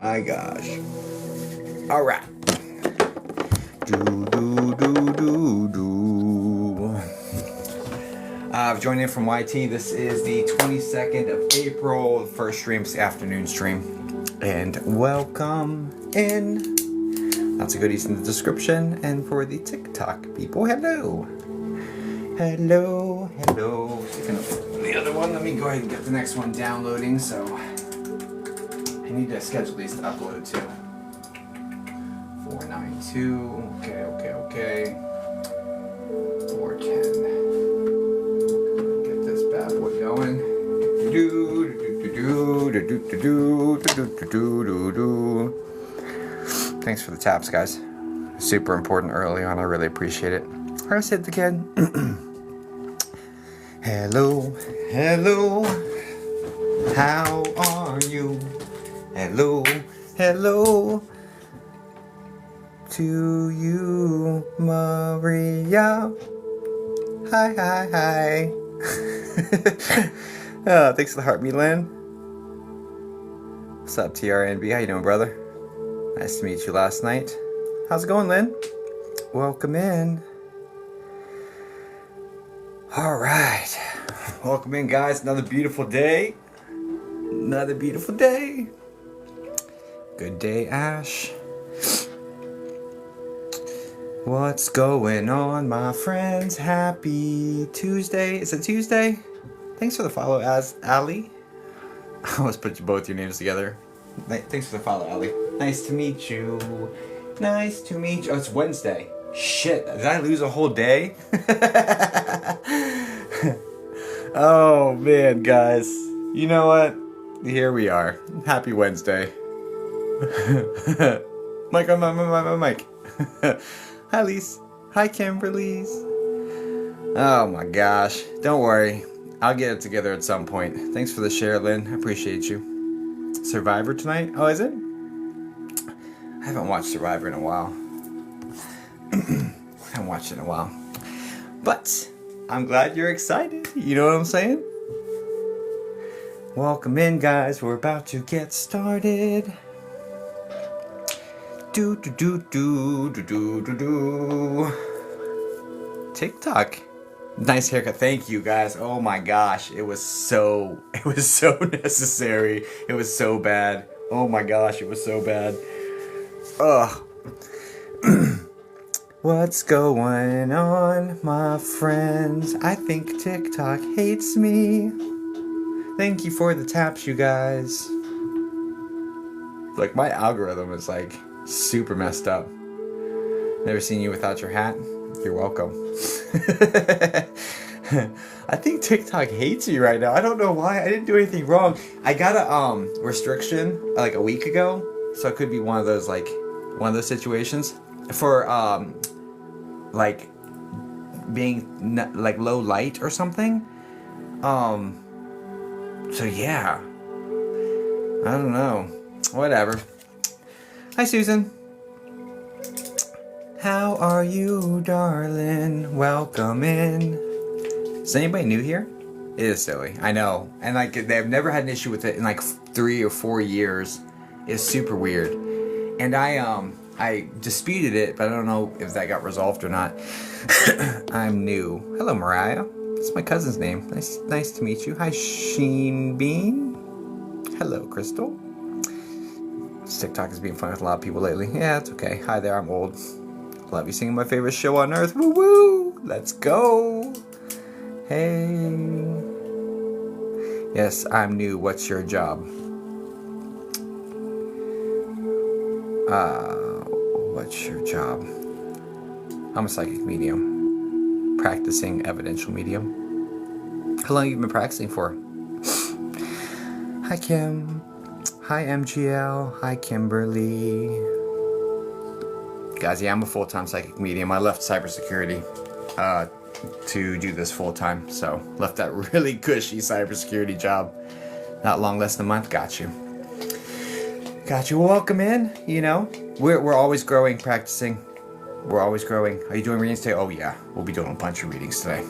My gosh. All right. Do, do, do, do, do. I've joined in from YT. This is the 22nd of April. First stream, it's the afternoon stream. And welcome in. Lots of goodies in the description. And for the TikTok people, hello. Hello, hello. Sticking up the other one. Let me go ahead and get the next one downloading. So I need to schedule these to upload too. 492. Okay. 410. Get this bad boy going. Thanks for the taps, guys. Super important early on. I really appreciate it. I said it again. Hello, hello. How are you? Hello, hello. To you, Maria. Hi. Thanks for the heart, Milan. What's up, TRNB? How you doing, brother? Nice to meet you last night. How's it going, Lynn? Welcome in. All right. Welcome in, guys. Another beautiful day. Another beautiful day. Good day, Ash. What's going on, my friends? Happy Tuesday. Is it Tuesday? Thanks for the follow, as Ali. I almost put both your names together. Thanks for the follow, Ali. Nice to meet you. Nice to meet you. Oh, it's Wednesday. Shit, did I lose a whole day? Oh, man, guys. You know what? Here we are. Happy Wednesday. Mike. Hi, Lise. Hi, Kimberly's. Oh, my gosh. Don't worry. I'll get it together at some point. Thanks for the share, Lynn. I appreciate you. Survivor tonight? Oh, is it? I haven't watched Survivor in a while. I haven't watched it in a while. But I'm glad you're excited. You know what I'm saying? Welcome in, guys. We're about to get started. Do. TikTok. Nice haircut. Thank you, guys. Oh my gosh. It was so necessary. It was so bad. Oh my gosh, it was so bad. Ugh. What's going on, my friends? I think TikTok hates me. Thank you for the taps, you guys. Like, my algorithm is like super messed up. Never seen you without your hat. You're welcome. I think TikTok hates you right now. I don't know why. I didn't do anything wrong. I got a restriction like a week ago, so it could be one of those situations for like being like low light or something. So yeah. I don't know. Whatever. Hi, Susan. How are you, darling? Welcome in. Is anybody new here? It is silly. I know. And like, they've never had an issue with it in like 3 or 4 years. It's super weird. And I disputed it, but I don't know if that got resolved or not. I'm new. Hello, Mariah. That's my cousin's name. Nice to meet you. Hi, Sheen Bean. Hello, Crystal. TikTok is being fun with a lot of people lately. Yeah, it's okay. Hi there, I'm old. Love you singing my favorite show on earth. Woo woo! Let's go! Hey. Yes, I'm new. What's your job? What's your job? I'm a psychic medium. Practicing evidential medium. How long have you been practicing for? Hi, Kim. Hi, MGL. Hi, Kimberly. Guys, yeah, I'm a full-time psychic medium. I left cybersecurity to do this full-time. So, left that really cushy cybersecurity job. Not long, less than a month. Got you. Welcome in. You know, we're always growing, practicing. We're always growing. Are you doing readings today? Oh, yeah. We'll be doing a bunch of readings today.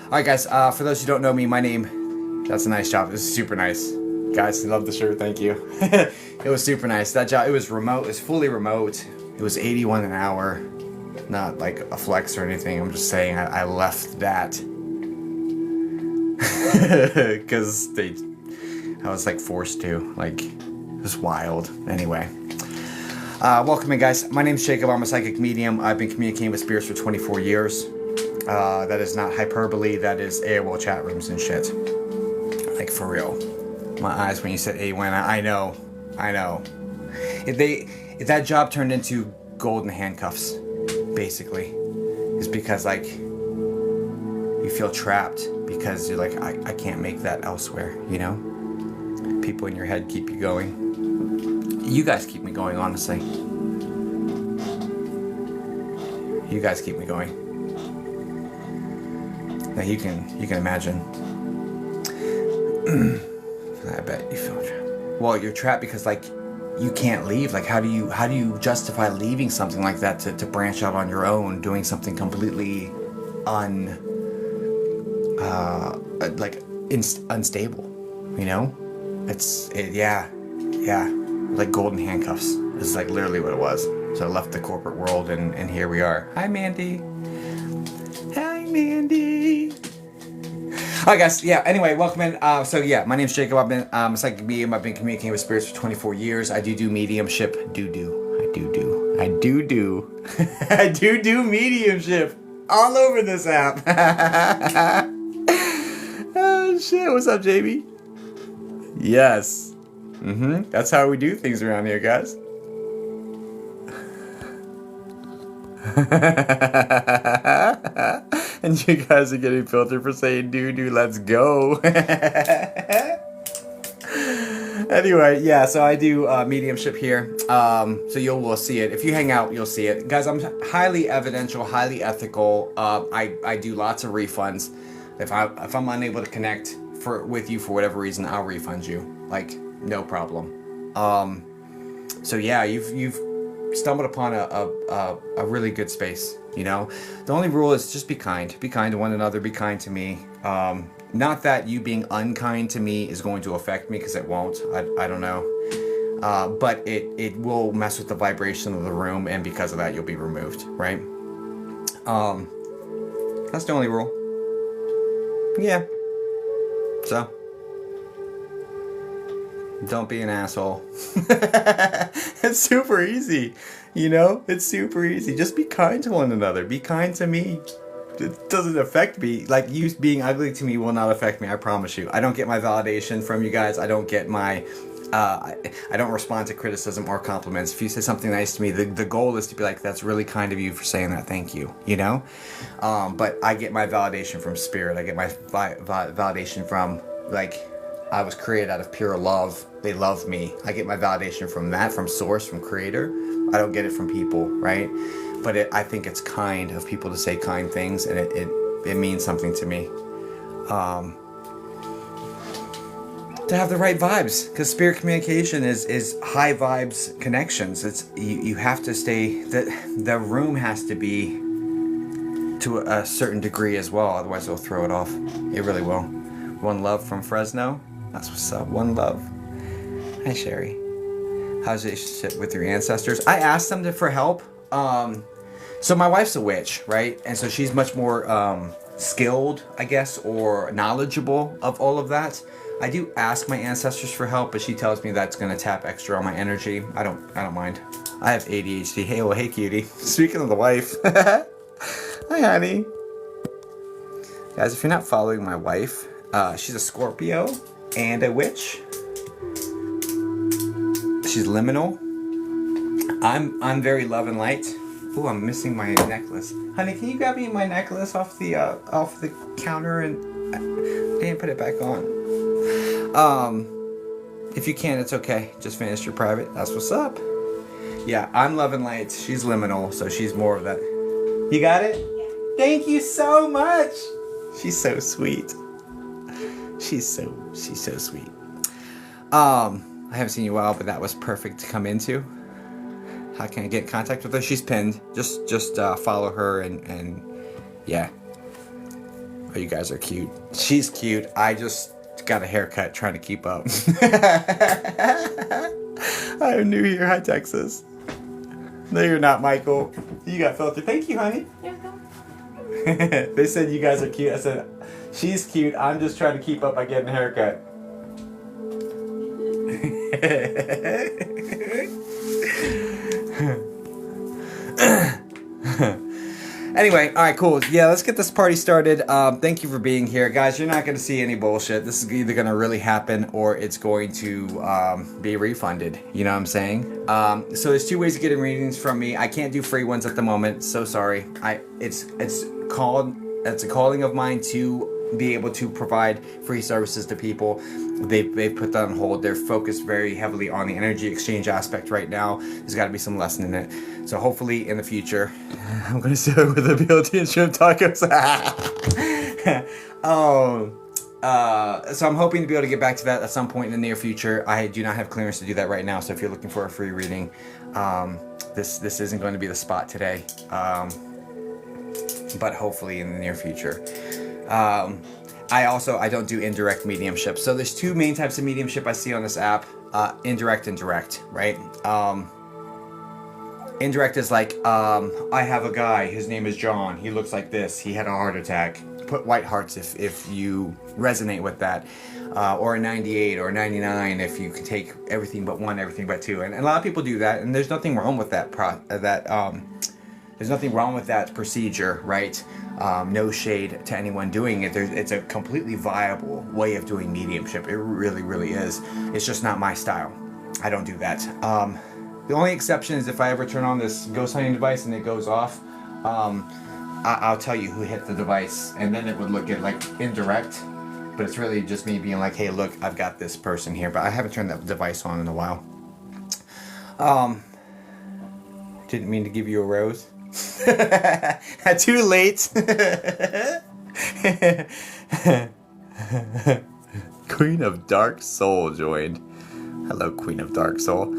All right, guys. For those who don't know me, my name... That's a nice job. This is super nice. Guys, I love the shirt. Thank you. It was super nice. That job, it was remote. It was fully remote. It was 81 an hour. Not like a flex or anything. I'm just saying I left that because I was like forced to. Like, it was wild. Anyway. Welcome in, guys. My name's Jacob. I'm a psychic medium. I've been communicating with spirits for 24 years. That is not hyperbole. That is AOL chat rooms and shit. Like, for real. My eyes when you said A1. I know. If that job turned into golden handcuffs, basically, is because, like, you feel trapped because you're like, I can't make that elsewhere, you know? People in your head keep you going. You guys keep me going, honestly. You guys keep me going. Now you can imagine. I bet you feel trapped. Well, you're trapped because, like, you can't leave. Like, how do you justify leaving something like that to branch out on your own, doing something completely unstable? You know, yeah. Like golden handcuffs is like literally what it was. So I left the corporate world and here we are. Hi, Mandy. Hi, guys. Yeah, anyway, welcome in. So yeah, my name's Jacob. I've been a psychic medium. I've been communicating with spirits for 24 years. I do mediumship. I do mediumship all over this app. Oh shit, what's up, JB? Yes. That's how we do things around here, guys. And you guys are getting filtered for saying doo-doo, let's go. Anyway, yeah, so I do mediumship here. So will see it. If you hang out, you'll see it. Guys, I'm highly evidential, highly ethical. I do lots of refunds. If I'm unable to connect with you for whatever reason, I'll refund you. Like, no problem. So yeah, you've stumbled upon a really good space, you know? The only rule is just be kind. Be kind to one another. Be kind to me. Not that you being unkind to me is going to affect me, because it won't. I don't know. But it will mess with the vibration of the room, and because of that, you'll be removed, right? That's the only rule. Yeah. So, don't be an asshole. It's super easy, you know? It's super easy. Just be kind to one another. Be kind to me. It doesn't affect me. Like, you being ugly to me will not affect me, I promise you. I don't get my validation from you guys. I don't get my... I don't respond to criticism or compliments. If you say something nice to me, the goal is to be like, that's really kind of you for saying that, thank you, you know? But I get my validation from spirit. I get my validation from, like, I was created out of pure love. They love me. I get my validation from that, from source, from creator. I don't get it from people, right? But I think it's kind of people to say kind things, and it means something to me. To have the right vibes, because spirit communication is high vibes connections. It's you have to stay, the room has to be to a certain degree as well, otherwise it'll throw it off. It really will. One love from Fresno. That's what's up. One love. Hi, Sherry. How's your relationship with your ancestors? I asked them for help. So my wife's a witch, right? And so she's much more skilled, I guess, or knowledgeable of all of that. I do ask my ancestors for help, but she tells me that's gonna tap extra on my energy. I don't mind. I have ADHD. Hey cutie. Speaking of the wife. Hi, honey. Guys, if you're not following my wife, she's a Scorpio and a witch. She's liminal. I'm very love and light. Ooh, I'm missing my necklace. Honey, can you grab me my necklace off the counter and I didn't put it back on. If you can, it's okay. Just finish your private. That's what's up. Yeah, I'm love and light. She's liminal, so she's more of that. You got it? Yeah. Thank you so much. She's so sweet. She's so sweet. I haven't seen you in a while, but that was perfect to come into. How can I get in contact with her? She's pinned. Just follow her and yeah. Oh, you guys are cute. She's cute. I just got a haircut trying to keep up. I'm new here. Hi, Texas. No, you're not, Michael. You got filter. Thank you, honey. You're welcome. They said you guys are cute. I said, she's cute. I'm just trying to keep up by getting a haircut. Anyway, all right, cool. Yeah, let's get this party started. Thank you for being here. Guys, you're not going to see any bullshit. This is either going to really happen or it's going to be refunded. You know what I'm saying? So there's two ways of getting readings from me. I can't do free ones at the moment. So sorry. It's a calling of mine to be able to provide free services to people. They've put that on hold. They're focused very heavily on the energy exchange aspect right now. There's got to be some lesson in it. So hopefully in the future, I'm going to start with the BLT and shrimp tacos. So I'm hoping to be able to get back to that at some point in the near future. I do not have clearance to do that right now. So if you're looking for a free reading, this isn't going to be the spot today. But hopefully in the near future. I don't do indirect mediumship. So there's two main types of mediumship I see on this app. Indirect and direct, right? Indirect is like, I have a guy, his name is John. He looks like this. He had a heart attack. Put white hearts if you resonate with that. Or a 98 or a 99 if you can take everything but one, everything but two. And a lot of people do that, and there's nothing wrong with that. There's nothing wrong with that procedure, right? No shade to anyone doing it. It's a completely viable way of doing mediumship. It really, really is. It's just not my style. I don't do that. The only exception is if I ever turn on this ghost hunting device and it goes off, I'll tell you who hit the device, and then it would look at like indirect. But it's really just me being like, hey, look, I've got this person here. But I haven't turned that device on in a while. Didn't mean to give you a rose. Too late. Queen of Dark Soul joined. Hello, Queen of Dark Soul.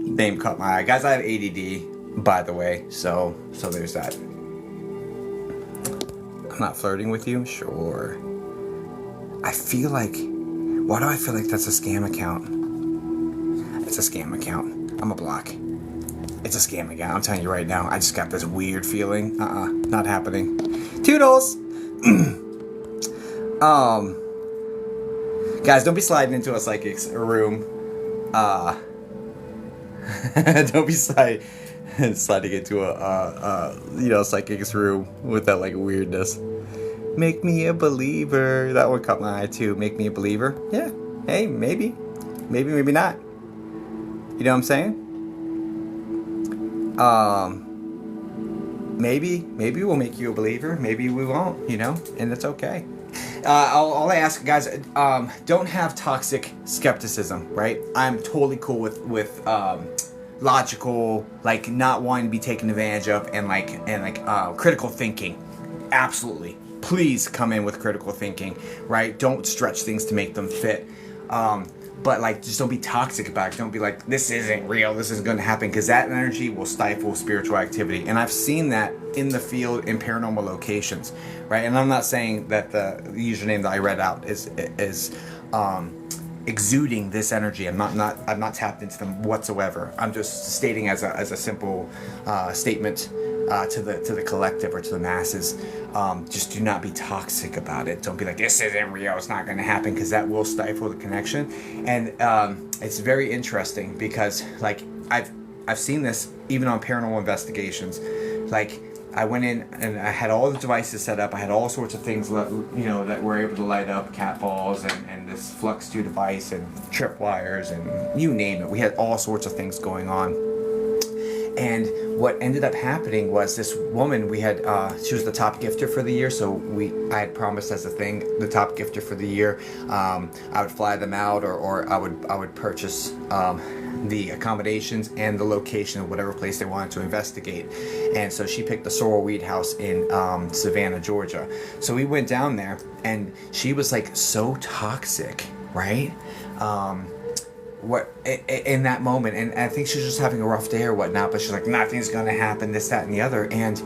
Name caught my eye. Guys, I have ADD, by the way, so there's that. I'm not flirting with you? Sure. I feel like... Why do I feel like that's a scam account? It's a scam account. I'm a block. It's a scam account. I'm telling you right now. I just got this weird feeling. Not happening. Toodles! Guys, don't be sliding into a psychic's room. Don't be sliding into a psychic's room with that like weirdness. Make me a believer. That one caught my eye too. Make me a believer. Yeah. Hey, maybe, maybe not. You know what I'm saying? Maybe we'll make you a believer. Maybe we won't. You know, and it's okay. All I ask, guys, don't have toxic skepticism, right? I'm totally cool with logical, like not wanting to be taken advantage of, and critical thinking. Absolutely, please come in with critical thinking, right? Don't stretch things to make them fit. But like, just don't be toxic about it. Don't be like, this isn't real, this isn't going to happen, because that energy will stifle spiritual activity. And I've seen that in the field in paranormal locations, right? And I'm not saying that the username that I read out is exuding this energy. I'm not tapped into them whatsoever. I'm just stating as a simple statement to the collective or to the masses. Just do not be toxic about it. Don't be like, this isn't real, it's not going to happen, because that will stifle the connection. And it's very interesting because like I've seen this even on paranormal investigations. Like I went in and I had all the devices set up. I had all sorts of things, that were able to light up, cat balls and this Flux 2 device and tripwires and you name it. We had all sorts of things going on. And what ended up happening was this woman, we had, she was the top gifter for the year. So I had promised as a thing, the top gifter for the year, I would fly them out or I would purchase the accommodations and the location of whatever place they wanted to investigate. And so she picked the Sorrel Weed House in Savannah, Georgia. So we went down there and she was like so toxic, right? What in that moment, and I think she was just having a rough day or whatnot, but she's like, nothing's gonna happen, this, that, and the other. And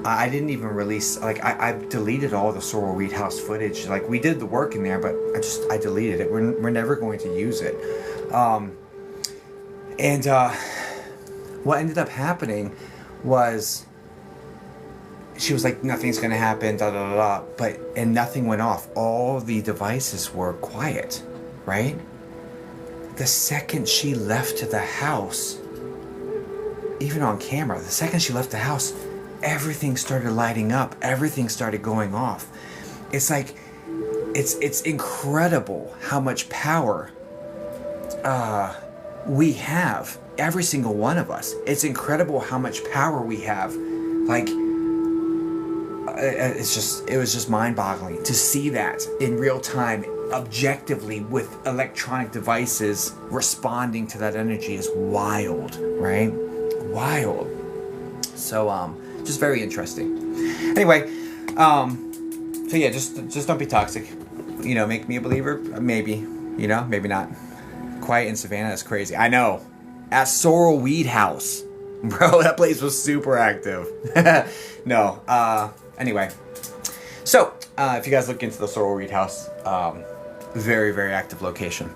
I didn't even release, like, I deleted all the Sorrel Reed House footage. Like, we did the work in there, but I deleted it. We're never going to use it. And what ended up happening was she was like, nothing's going to happen, da da da da. And nothing went off. All the devices were quiet, right? The second she left the house, even on camera, the second she left the house, everything started lighting up. Everything started going off. It's like, it's incredible how much power we have. Every single one of us. It's incredible how much power we have. Like, it was just mind-boggling to see that in real time, objectively, with electronic devices responding to that energy is wild, right? Wild. So, just very interesting. Anyway, so yeah, just don't be toxic. You know, make me a believer, maybe. You know, maybe not. Quiet in Savannah is crazy. I know. At Sorrel Weed House, bro, that place was super active. No. Anyway, so if you guys look into the Sorrel Reed House, very, very active location.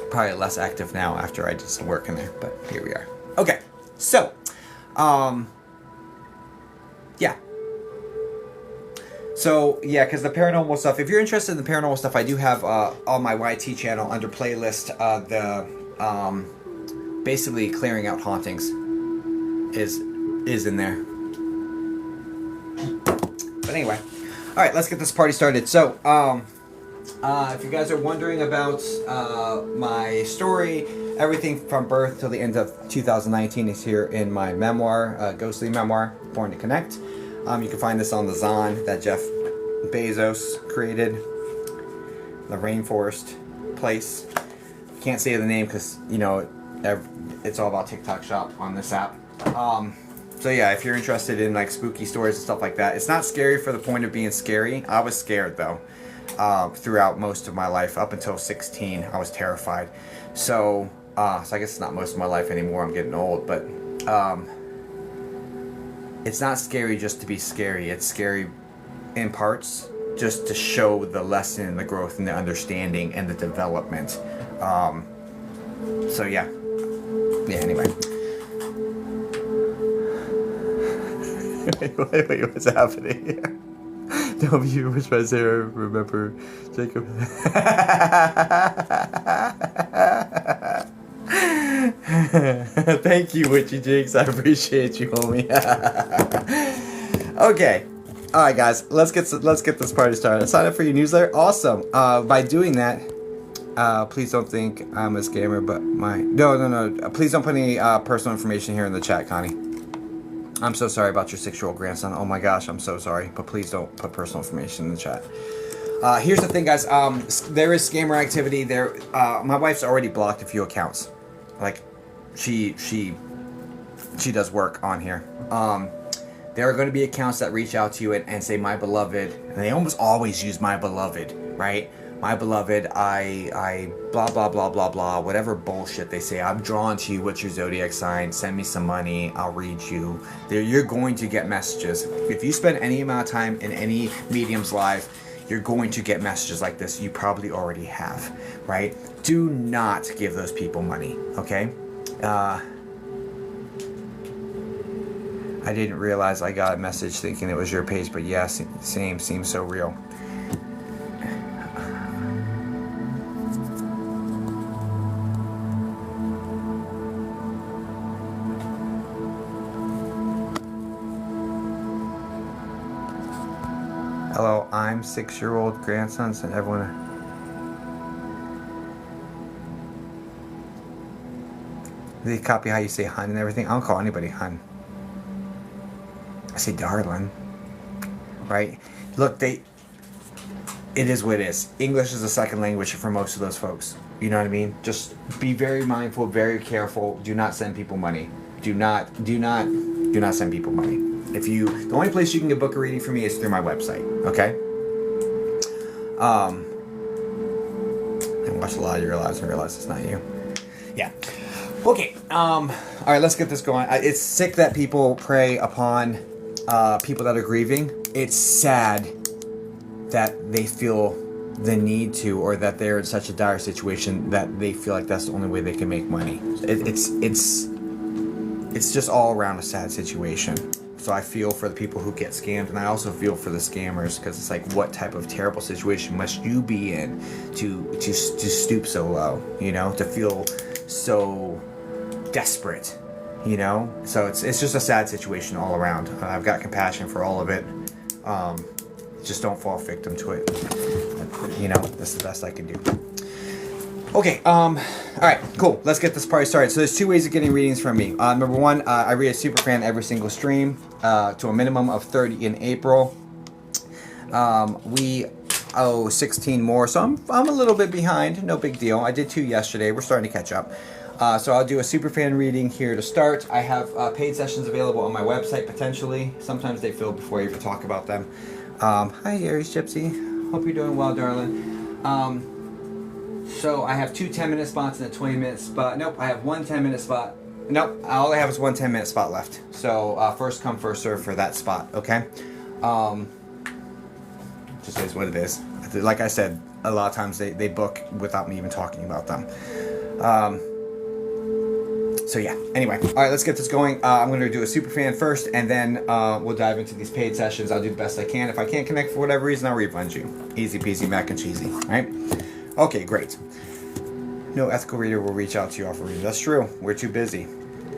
Probably less active now after I did some work in there, but here we are. Okay, so, yeah. So, yeah, because the paranormal stuff, if you're interested in the paranormal stuff, I do have on my YT channel under playlist, basically clearing out hauntings is in there. But anyway, all right, let's get this party started. So, if you guys are wondering about my story, everything from birth till the end of 2019 is here in my memoir, ghostly memoir, Born to Connect. You can find this on the Zon that Jeff Bezos created, the rainforest place. Can't say the name because, you know, it's all about TikTok Shop on this app. So yeah, if you're interested in like spooky stories and stuff like that, it's not scary for the point of being scary. I was scared though, throughout most of my life. Up until 16, I was terrified. So I guess it's not most of my life anymore. I'm getting old, but it's not scary just to be scary. It's scary in parts just to show the lesson and the growth and the understanding and the development. So yeah. Anyway. Wait, what's happening here? Don't you wish my Sarah remember Jacob? Thank you, Witchy Jinx. I appreciate you, homie. Okay. Alright guys, let's get this party started. Sign up for your newsletter. Awesome. By doing that, please don't think I'm a scammer, but no. Please don't put any personal information here in the chat, Connie. I'm so sorry about your 6-year-old grandson. Oh my gosh, I'm so sorry. But please don't put personal information in the chat. Here's the thing, guys. There is scammer activity there. My wife's already blocked a few accounts. Like, she does work on here. There are going to be accounts that reach out to you and say, my beloved. And they almost always use my beloved, right? My beloved, I blah, blah, blah, blah, blah, whatever bullshit they say. I'm drawn to you. What's your zodiac sign? Send me some money. I'll read you. You're going to get messages. If you spend any amount of time in any medium's live, you're going to get messages like this. You probably already have, right? Do not give those people money, okay? I didn't realize I got a message thinking it was your page, but yeah, same, seems so real. Hello, I'm 6-year-old grandsons and everyone. They copy how you say hun and everything. I don't call anybody hun. I say darling. Right? Look, it is what it is. English is a second language for most of those folks. You know what I mean? Just be very mindful, very careful. Do not send people money. Do not send people money. The only place you can get book a reading from me is through my website, okay? And watch a lot of your lives and realize it's not you. Yeah. Okay. All right, let's get this going. It's sick that people prey upon people that are grieving, it's sad that they feel the need to, or that they're in such a dire situation that they feel like that's the only way they can make money. It's just all around a sad situation. So I feel for the people who get scammed, and I also feel for the scammers, because it's like, what type of terrible situation must you be in to stoop so low, you know, to feel so desperate, you know? So it's just a sad situation all around. I've got compassion for all of it. Just don't fall victim to it. You know, that's the best I can do. Okay, all right, cool. Let's get this party started. So there's two ways of getting readings from me. Number one, I read a superfan every single stream, to a minimum of 30 in April. We owe 16 more, so I'm a little bit behind. No big deal. I did 2 yesterday. We're starting to catch up. So I'll do a superfan reading here to start. I have paid sessions available on my website, potentially. Sometimes they fill before I even talk about them. Hi, Aries Gypsy. Hope you're doing well, darling. So I have 2 10-minute spots and a 20-minute spot. Nope, I have 1 10-minute spot. Nope, all I have is 1 10-minute spot left. So first come, first serve for that spot, okay? Just is what it is. Like I said, a lot of times they book without me even talking about them. So yeah, anyway. All right, let's get this going. I'm going to do a superfan first, and then we'll dive into these paid sessions. I'll do the best I can. If I can't connect for whatever reason, I'll refund you. Easy peasy, mac and cheesy, all right? Okay, great. No ethical reader will reach out to you off a reading. That's true. We're too busy.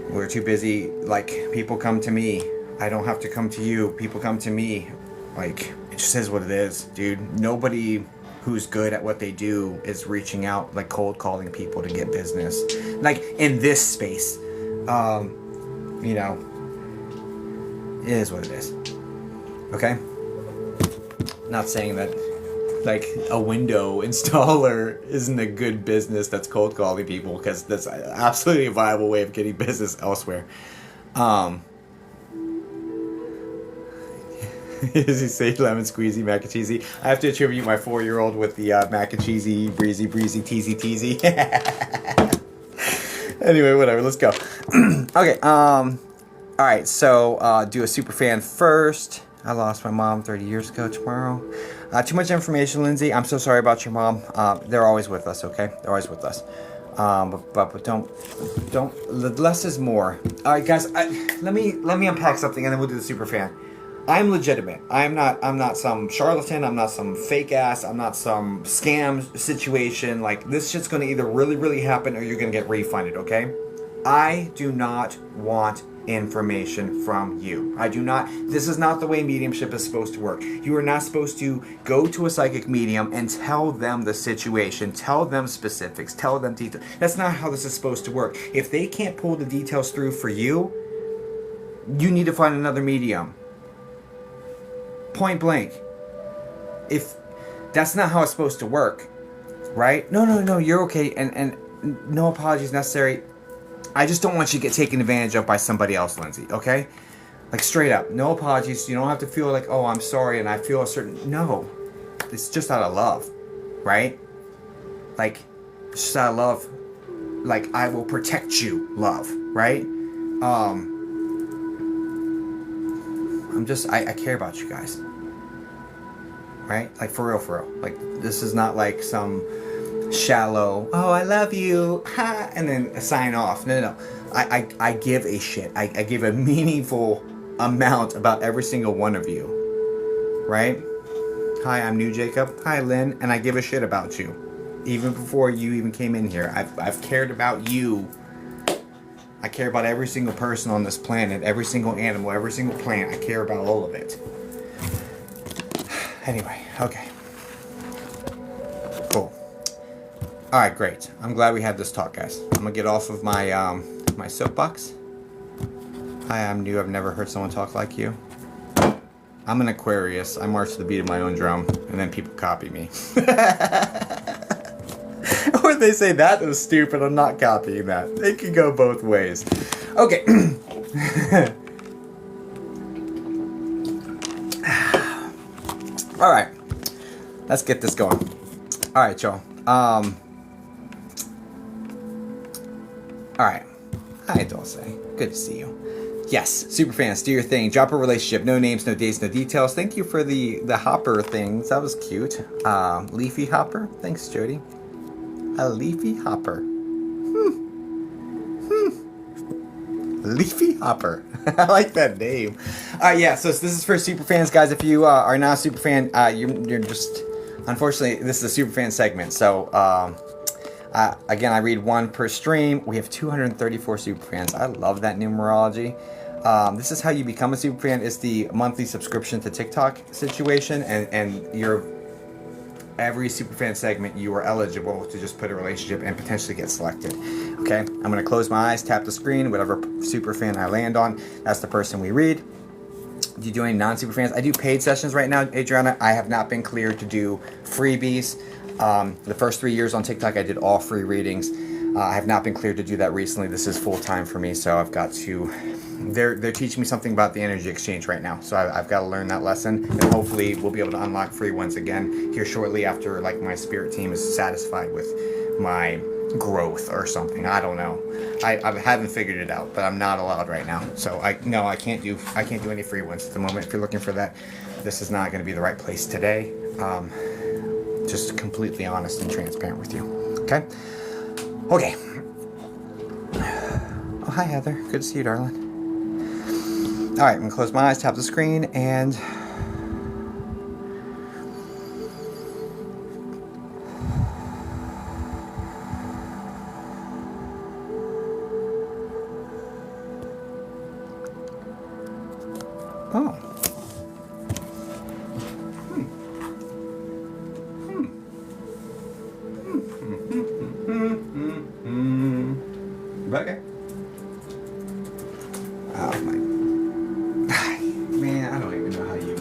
We're too busy. Like, people come to me. I don't have to come to you. People come to me. Like, it just is what it is, dude. Nobody who's good at what they do is reaching out, like cold calling people to get business. Like, in this space, you know, it is what it is. Okay? Not saying that, like, a window installer isn't a good business that's cold calling people, because that's absolutely a viable way of getting business elsewhere. Does he say lemon squeezy mac and cheesy? I have to attribute my 4-year-old with the mac and cheesy breezy teasy. Anyway, whatever, let's go. Okay, alright, so do a super fan first. I lost my mom 30 years ago tomorrow. Too much information, Lindsay. I'm so sorry about your mom. They're always with us, okay? They're always with us. But don't, less is more. Alright, guys, let me unpack something, and then we'll do the super fan. I'm legitimate. I'm not some charlatan. I'm not some fake ass. I'm not some scam situation. Like, this shit's gonna either really, really happen, or you're gonna get refunded, okay? I do not want information from you. I do not. This is not the way mediumship is supposed to work. You are not supposed to go to a psychic medium and tell them the situation, tell them specifics, tell them details. That's not how this is supposed to work. If they can't pull the details through for you, you need to find another medium. Point blank. If that's not how it's supposed to work, right? No, you're okay, and no apologies necessary. I just don't want you to get taken advantage of by somebody else, Lindsay, okay? Like, straight up, no apologies. You don't have to feel like, oh, I'm sorry and I feel a certain... No, it's just out of love, right? Like, it's just out of love. Like, I will protect you, love, right? I care about you guys. Right? Like, for real. Like, this is not like some shallow, oh, I love you, ha, and then sign off. No. I give a shit. I give a meaningful amount about every single one of you. Right? Hi, I'm New Jacob. Hi, Lynn. And I give a shit about you. Even before you even came in here. I've cared about you. I care about every single person on this planet, every single animal, every single plant. I care about all of it. Anyway, okay. Cool. Alright, great. I'm glad we had this talk, guys. I'm gonna get off of my my soapbox. Hi, I'm new. I've never heard someone talk like you. I'm an Aquarius. I march to the beat of my own drum, and then people copy me. Or they say that was stupid, I'm not copying that. It can go both ways. Okay. Alright. Let's get this going. Alright, y'all. Alright. Hi, Dulce. Good to see you. Yes, superfans, do your thing. Drop a relationship. No names, no dates, no details. Thank you for the hopper things. That was cute. Leafy hopper. Thanks, Jody. A leafy hopper. Leafy hopper. I like that name. Yeah, so this is for superfans, guys. If you are not a superfan, you're just... Unfortunately, this is a superfan segment. So, again, I read one per stream. We have 234 superfans. I love that numerology. This is how you become a superfan. It's the monthly subscription to TikTok situation, and you're every superfan segment you are eligible to just put a relationship and potentially get selected. Okay, I'm gonna close my eyes, tap the screen, whatever superfan I land on, that's the person we read. Do you do any non-superfans? I do paid sessions right now, Adriana. I have not been cleared to do freebies. The first 3 years on TikTok, I did all free readings. I have not been cleared to do that recently. This is full time for me, so I've got to... They're teaching me something about the energy exchange right now, so I've got to learn that lesson, and hopefully we'll be able to unlock free ones again here shortly after like my spirit team is satisfied with my growth or something. I don't know. I haven't figured it out, but I'm not allowed right now. So I can't do any free ones at the moment. If you're looking for that, this is not going to be the right place today. Just completely honest and transparent with you. Okay. Okay. Oh, hi Heather. Good to see you, darling. All right, I'm gonna close my eyes, tap the screen, and oh. Okay. Oh my. Man, I don't even know how you.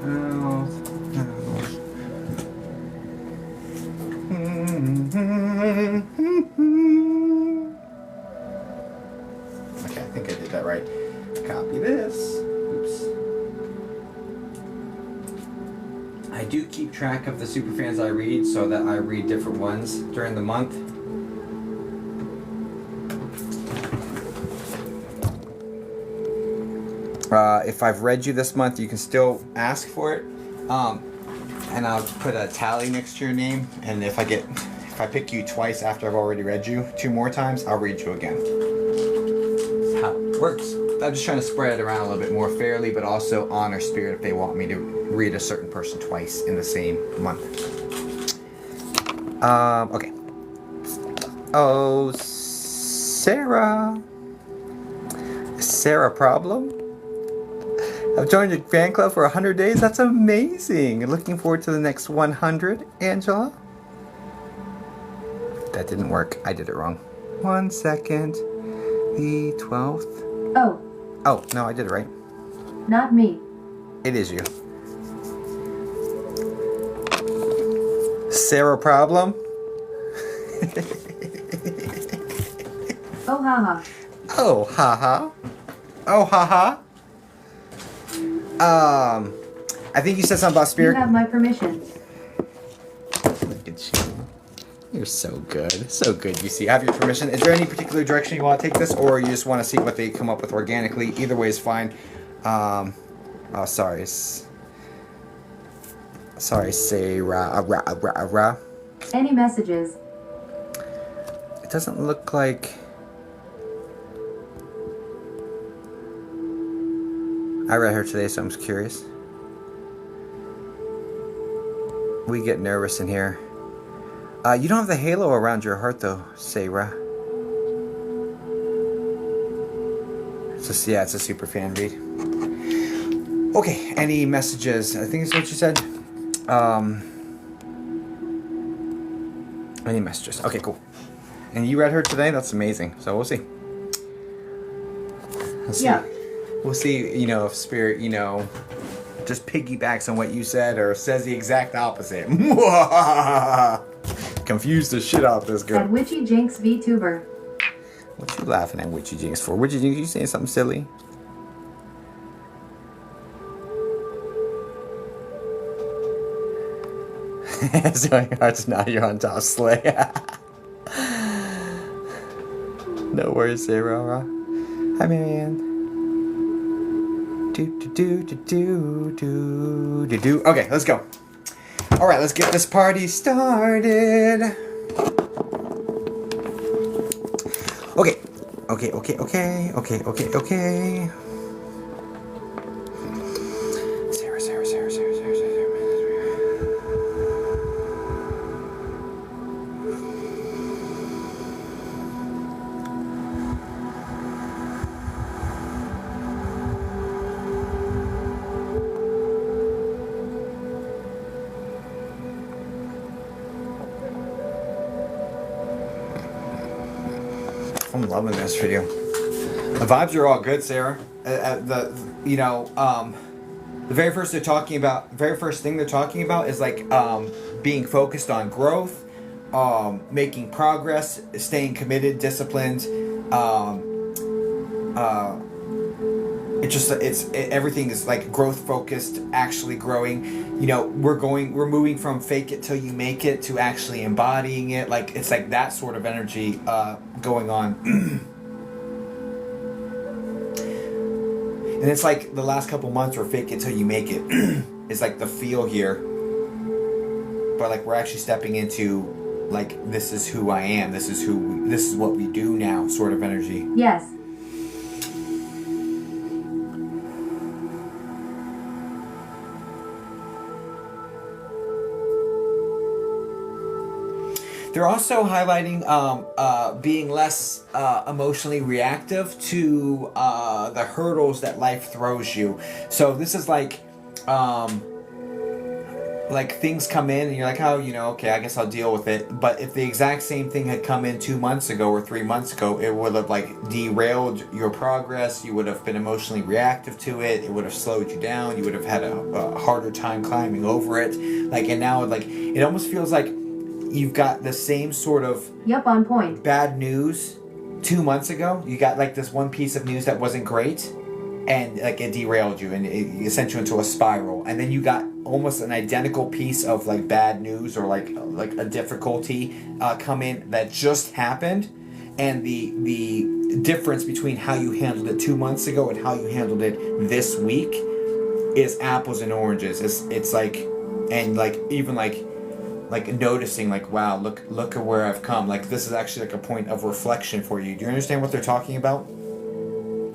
Oh. Okay, I think I did that right. Copy this. Oops. I do keep track of the superfans I read so that I read different ones during the month. If I've read you this month, you can still ask for it, and I'll put a tally next to your name. And if I pick you twice after I've already read you 2 more times, I'll read you again. That's how it works. I'm just trying to spread it around a little bit more fairly, but also honor spirit if they want me to read a certain person twice in the same month. Okay. Oh, Sarah. Sarah problem? I've joined your fan club for 100 days. That's amazing. Looking forward to the next 100, Angela. That didn't work. I did it wrong. 1 second. The 12th. Oh. Oh, no, I did it right. Not me. It is you. Sarah problem? Oh, haha. Oh, haha. Oh, haha. I think you said something about spirit. You have my permission. Look at you. You're so good. So good, you see. I have your permission. Is there any particular direction you want to take this, or you just want to see what they come up with organically? Either way is fine. Oh, sorry. Sorry, Sarah. Any messages? It doesn't look like... I read her today, so I'm just curious. We get nervous in here. You don't have the halo around your heart, though, Sarah. Yeah, it's a super fan read. Okay, any messages? I think it's what you said. Any messages? Okay, cool. And you read her today? That's amazing. So we'll see. Let's see. We'll see, you know, if spirit, you know, just piggybacks on what you said or says the exact opposite. Confused the shit out of this girl. At Witchy Jinx VTuber. What you laughing at Witchy Jinx for? Witchy Jinx, you saying something silly? So hearts now you're on top, Slay. No worries, Sarah. Hi, Marianne. Do. Okay, let's go. All right, let's get this party started. Okay. Sarah. I'm loving this for you. The vibes are all good, Sarah. The very first thing they're talking about is like being focused on growth, making progress, staying committed, disciplined. Everything is like growth focused, actually growing. We're moving from fake it till you make it to actually embodying it. Like it's like that sort of energy going on. And it's like the last couple months were fake it till you make it. It's like the feel here. But like we're actually stepping into like this is who I am. This is what we do now sort of energy. Yes. They're also highlighting being less emotionally reactive to the hurdles that life throws you. So this is like things come in and you're like, oh, okay, I guess I'll deal with it. But if the exact same thing had come in 2 months ago or 3 months ago, it would have like derailed your progress. You would have been emotionally reactive to it. It would have slowed you down. You would have had a harder time climbing over it. And now it almost feels like you've got the same sort of on point bad news 2 months ago. You got like this one piece of news that wasn't great, and like it derailed you and it sent you into a spiral. And then you got almost an identical piece of like bad news or like a difficulty come in that just happened, and the difference between how you handled it 2 months ago and how you handled it this week is apples and oranges. It's like, and like even like noticing like, wow, look at where I've come. Like this is actually like a point of reflection for you. Do you understand what they're talking about?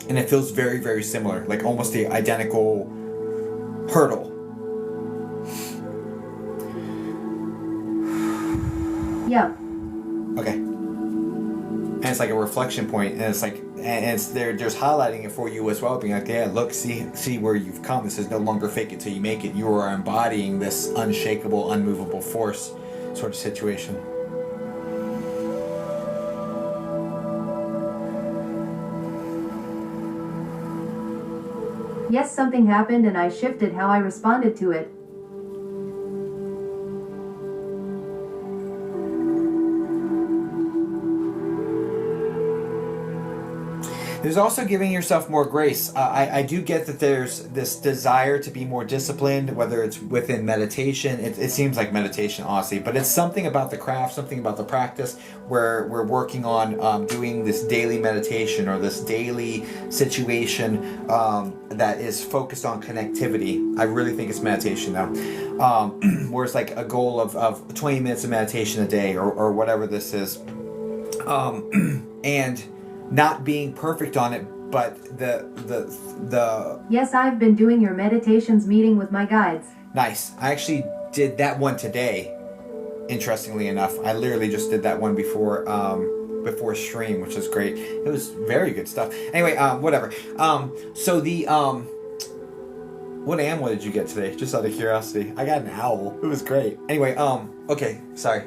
And it feels very, very similar, like almost the identical hurdle. Yep. Okay. And it's like a reflection point, and it's like, and it's they're just highlighting it for you as well, being like, yeah, look, see where you've come. This is no longer fake it till you make it. You are embodying this unshakable, unmovable force sort of situation. Yes, something happened and I shifted how I responded to it. There's also giving yourself more grace. I do get that there's this desire to be more disciplined, whether it's within meditation. It seems like meditation, honestly, but it's something about the craft, something about the practice where we're working on doing this daily meditation or this daily situation that is focused on connectivity. I really think it's meditation, though. Where it's like a goal of 20 minutes of meditation a day or whatever this is. And not being perfect on it, but the Yes, I've been doing your meditations meeting with my guides. Nice. I actually did that one today, interestingly enough. I literally just did that one before stream, which is great. It was very good stuff. Anyway, whatever. So the what animal did you get today? Just out of curiosity. I got an owl. It was great. Anyway, okay, sorry.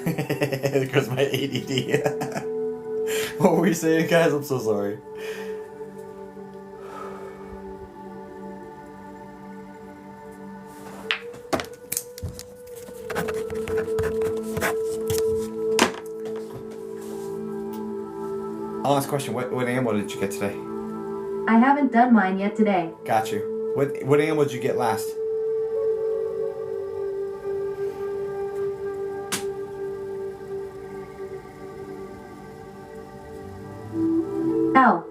There goes my ADD. What were you saying, guys? I'm so sorry. Last question. What animal did you get today? I haven't done mine yet today. Got you. What animal did you get last? Ow.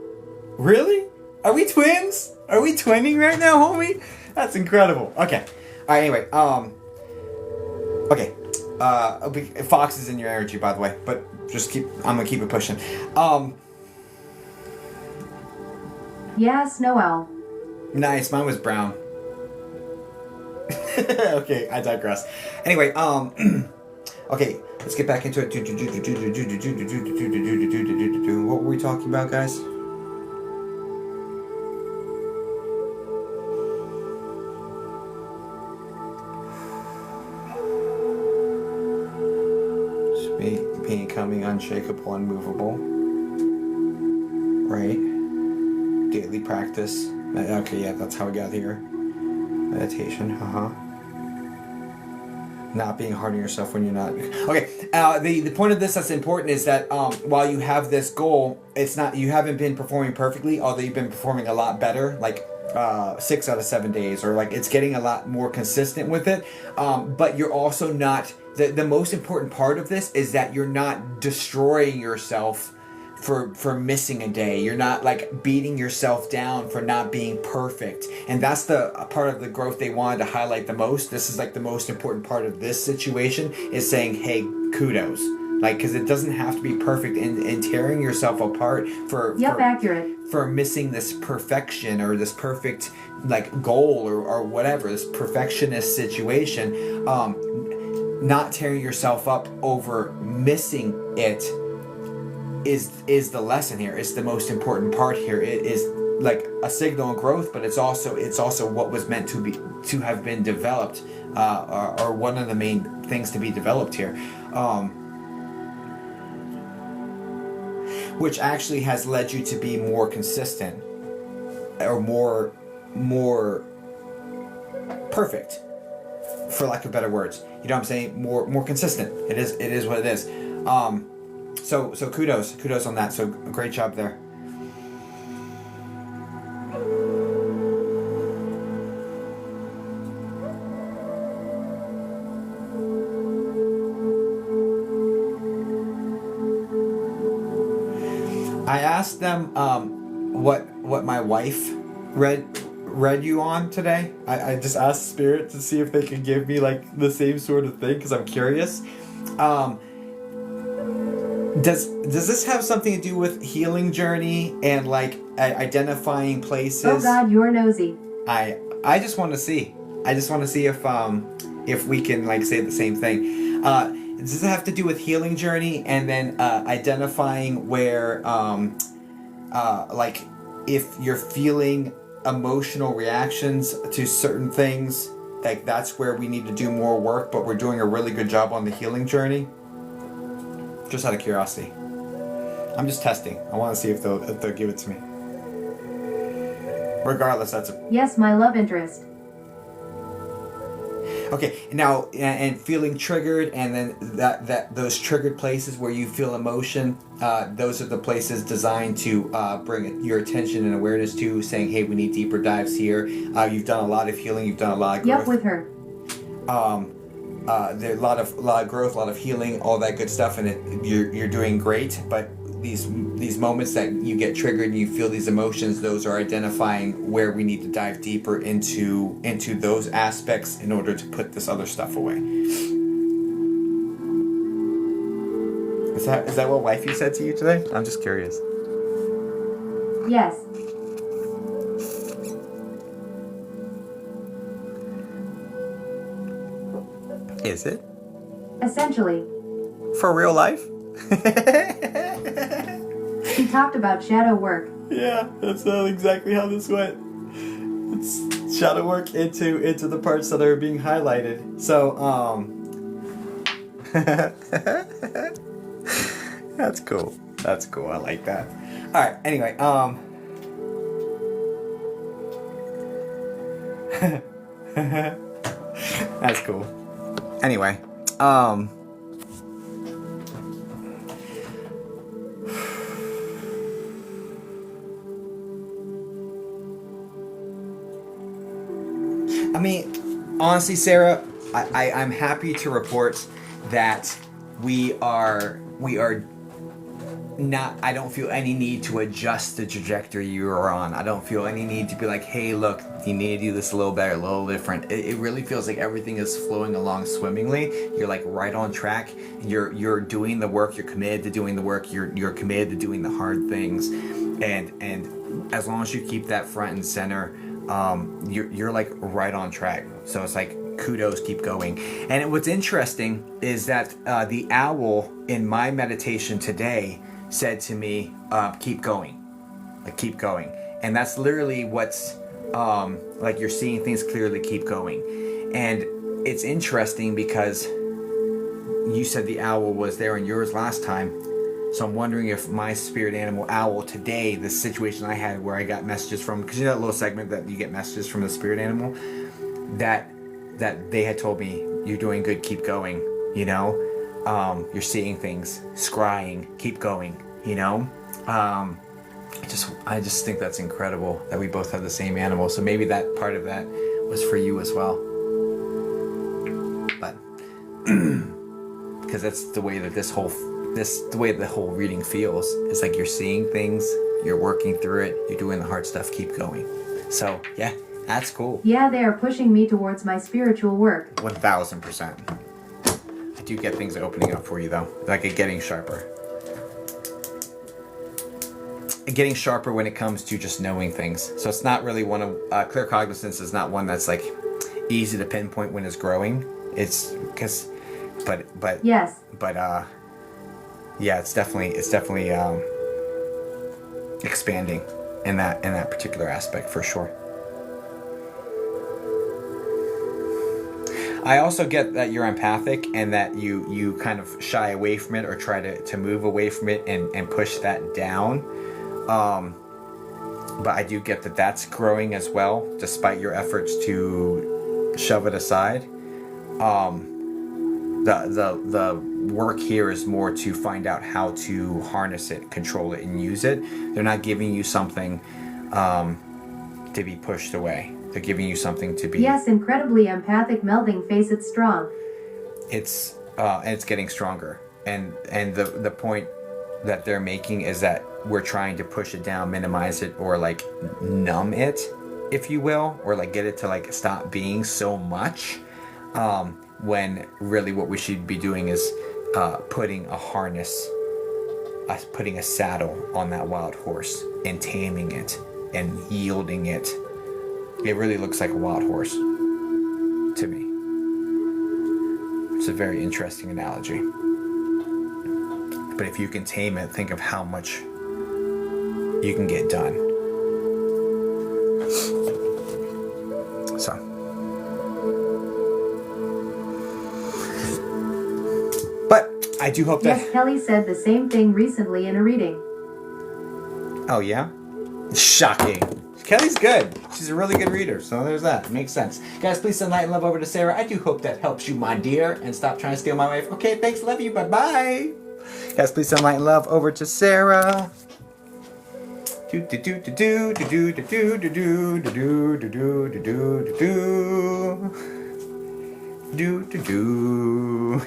Really? Are we twins? Are we twinning right now, homie? That's incredible. Okay. All right. Anyway. Okay. Fox is in your energy, by the way. But just keep. I'm gonna keep it pushing. Yes, Noel. Nice. Mine was brown. Okay. I digress. Anyway. Okay. Let's get back into it. What were we talking about, guys? Becoming unshakable, unmovable. Right? Daily practice. Okay, yeah, that's how we got here. Meditation, Not being hard on yourself when you're not. Okay, the point of this that's important is that while you have this goal, it's not, you haven't been performing perfectly, although you've been performing a lot better, like 6 out of 7 days, or like it's getting a lot more consistent with it. But you're also not, the most important part of this is that you're not destroying yourself for missing a day. You're not like beating yourself down for not being perfect. And that's the part of the growth they wanted to highlight the most. This is like the most important part of this situation, is saying, hey, kudos. Like, because it doesn't have to be perfect, and tearing yourself apart for accurate. For missing this perfection or this perfect like goal or whatever, this perfectionist situation. Not tearing yourself up over missing it is the lesson here. It's the most important part here. It is like a signal of growth, but it's also what was meant to have been developed, or one of the main things to be developed here, which actually has led you to be more consistent, or more perfect, for lack of better words. You know what I'm saying? More consistent. It is what it is. So kudos on that. So great job there. I asked them what my wife read you on today. I just asked Spirit to see if they could give me like the same sort of thing, because I'm curious. Does this have something to do with healing journey and like identifying places? Oh God, you're nosy. I just want to see. I just want to see if we can like say the same thing. Does it have to do with healing journey and then identifying where like if you're feeling emotional reactions to certain things, like that's where we need to do more work, but we're doing a really good job on the healing journey? Just out of curiosity. I'm just testing. I want to see if they'll give it to me. Regardless, that's a... Yes, my love interest. Okay, now, and feeling triggered, and then that those triggered places where you feel emotion, those are the places designed to bring your attention and awareness to, saying, hey, we need deeper dives here. You've done a lot of healing, you've done a lot of growth. Yep, with her. There's a lot of growth, a lot of healing, all that good stuff, and you're doing great. But these moments that you get triggered and you feel these emotions, those are identifying where we need to dive deeper into those aspects in order to put this other stuff away. Is that what wifey said to you today? I'm just curious. Yes. Is it? Essentially. For real life? She talked about shadow work. Yeah, that's exactly how this went. It's shadow work into the parts that are being highlighted. So, that's cool. That's cool. I like that. All right. Anyway, that's cool. Anyway, I mean, honestly, Sarah, I'm happy to report that we are I don't feel any need to adjust the trajectory you're on. I don't feel any need to be like, hey, look, you need to do this a little better, a little different. It really feels like everything is flowing along swimmingly. You're like right on track. You're doing the work. You're committed to doing the work. You're committed to doing the hard things, and as long as you keep that front and center, you're like right on track. So it's like, kudos, keep going. And what's interesting is that the owl in my meditation today said to me, keep going, like keep going. And that's literally what's like, you're seeing things clearly, keep going. And it's interesting because you said the owl was there in yours last time, so I'm wondering if my spirit animal owl today, the situation I had where I got messages from, because you know that little segment that you get messages from the spirit animal, that they had told me, you're doing good, keep going, you know, you're seeing things, scrying, keep going, you know. I just think that's incredible that we both have the same animal. So maybe that part of that was for you as well. But because that's the way that the way the whole reading feels. It's like you're seeing things, you're working through it, you're doing the hard stuff, keep going. So yeah, that's cool. Yeah, they are pushing me towards my spiritual work. 1000%. I do get things opening up for you though, like it getting sharper. Getting sharper when it comes to just knowing things. So it's not really one of clear cognizance is not one that's like easy to pinpoint when it's growing. It's because, but yes. But yeah, it's definitely expanding in that particular aspect for sure. I also get that you're empathic and that you kind of shy away from it or try to move away from it and push that down. But I do get that that's growing as well, despite your efforts to shove it aside. The work here is more to find out how to harness it, control it, and use it. They're not giving you something to be pushed away. They're giving you something to be... Yes, incredibly empathic, melding face it strong. It's getting stronger. And the point that they're making is that we're trying to push it down, minimize it, or like numb it, if you will, or like get it to like stop being so much, when really what we should be doing is putting a harness, putting a saddle on that wild horse and taming it and yielding it. It really looks like a wild horse to me. It's a very interesting analogy. But if you can tame it, think of how much you can get done. So. But I do hope that... Yes, Kelly said the same thing recently in a reading. Oh, yeah? Shocking. Kelly's good. She's a really good reader, so there's that. It makes sense. Guys, please send light and love over to Sarah. I do hope that helps you, my dear, and stop trying to steal my wife. Okay, thanks, love you, bye-bye. Guys, please send light and love over to Sarah. Do do do do do do do do do do do do do do do do do.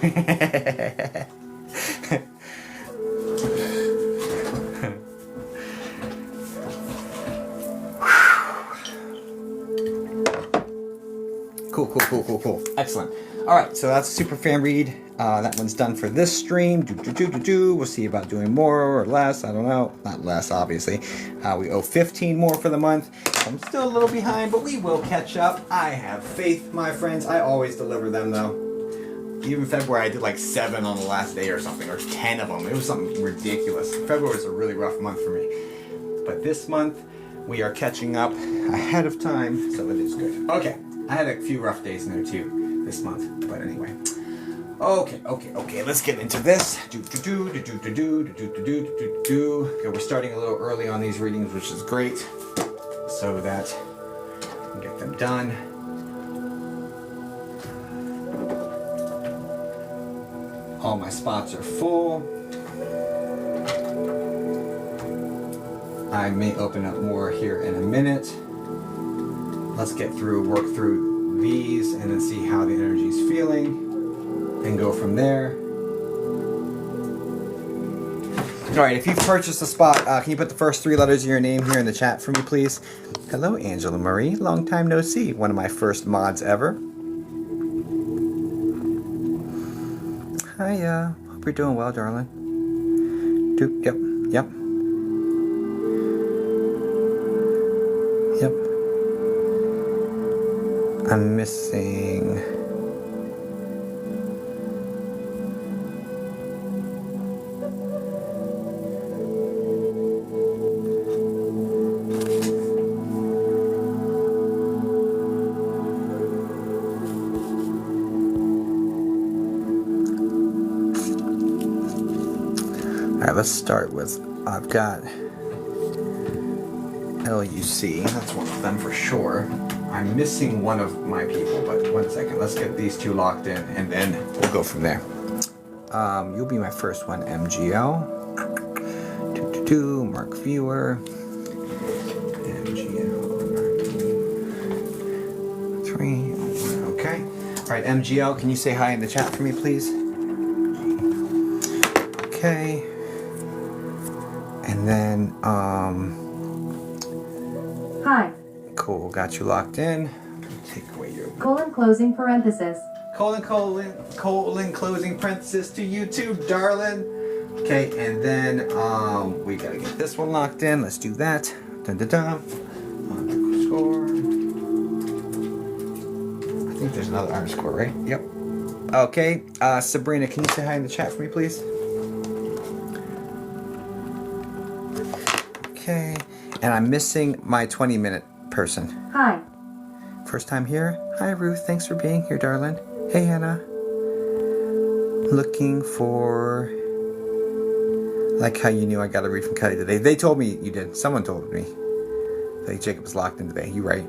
Cool. Excellent. All right, so that's a super fan read. That one's done for this stream. We'll see about doing more or less. I don't know. Not less, obviously. We owe 15 more for the month. I'm still a little behind, but we will catch up. I have faith, my friends. I always deliver them, though. Even February, I did like 7 on the last day or something, or 10 of them. It was something ridiculous. February was a really rough month for me. But this month, we are catching up ahead of time, so it is good. Okay. I had a few rough days in there too this month, but anyway. Okay. Let's get into this. Okay, we're starting a little early on these readings, which is great, so that we can get them done. All my spots are full. I may open up more here in a minute. Let's work through these and then see how the energy is feeling and go from there. Alright, if you've purchased a spot, can you put the first 3 letters of your name here in the chat for me, please? Hello, Angela Marie. Long time no see. One of my first mods ever. Hiya. Hope you're doing well, darling. Yep. I'm missing... Alright, let's start with, I've got LUC, that's one of them for sure. I'm missing one of my people, but one second, let's get these 2 locked in and then we'll go from there. You'll be my first one, MGL. Mark Viewer. MGL. 3. Okay. Alright, MGL, can you say hi in the chat for me, please? Okay. And then, Hi. Cool, got you locked in. Take away your... Closing parenthesis. Colon, closing parenthesis to you too, darling. Okay, and then, we gotta get this one locked in. Let's do that. Dun-dun-dun. Underscore. I think there's another underscore, right? Yep. Okay, Sabrina, can you say hi in the chat for me, please? Okay, and I'm missing my 20-minute person. Hi. First time here? Hi, Ruth. Thanks for being here, darling. Hey, Hannah. Looking for... Like how you knew I got a read from Kelly today. They told me you did. Someone told me. I think Jacob was locked in today. You're right.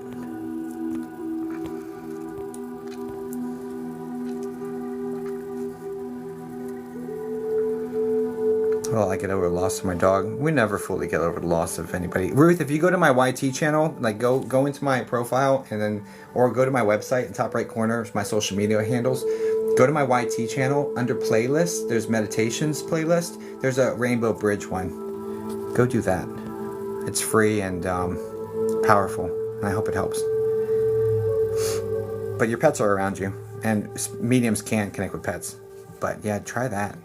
Well, I get over the loss of my dog. We never fully get over the loss of anybody. Ruth, if you go to my YT channel, like go into my profile and then, or go to my website in top right corner, my social media handles. Go to my YT channel under playlists. There's meditations playlist. There's a Rainbow Bridge one. Go do that. It's free and powerful, and I hope it helps. But your pets are around you, and mediums can connect with pets. But yeah, try that.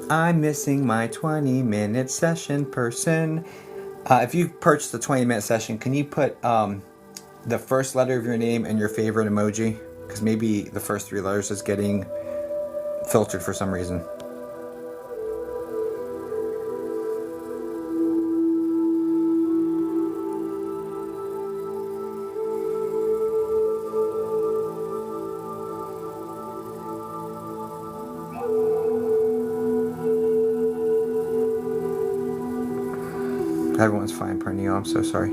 I'm missing my 20-minute session person. If you've purchased a 20-minute session, can you put the first letter of your name and your favorite emoji? Because maybe the first 3 letters is getting filtered for some reason. Everyone's fine, Pernille. I'm so sorry.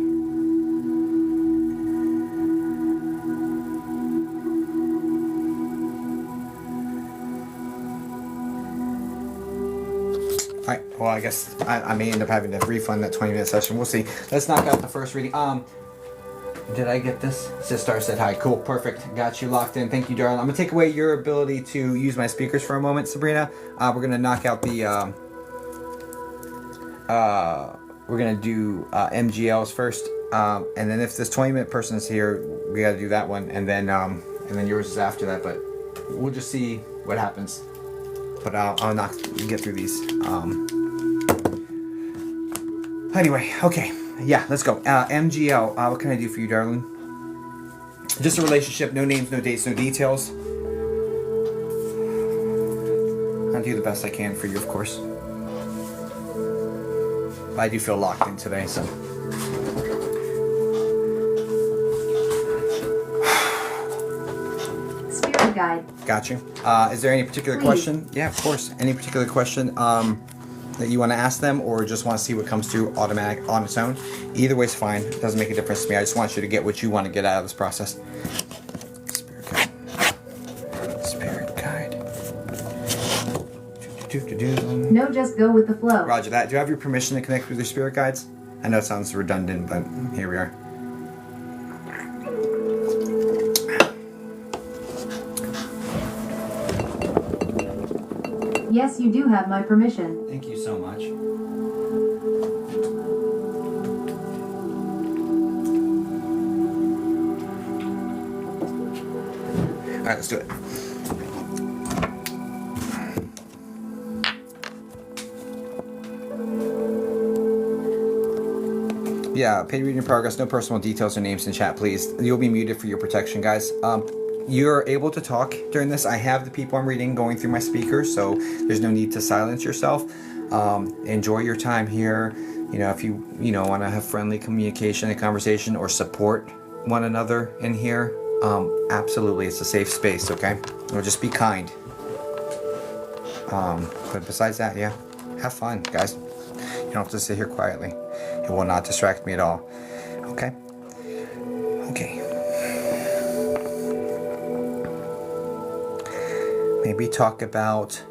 Alright, well, I guess I may end up having to refund that 20-minute session. We'll see. Let's knock out the first reading. Did I get this? Sistar said hi. Cool, perfect. Got you locked in. Thank you, darling. I'm going to take away your ability to use my speakers for a moment, Sabrina. We're going to knock out the... we're gonna do MGLs first, and then if this 20-minute person is here, we gotta do that one, and then yours is after that. But we'll just see what happens. But I'll not get through these. Anyway, okay, yeah, let's go. MGL. What can I do for you, darling? Just a relationship. No names, no dates, no details. I'll do the best I can for you, of course. I do feel locked in today, so. Spirit guide. Got you. Is there any particular question? Yeah, of course. Any particular question that you want to ask them, or just want to see what comes through automatic on its own? Either way's fine. It doesn't make a difference to me. I just want you to get what you want to get out of this process. Spirit guide. Spirit guide. No, just go with the flow. Roger that. Do you have your permission to connect with your spirit guides? I know it sounds redundant, but here we are. Yes, you do have my permission. Thank you so much. All right, let's do it. Yeah, paid reading in progress. No personal details or names in chat, please. You'll be muted for your protection, guys. You're able to talk during this. I have the people I'm reading going through my speakers, so there's no need to silence yourself. Enjoy your time here. You know, if you want to have friendly communication and conversation or support one another in here, absolutely, it's a safe space. Okay, or just be kind. But besides that, yeah, have fun, guys. You don't have to sit here quietly. It will not distract me at all. Okay? Okay. Maybe talk about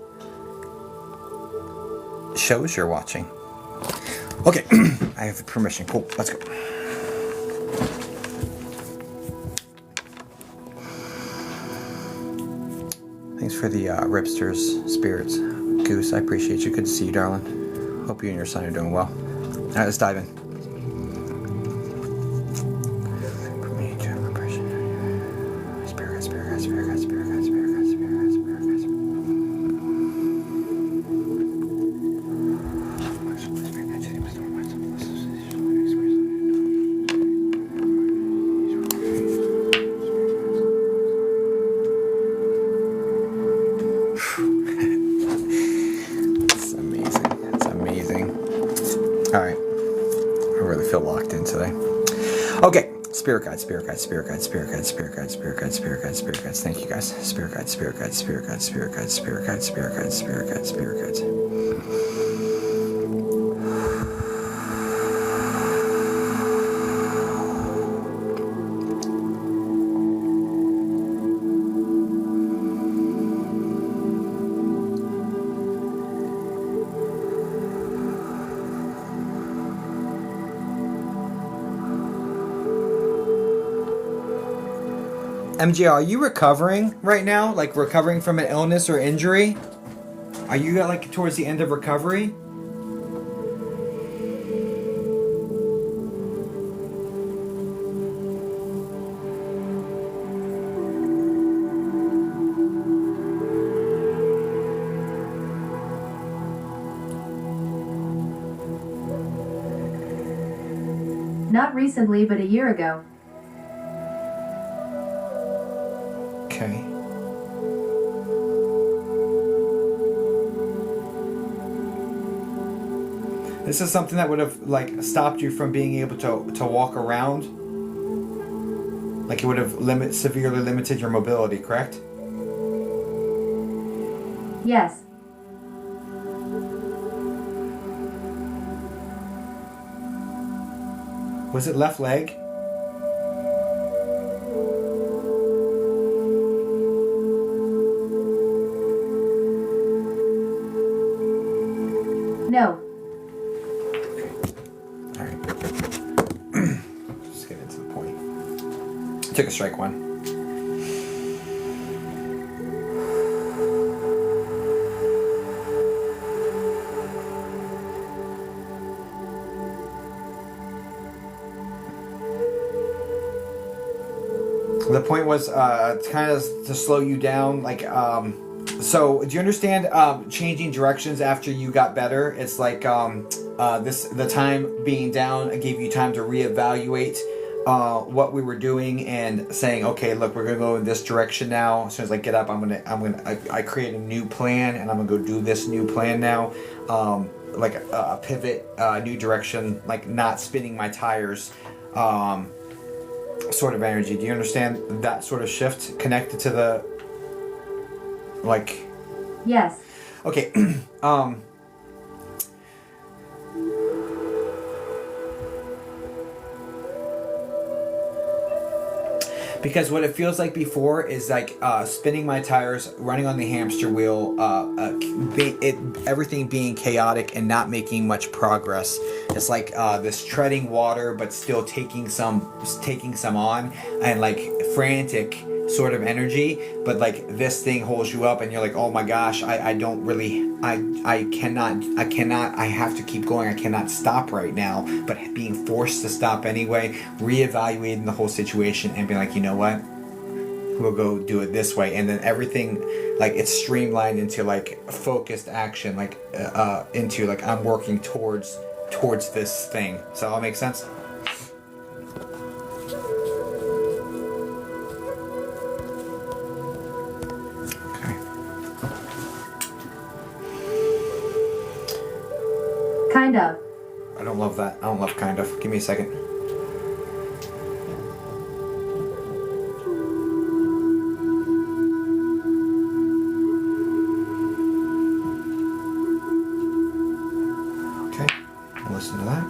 shows you're watching. Okay. I have permission. Cool. Let's go. Thanks for the Ripsters spirits. Goose, I appreciate you. Good to see you, darling. Hope you and your son are doing well. All right, let's dive in. It's amazing. It's amazing. All right. I really feel locked in today. Okay. Spirit guides, spirit guides, spirit guides, spirit guides, spirit guides, spirit guides, spirit guides, spirit guides. Thank you guys. Spirit guides, spirit guides, spirit guides, spirit guides, spirit guides, spirit guides, spirit guides, spirit guides. MJ, are you recovering right now? Like recovering from an illness or injury? Are you like towards the end of recovery? Not recently, but a year ago. Okay. This is something that would have like stopped you from being able to walk around. Like it would have severely limited your mobility, correct? Yes. Was it left leg? No. All right. Just get into the point. Took a strike one. The point was kind of to slow you down, like so do you understand changing directions after you got better? It's like the time being down gave you time to reevaluate what we were doing and saying, okay, look, we're gonna go in this direction now. As soon as I get up, I create a new plan and I'm gonna go do this new plan now. Like a pivot, new direction, like not spinning my tires. Sort of energy. Do you understand that sort of shift connected to the like? Yes. Okay. Because what it feels like before is like spinning my tires, running on the hamster wheel, everything being chaotic and not making much progress. It's like this treading water, but still taking some on, and like frantic sort of energy. But like this thing holds you up, and you're like, oh my gosh, I cannot, I have to keep going. I cannot stop right now. But being forced to stop anyway, reevaluating the whole situation and being like, you know what? We'll go do it this way. And then everything, like it's streamlined into like focused action, like into like I'm working towards this thing. Does that all make sense? Kind of. I don't love that. I don't love kind of. Give me a second. Okay. I'll listen to that.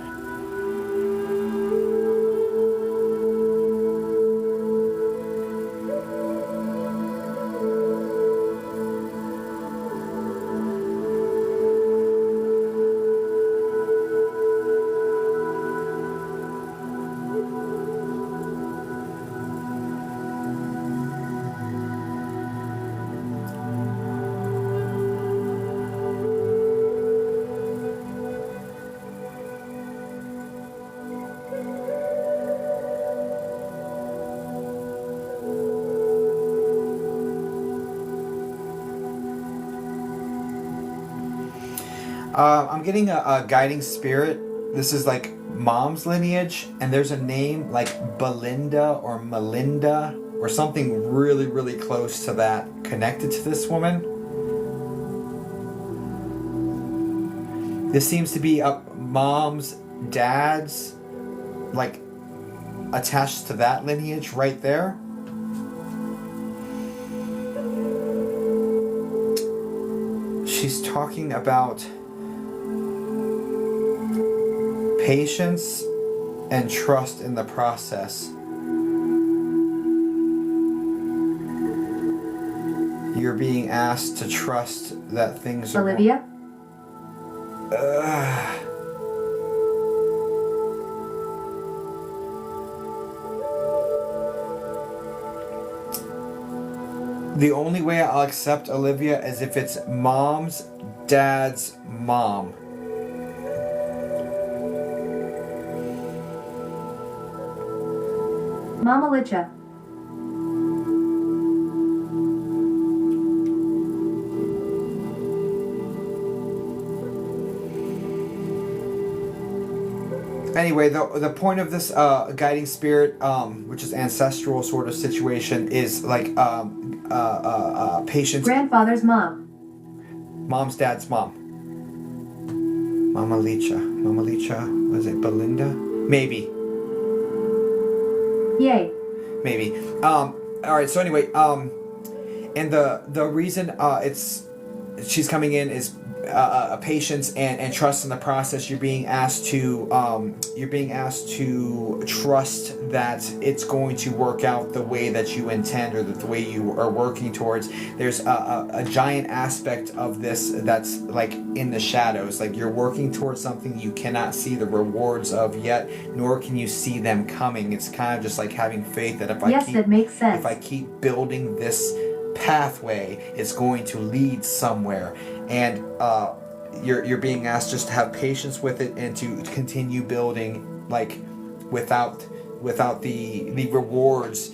I'm getting a guiding spirit. This is like mom's lineage, and there's a name like Belinda or Melinda or something really, really close to that connected to this woman. This seems to be mom's, dad's, like attached to that lineage right there. She's talking about patience and trust in the process. You're being asked to trust that things are... Olivia? The only way I'll accept Olivia is if it's mom's dad's mom. Mama Licha. Anyway, the point of this guiding spirit, which is ancestral sort of situation, is like patience. Grandfather's mom. Mom's dad's mom. Mama Licha. Mama Licha. Was it Belinda? Maybe. Yay. Maybe. All right. So anyway, and the reason she's coming in is patience and trust in the process. You're being asked to trust that it's going to work out the way that you intend, or the way you are working towards. There's a giant aspect of this that's like in the shadows. Like you're working towards something you cannot see the rewards of yet, nor can you see them coming. It's kind of just like having faith that if that makes sense. If I keep building this pathway, it's going to lead somewhere. And you're being asked just to have patience with it and to continue building, like without the rewards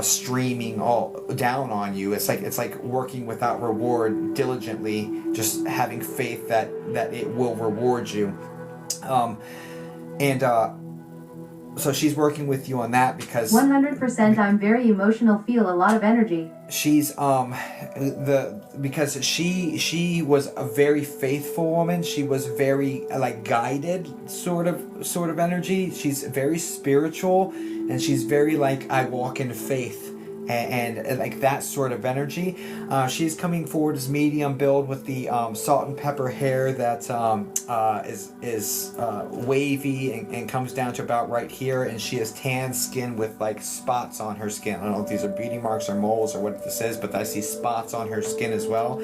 streaming all down on you. It's like working without reward diligently, just having faith that it will reward you. So she's working with you on that because 100%. I'm very emotional, feel a lot of energy. She's because she was a very faithful woman. She was very like guided sort of energy. She's very spiritual, and she's very like, I walk in faith and like that sort of energy. She's coming forward as medium build with the salt and pepper hair that is wavy and comes down to about right here, and she has tan skin with like spots on her skin. I don't know if these are beauty marks or moles or what this is, but I see spots on her skin as well.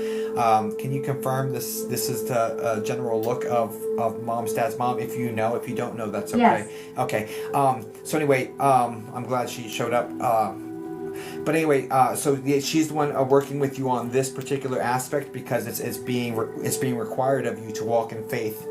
Can you confirm this is the general look of mom's dad's mom? If you know, if you don't know, that's okay. Yes. Okay. So anyway, I'm glad she showed up. But anyway, so she's the one working with you on this particular aspect, because it's being required of you to walk in faith,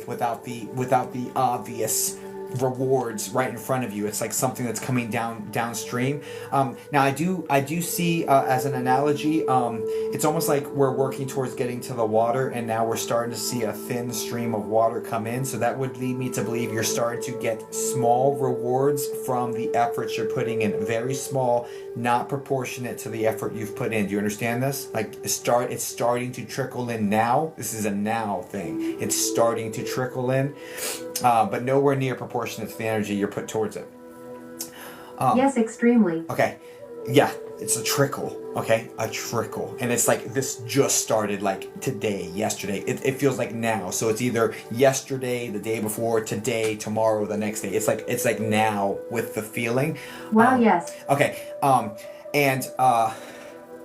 without the obvious rewards right in front of you. It's like something that's coming downstream. Now I do see, as an analogy, it's almost like we're working towards getting to the water, and now we're starting to see a thin stream of water come in. So that would lead me to believe you're starting to get small rewards from the efforts you're putting in. Very small, not proportionate to the effort you've put in. Do you understand this? Like it's starting to trickle in now. This is a now thing. It's starting to trickle in, but nowhere near proportionate to the energy you're put towards it. Yes, extremely. Okay. Yeah, it's a trickle. Okay, a trickle, and it's like this just started like today, yesterday. It feels like now. So it's either yesterday, the day before, today, tomorrow, the next day. It's like now with the feeling. Wow. Yes. Okay. And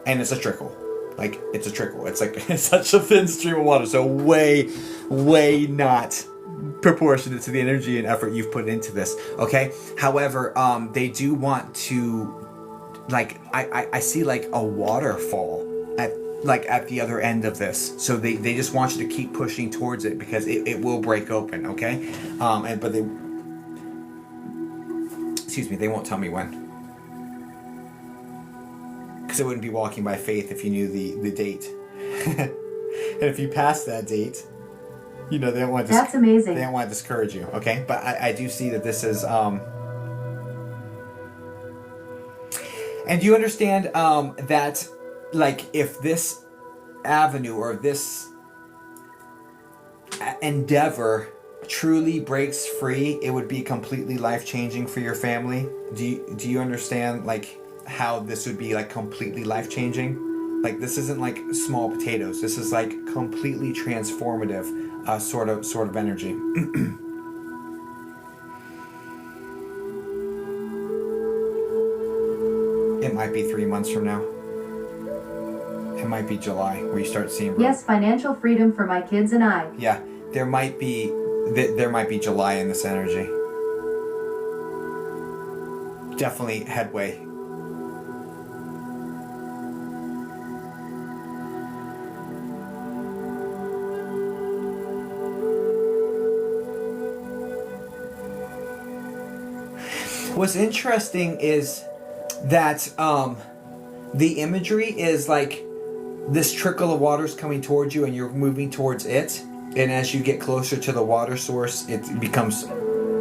it's a trickle. Like it's a trickle. It's like it's such a thin stream of water. So way not proportionate to the energy and effort you've put into this. Okay. However, they do want to, like, I see like a waterfall at the other end of this. So they just want you to keep pushing towards it, because it will break open. Okay. But they won't tell me when. Because I wouldn't be walking by faith if you knew the date. And if you pass that date, they don't want to. That's amazing. They don't want to discourage you, okay? But I do see that this is. And do you understand that, like, if this avenue or this endeavor truly breaks free, it would be completely life-changing for your family? Do you understand, like, how this would be like completely life-changing? Like, this isn't like small potatoes. This is like completely transformative sort of energy. It might be 3 months from now. It might be July where you start seeing. Yes, financial freedom for my kids and I. Yeah, there might be July in this energy. Definitely headway. What's interesting is that the imagery is like this trickle of water is coming towards you, and you're moving towards it. And as you get closer to the water source, it becomes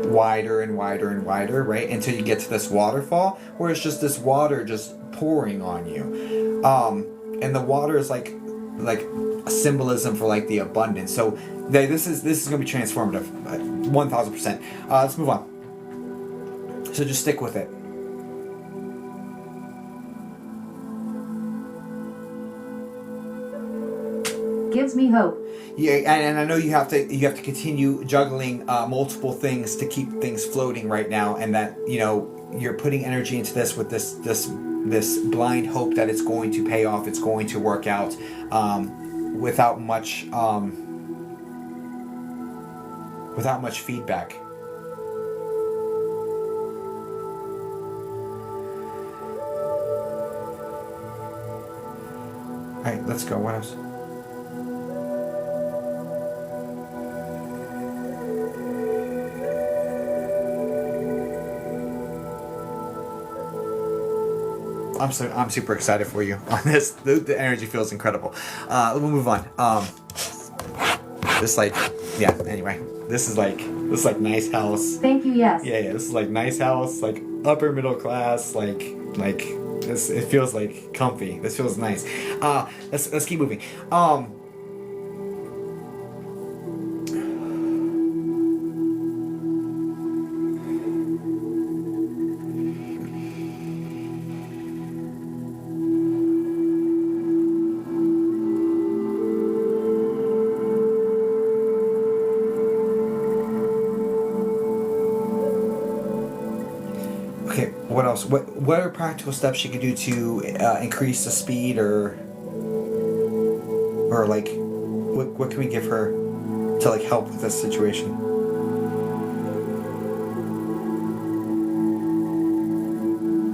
wider and wider and wider, right? Until you get to this waterfall, where it's just this water just pouring on you. And the water is like a symbolism for like the abundance. So this is going to be transformative, 1000%. Let's move on. So just stick with it. Gives me hope. Yeah, and I know you have to continue juggling multiple things to keep things floating right now, and that you're putting energy into this with this blind hope that it's going to pay off, it's going to work out, without much feedback. All right, let's go. What else? I'm super excited for you on this. The energy feels incredible. We'll move on. Anyway, this is like nice house. Thank you. Yes. Yeah. This is like nice house, like upper middle class, like this. It feels like comfy. This feels nice. Let's keep moving. Okay, what else? What are practical steps she could do to increase the speed, or like, what can we give her to like help with this situation?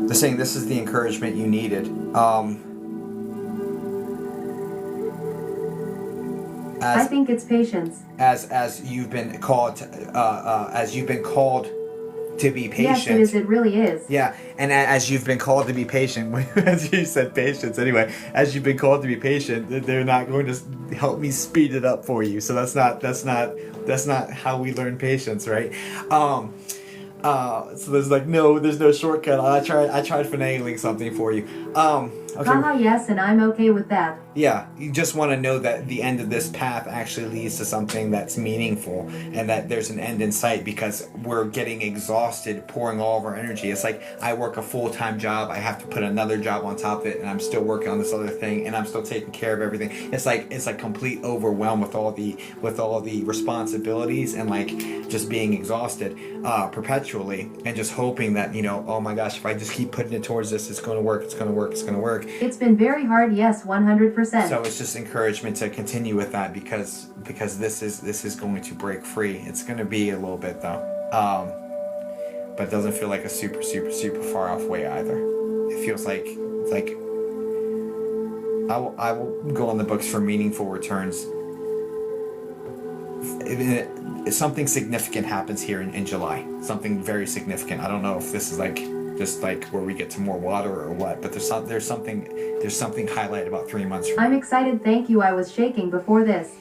They're saying this is the encouragement you needed. I think it's patience. As you've been called to be patient. Yes, it is. It really is. Yeah, and as you've been called to be patient, as you said patience anyway, as you've been called to be patient, they're not going to help me speed it up for you. So that's not how we learn patience, right? So there's no shortcut. I tried finagling something for you. Okay. Haha, yes, and I'm okay with that. Yeah, you just want to know that the end of this path actually leads to something that's meaningful, and that there's an end in sight, because we're getting exhausted pouring all of our energy. It's like I work a full-time job, I have to put another job on top of it, and I'm still working on this other thing, and I'm still taking care of everything. It's like complete overwhelm with all the responsibilities, and like just being exhausted perpetually, and just hoping that, oh my gosh, if I just keep putting it towards this, it's going to work, it's going to work, it's going to work. It's been very hard, yes, 100%. So it's just encouragement to continue with that, because this is going to break free. It's going to be a little bit though, but it doesn't feel like a super far off way either. It feels like it's like I will go on the books for meaningful returns. If something significant happens here in July, something very significant. I don't know if this is like just like where we get to more water or what, but there's something highlighted about 3 months from now. I'm excited, thank you. I was shaking before this.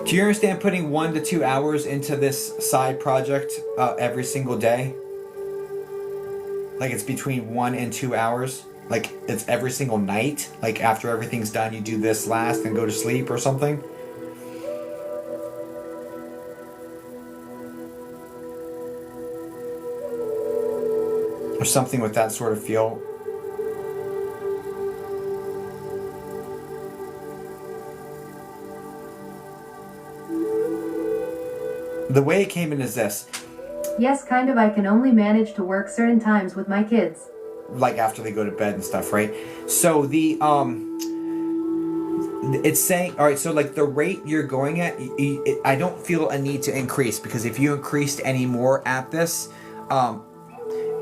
Do you understand putting 1 to 2 hours into this side project every single day? Like it's between 1 and 2 hours. Like it's every single night. Like after everything's done, you do this last and go to sleep or something. Or something with that sort of feel. The way it came in is this. Yes, kind of. I can only manage to work certain times with my kids. Like after they go to bed and stuff, right? So it's saying, all right, so like the rate you're going at, I don't feel a need to increase, because if you increased any more at this,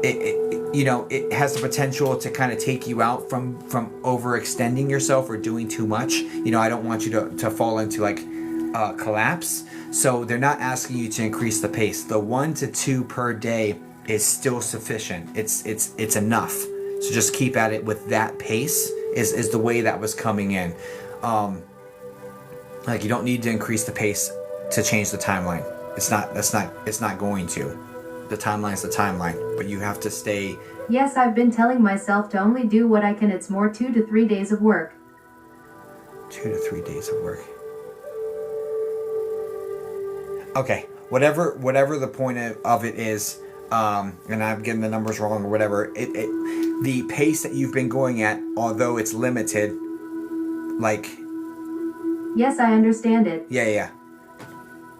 it has the potential to kind of take you out from overextending yourself or doing too much. I don't want you to fall into like collapse. So they're not asking you to increase the pace. The 1 to 2 per day is still sufficient. It's enough. So just keep at it with that pace is the way that was coming in. Like you don't need to increase the pace to change the timeline. It's not going to. The timeline's the timeline, but you have to stay. Yes, I've been telling myself to only do what I can. It's more 2 to 3 days of work. 2 to 3 days of work. Okay, whatever the point of it is, and I'm getting the numbers wrong or whatever, the pace that you've been going at, although it's limited, like... Yes, I understand it. Yeah.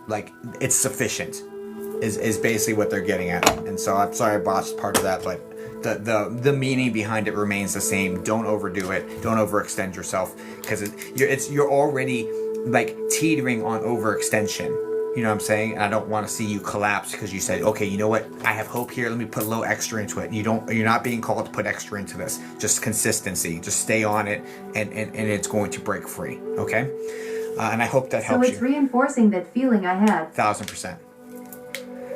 Like, it's sufficient, is basically what they're getting at. And so I'm sorry I botched part of that, but the meaning behind it remains the same. Don't overdo it. Don't overextend yourself, because you're already, like, teetering on overextension. You know what I'm saying? And I don't want to see you collapse because you said, okay, you know what? I have hope here. Let me put a little extra into it. You're not being called to put extra into this. Just consistency. Just stay on it, and it's going to break free. Okay? And I hope that helps you. So it's reinforcing that feeling I had. 1000%.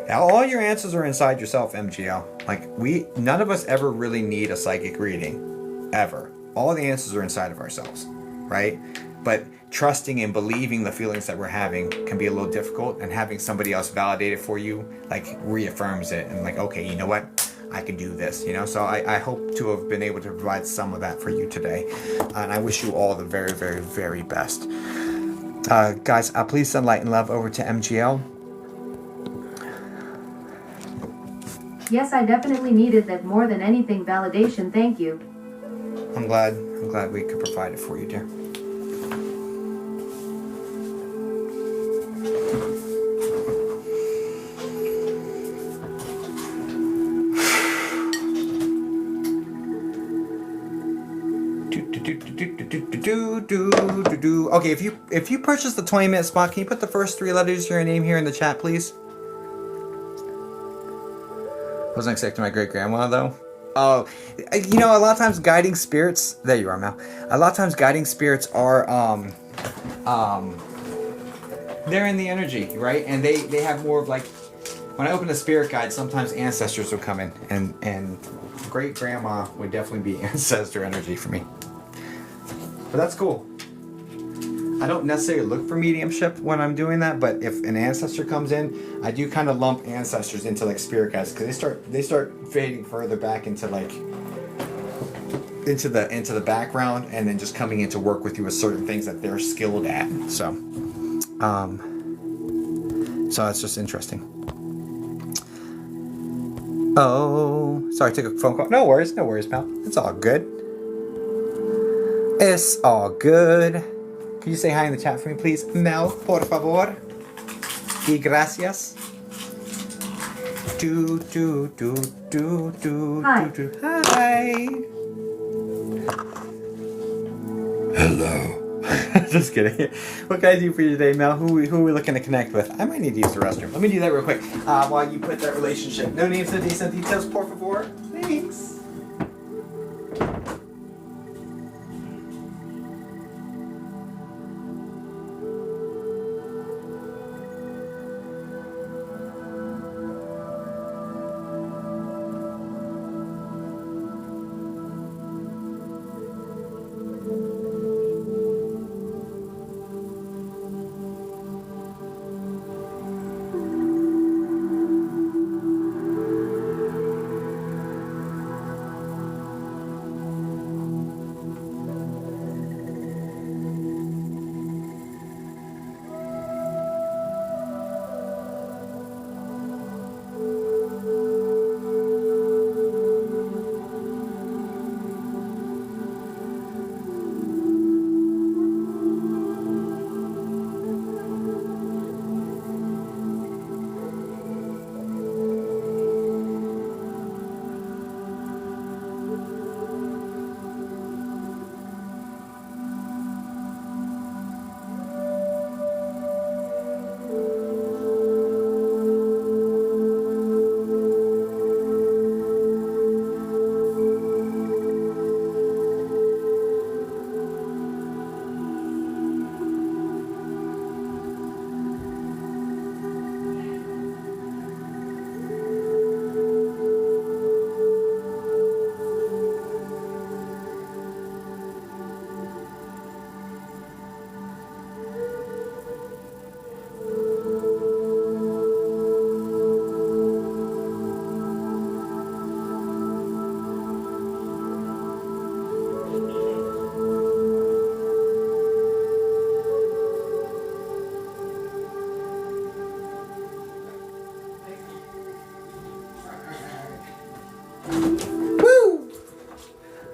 Now, all your answers are inside yourself, MGL. Like, none of us ever really need a psychic reading. Ever. All the answers are inside of ourselves. Right? But trusting and believing the feelings that we're having can be a little difficult, and having somebody else validate it for you, like, reaffirms it, and like, okay, you know what, I can do this, so I hope to have been able to provide some of that for you today, and I wish you all the very, very, very best. Guys, please send light and love over to MGL. Yes, I definitely needed that more than anything. Validation, thank you. I'm glad we could provide it for you, dear. Okay, if you purchase the 20-minute spot, can you put the first 3 letters of your name here in the chat, please? Wasn't expecting my great grandma though. Oh, you know, a lot of times guiding spirits. There you are, Mel. A lot of times guiding spirits are they're in the energy, right? And they have more of like, when I open a spirit guide, sometimes ancestors will come in, and great grandma would definitely be ancestor energy for me. But that's cool. I don't necessarily look for mediumship when I'm doing that, but if an ancestor comes in, I do kind of lump ancestors into like spirit guides, because they start fading further back into like into the background, and then just coming in to work with you with certain things that they're skilled at. So it's just interesting. Oh, sorry, I took a phone call. No worries, pal. It's all good. It's all good. Can you say hi in the chat for me, please? Mel, por favor. Y gracias. Hi. Hello. Just kidding. What can I do for you today, Mel? Who are we looking to connect with? I might need to use the restroom. Let me do that real quick while you put that relationship. No names, no decent details, por favor. Thanks.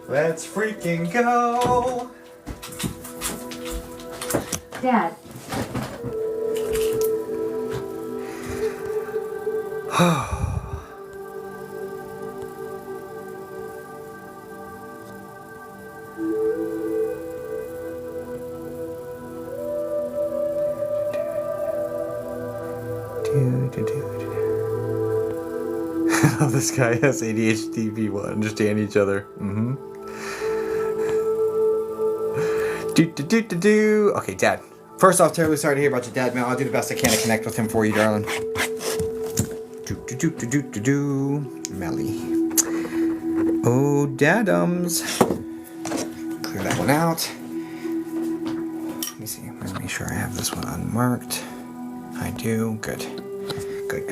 Let's freaking go! Dad. This guy has ADHD. People understand each other. Okay, Dad. First off, terribly sorry to hear about your dad, man. I'll do the best I can to connect with him for you, darling. Melly. Oh, dadums. Clear that one out. Let me see. Let me make sure I have this one unmarked. I do. Good. Good.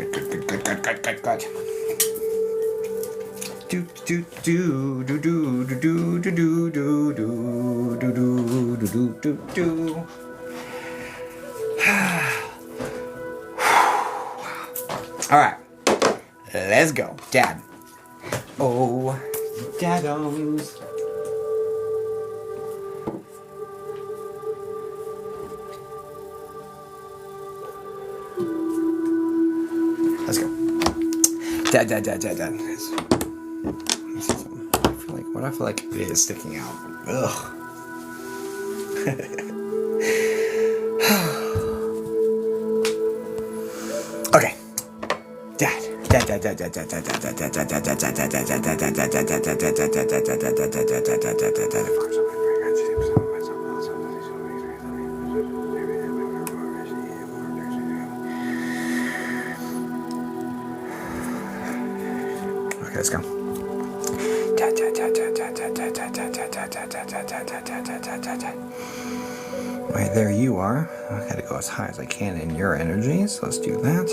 All right. Let's go, Dad. Oh, Dadums. Let's go. Dad. I feel like it is sticking out. Ugh. Okay. Dad. Okay, let's go. Right there you are. I gotta go as high as I can in your energy, so let's do that.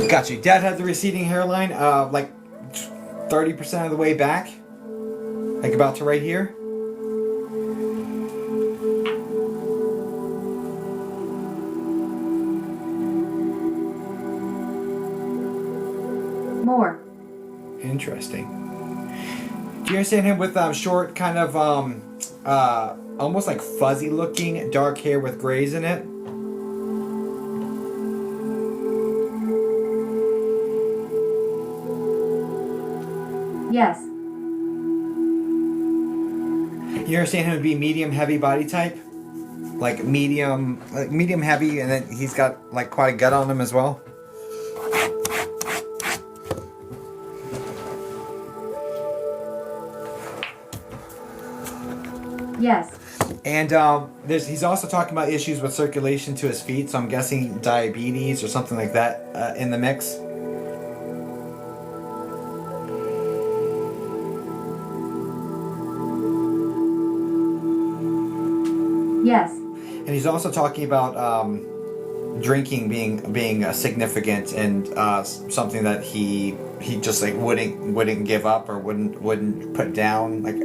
Got you. Dad had the receding hairline, like 30% of the way back. Like about to right here. More. Interesting. Do you understand him with short, kind of almost like fuzzy looking dark hair with grays in it? Yes. You understand him to be medium heavy body type? Like medium heavy, and then he's got like quite a gut on him as well. Yes. And he's also talking about issues with circulation to his feet, so I'm guessing diabetes or something like that in the mix. Yes. And he's also talking about drinking being significant and something that he just like wouldn't give up or wouldn't put down, like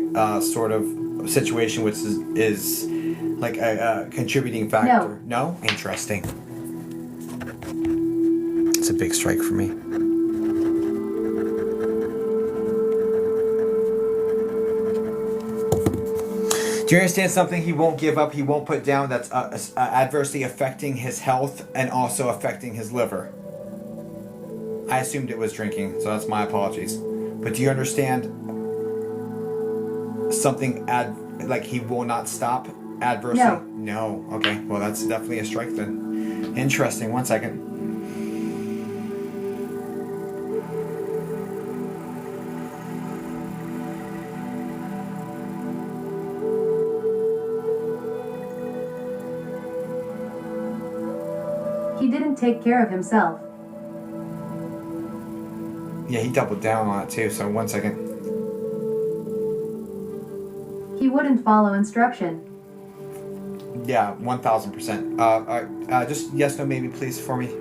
sort of situation which is like a contributing factor. No? Interesting. It's a big strike for me. Do you understand something he won't give up, he won't put down, that's adversely affecting his health and also affecting his liver? I assumed it was drinking, so that's my apologies. But do you understand something like he will not stop adversely? No. Okay, well that's definitely a strike then. Interesting. 1 second. He didn't take care of himself. Yeah, he doubled down on it too, so 1 second. He wouldn't follow instruction. Yeah, 1000%. Just yes, no, maybe please for me.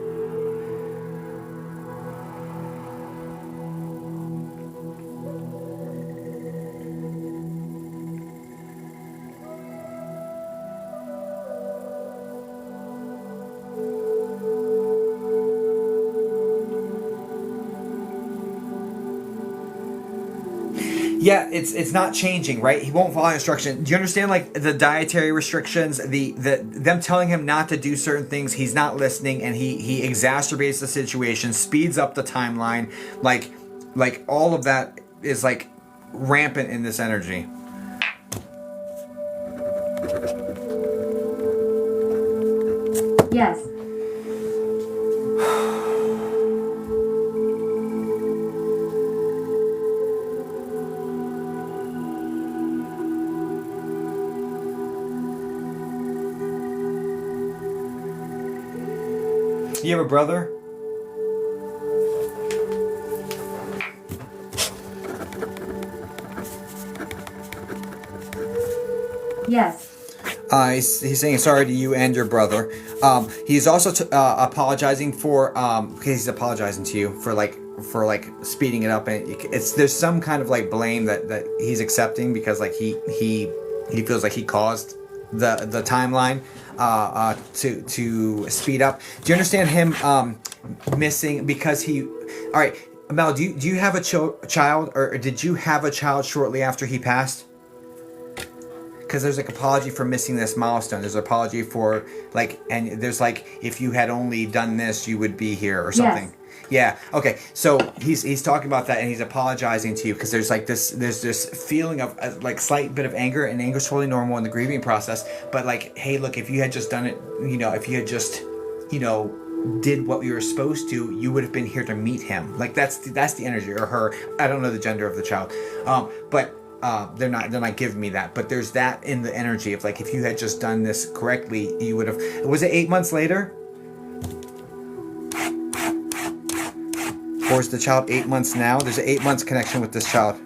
Yeah, it's not changing, right? He won't follow instruction. Do you understand, like, the dietary restrictions, them telling him not to do certain things, he's not listening, and he exacerbates the situation, speeds up the timeline, like all of that is like rampant in this energy. Yes. You have a brother? Yes. He's saying sorry to you and your brother. He's also apologizing for he's apologizing to you for speeding it up, and there's some kind of like blame that he's accepting because like he feels like he caused the timeline to speed up. Do you understand him missing because he? All right, Mel. Do you have a child, or did you have a child shortly after he passed? Because there's like apology for missing this milestone. There's apology for like, and there's like, if you had only done this, you would be here or something. Yes. Yeah. Okay. So he's talking about that, and he's apologizing to you because there's this feeling of like slight bit of anger, and anger is totally normal in the grieving process. But like, hey, look, if you had just done it, if you had just, did what you were supposed to, you would have been here to meet him. Like that's the energy, or her. I don't know the gender of the child, but. They're not giving me that, but there's that in the energy of like, if you had just done this correctly, you would have. Was it 8 months later, or is the child 8 months now? There's an 8 months connection with this child.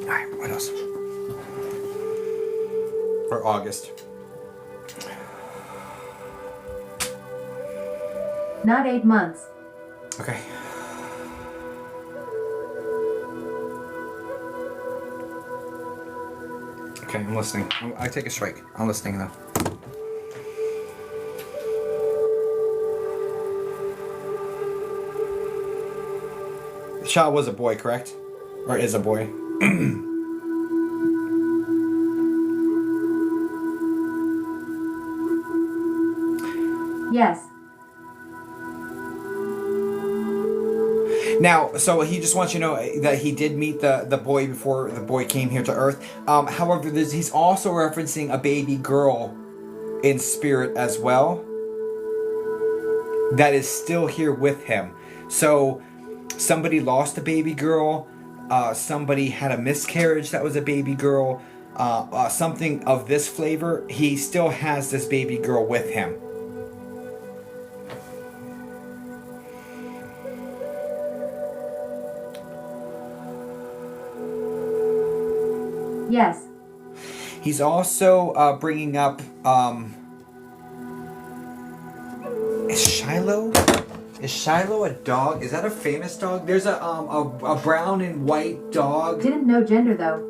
All right, what else? Or August. Not 8 months. Okay. Okay, I'm listening. I take a strike. I'm listening though. The child was a boy, correct? Or is a boy? Yes. Now, so he just wants you to know that he did meet the boy before the boy came here to Earth. However, he's also referencing a baby girl in spirit as well that is still here with him. So somebody lost a baby girl. Somebody had a miscarriage that was a baby girl. Something of this flavor. He still has this baby girl with him. Yes. He's also bringing up, is Shiloh? Is Shiloh a dog? Is that a famous dog? There's a brown and white dog. Didn't know gender though.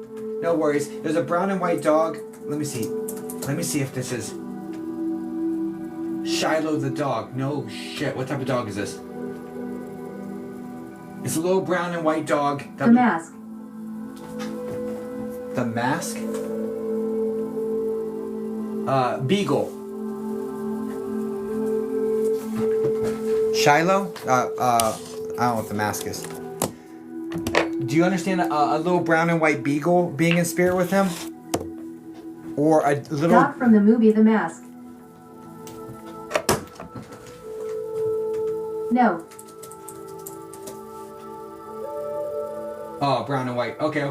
No worries. There's a brown and white dog. Let me see. Let me see if this is Shiloh the dog. No shit. What type of dog is this? It's a little brown and white dog. The mask. The mask? Beagle. Shiloh? I don't know what the mask is. Do you understand a little brown and white beagle being in spirit with him? Or a little... Dog from the movie The Mask. No. Oh, brown and white. Okay.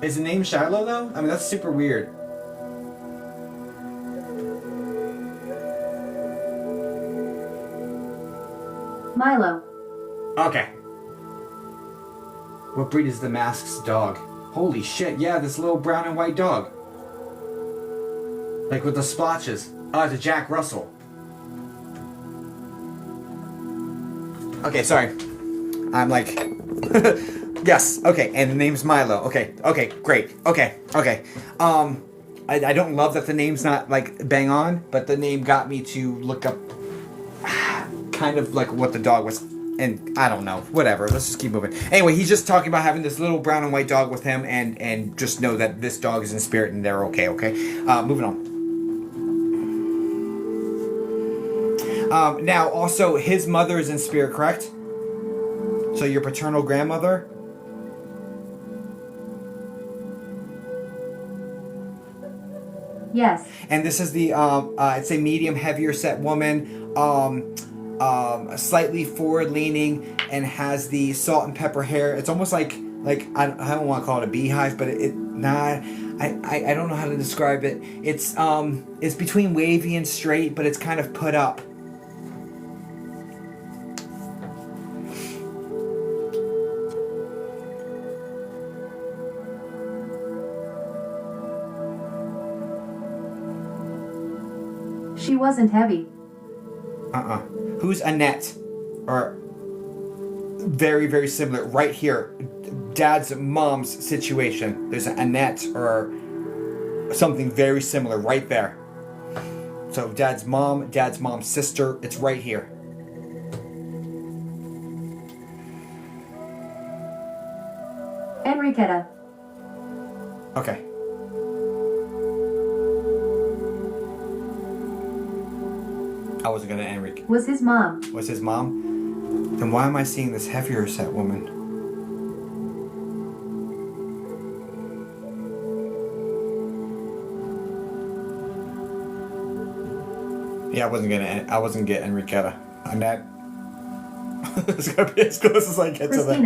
Is the name Shiloh though? I mean, that's super weird. Milo. Okay. What breed is the mask's dog? Holy shit, yeah, this little brown and white dog. Like with the splotches. Oh, it's a Jack Russell. Okay, sorry. I'm like... Yes, okay, and the name's Milo. Okay, great. Okay. I don't love that the name's not, like, bang on, but the name got me to look up kind of, like, what the dog was. And I don't know. Whatever. Let's just keep moving. Anyway, he's just talking about having this little brown and white dog with him, and just know that this dog is in spirit and they're okay, okay? Moving on. Now, also, his mother is in spirit, correct? So your paternal grandmother? Yes. And this is the, it's a medium, heavier set woman, slightly forward leaning, and has the salt and pepper hair. It's almost like I don't want to call it a beehive, but I don't know how to describe it. It's between wavy and straight, but it's kind of put up. She wasn't heavy. Who's Annette? Or very, very similar. Right here, dad's mom's situation. There's an Annette or something very similar right there. So dad's mom's sister. It's right here. Enriqueta. Okay. I wasn't gonna Enrique. Was his mom. Was his mom? Then why am I seeing this heavier set woman? Yeah, I wasn't gonna Enriqueta. Annette. It's gonna be as close as I get Christina. to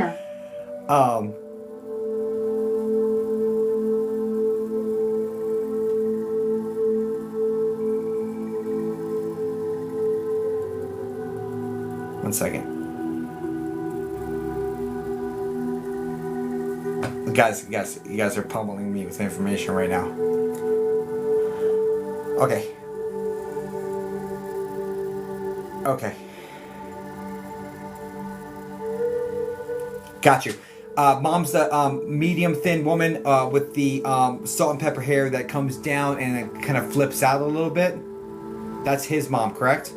that. One second. Guys, you guys are pummeling me with information right now. Okay. Okay. Got you. Mom's the medium thin woman with the salt and pepper hair that comes down and it kind of flips out a little bit. That's his mom, correct?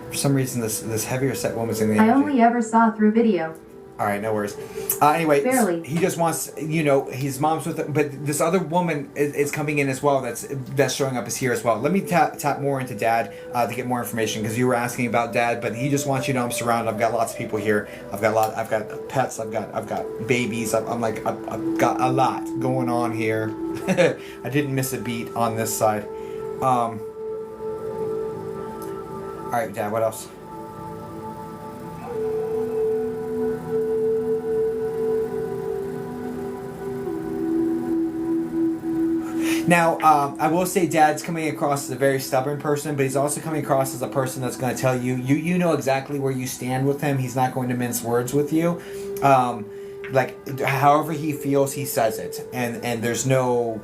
For some reason, this heavier set woman's in the energy. I only ever saw through video. All right, no worries. Anyway, Barely. he just wants, his mom's with it, but this other woman is coming in as well. That's showing up as here as well. Let me tap more into Dad to get more information because you were asking about Dad, but he just wants you to know I'm surrounded. I've got lots of people here. I've got pets. I've got babies. I've got a lot going on here. I didn't miss a beat on this side. All right, Dad. What else? Now, I will say Dad's coming across as a very stubborn person, but he's also coming across as a person that's going to tell you, you know exactly where you stand with him. He's not going to mince words with you. However he feels, he says it. And there's no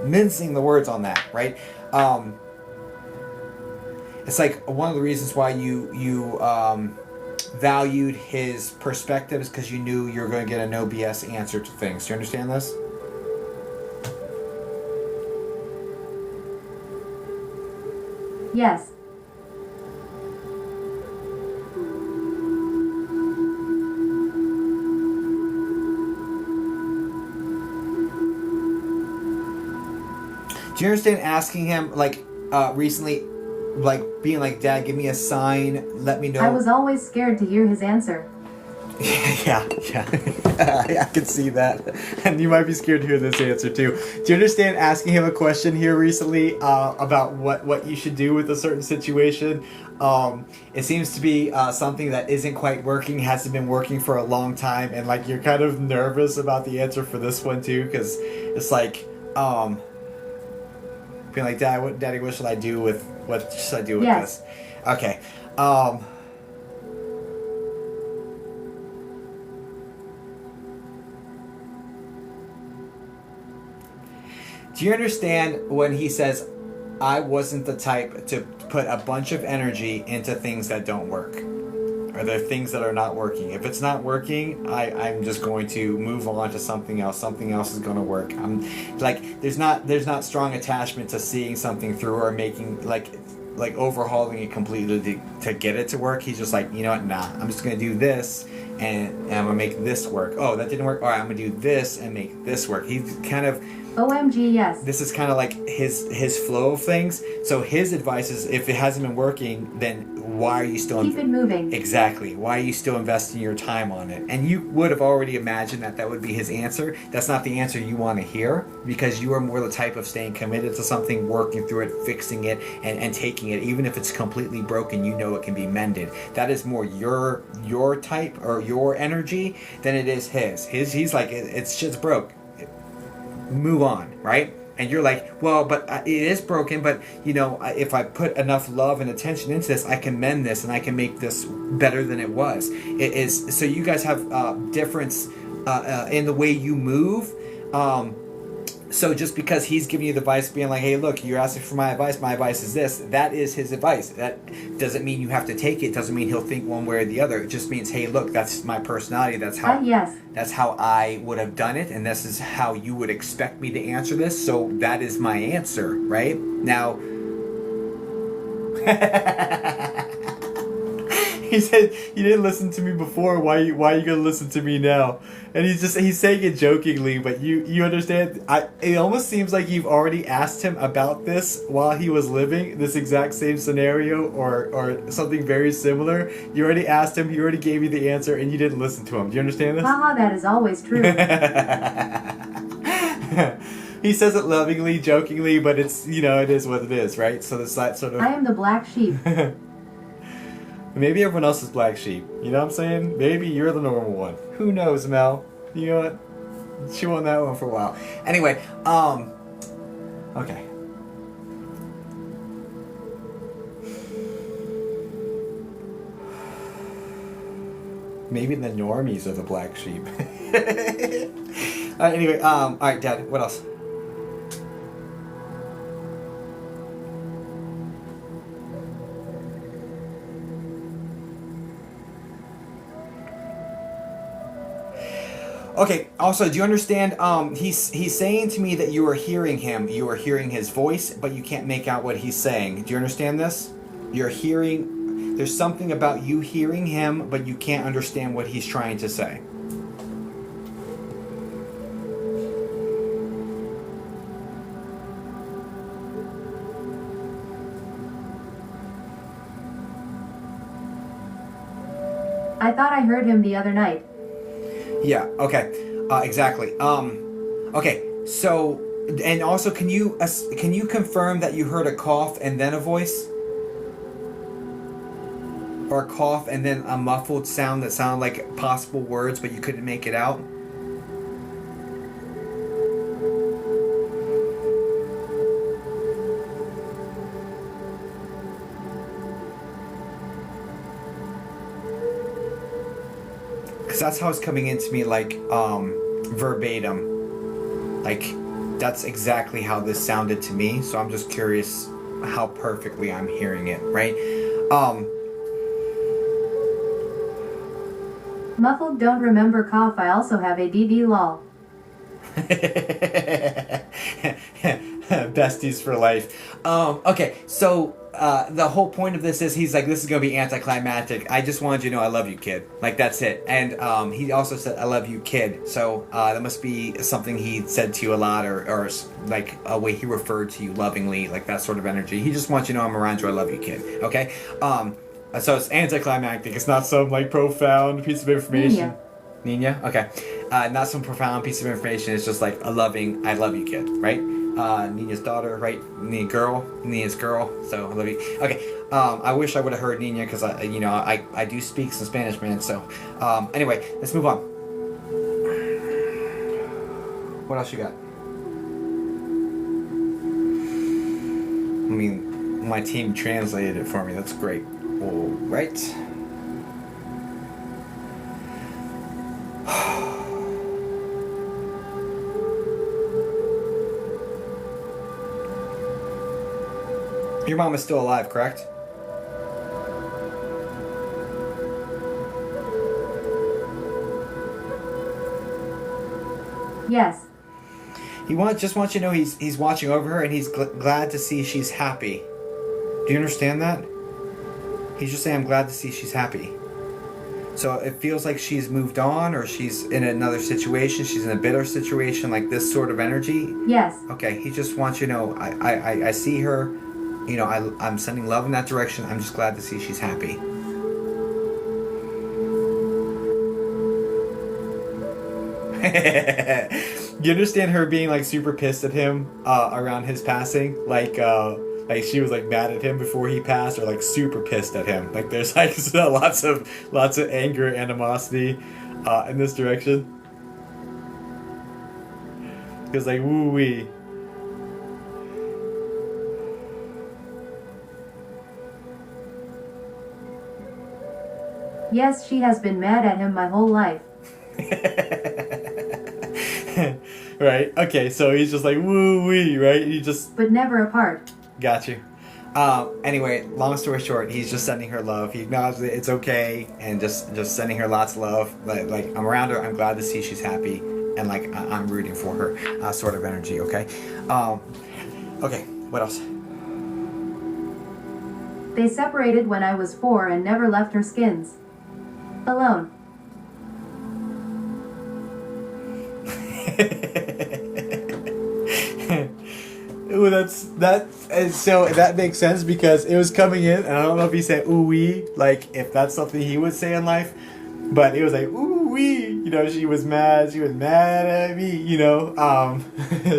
mincing the words on that, right? It's like one of the reasons why you valued his perspectives because you knew you were going to get a no BS answer to things. Do you understand this? Yes. Do you understand asking him, recently, being like, Dad, give me a sign, let me know? I was always scared to hear his answer. Yeah. I can see that. And you might be scared to hear this answer too. Do you understand asking him a question here recently about what you should do with a certain situation? It seems to be something that isn't quite working, hasn't been working for a long time, and you're kind of nervous about the answer for this one too, because it's being like, Daddy, what should I do with Yes. this? Okay. Do you understand when he says, I wasn't the type to put a bunch of energy into things that don't work? Or there are things that are not working. If it's not working, I'm just going to move on to something else. Something else is going to work. I'm there's not strong attachment to seeing something through or making overhauling it completely to get it to work. He's just like, you know what, nah, I'm just going to do this and I'm going to make this work. Oh, that didn't work. All right, I'm going to do this and make this work. He's kind of... OMG, yes. This is kind of like his flow of things. So his advice is, if it hasn't been working, then why are you still... Keep it moving. Exactly. Why are you still investing your time on it? And you would have already imagined that would be his answer. That's not the answer you want to hear, because you are more the type of staying committed to something, working through it, fixing it, and taking it. Even if it's completely broken, you know it can be mended. That is more your type or your energy than it is his. He's like, it's just broke. Move on, right? And you're like, well, but it is broken. But if I put enough love and attention into this, I can mend this and I can make this better than it was. It is so you guys have difference in the way you move. So just because he's giving you the advice, being like, hey, look, you're asking for my advice is this, that is his advice. That doesn't mean you have to take it. Doesn't mean he'll think one way or the other. It just means, hey, look, that's my personality. That's how yes. That's how I would have done it, and this is how you would expect me to answer this. So that is my answer, right? Now he said, you didn't listen to me before, why are you gonna listen to me now? And he's saying it jokingly, but you understand, it almost seems like you've already asked him about this while he was living, this exact same scenario or something very similar. You already asked him, he already gave you the answer, and you didn't listen to him. Do you understand this? Haha, that is always true. He says it lovingly, jokingly, but it's, it is what it is, right? So it's that sort of... I am the black sheep. Maybe everyone else is black sheep. You know what I'm saying? Maybe you're the normal one. Who knows, Mel? You know what? Chew on that one for a while. Anyway, okay. Maybe the normies are the black sheep. Anyway, alright, Dad, what else? Okay, also, do you understand, he's saying to me that you are hearing him, you are hearing his voice, but you can't make out what he's saying. Do you understand this? You're hearing, there's something about you hearing him, but you can't understand what he's trying to say. I thought I heard him the other night. Yeah, okay. Exactly. Okay, so, and also, can you confirm that you heard a cough and then a voice? Or a cough and then a muffled sound that sounded like possible words, but you couldn't make it out? Because that's how it's coming into me, like, verbatim. Like, that's exactly how this sounded to me. So I'm just curious how perfectly I'm hearing it, right? Muffled, don't remember cough. I also have ADD, lol. Besties for life. Okay, so the whole point of this is he's like, this is gonna be anticlimactic. I just wanted you to know I love you, kid. Like, that's it. And he also said, I love you, kid. So that must be something he said to you a lot, or like a way he referred to you lovingly, like that sort of energy. He just wants you to know I'm around you, I love you, kid. Okay? So it's anticlimactic. It's not some like profound piece of information. Nina? Okay. Not some profound piece of information. It's just like a loving, I love you, kid, right? Nina's daughter, right? Nina's girl. So I love you. Okay. I wish I would have heard Nina because I do speak some Spanish, man. So anyway, let's move on. What else you got? I mean, my team translated it for me. That's great. All right. Your mom is still alive, correct? Yes. He just wants you to know he's watching over her, and he's glad to see she's happy. Do you understand that? He's just saying, I'm glad to see she's happy. So it feels like she's moved on, or she's in another situation, she's in a bitter situation, like this sort of energy. Yes. Okay, he just wants you to know, I see her, I'm sending love in that direction. I'm just glad to see she's happy. You understand her being like super pissed at him around his passing? Like she was like mad at him before he passed, or like super pissed at him. Like there's like lots of anger, animosity in this direction. Because like woo wee. Yes, she has been mad at him my whole life. Right? Okay, so he's just like, woo wee, right? He just... But never apart. Got you. Anyway, long story short, he's just sending her love. He acknowledges that it's okay, and just sending her lots of love. Like I'm around her. I'm glad to see she's happy, and like I'm rooting for her, sort of energy. Okay. Okay. What else? They separated when I was 4 and never left her skins alone. Ooh, so that makes sense because it was coming in, and I don't know if he said ooh wee, like if that's something he would say in life, but it was like ooh wee, you know, she was mad at me, you know,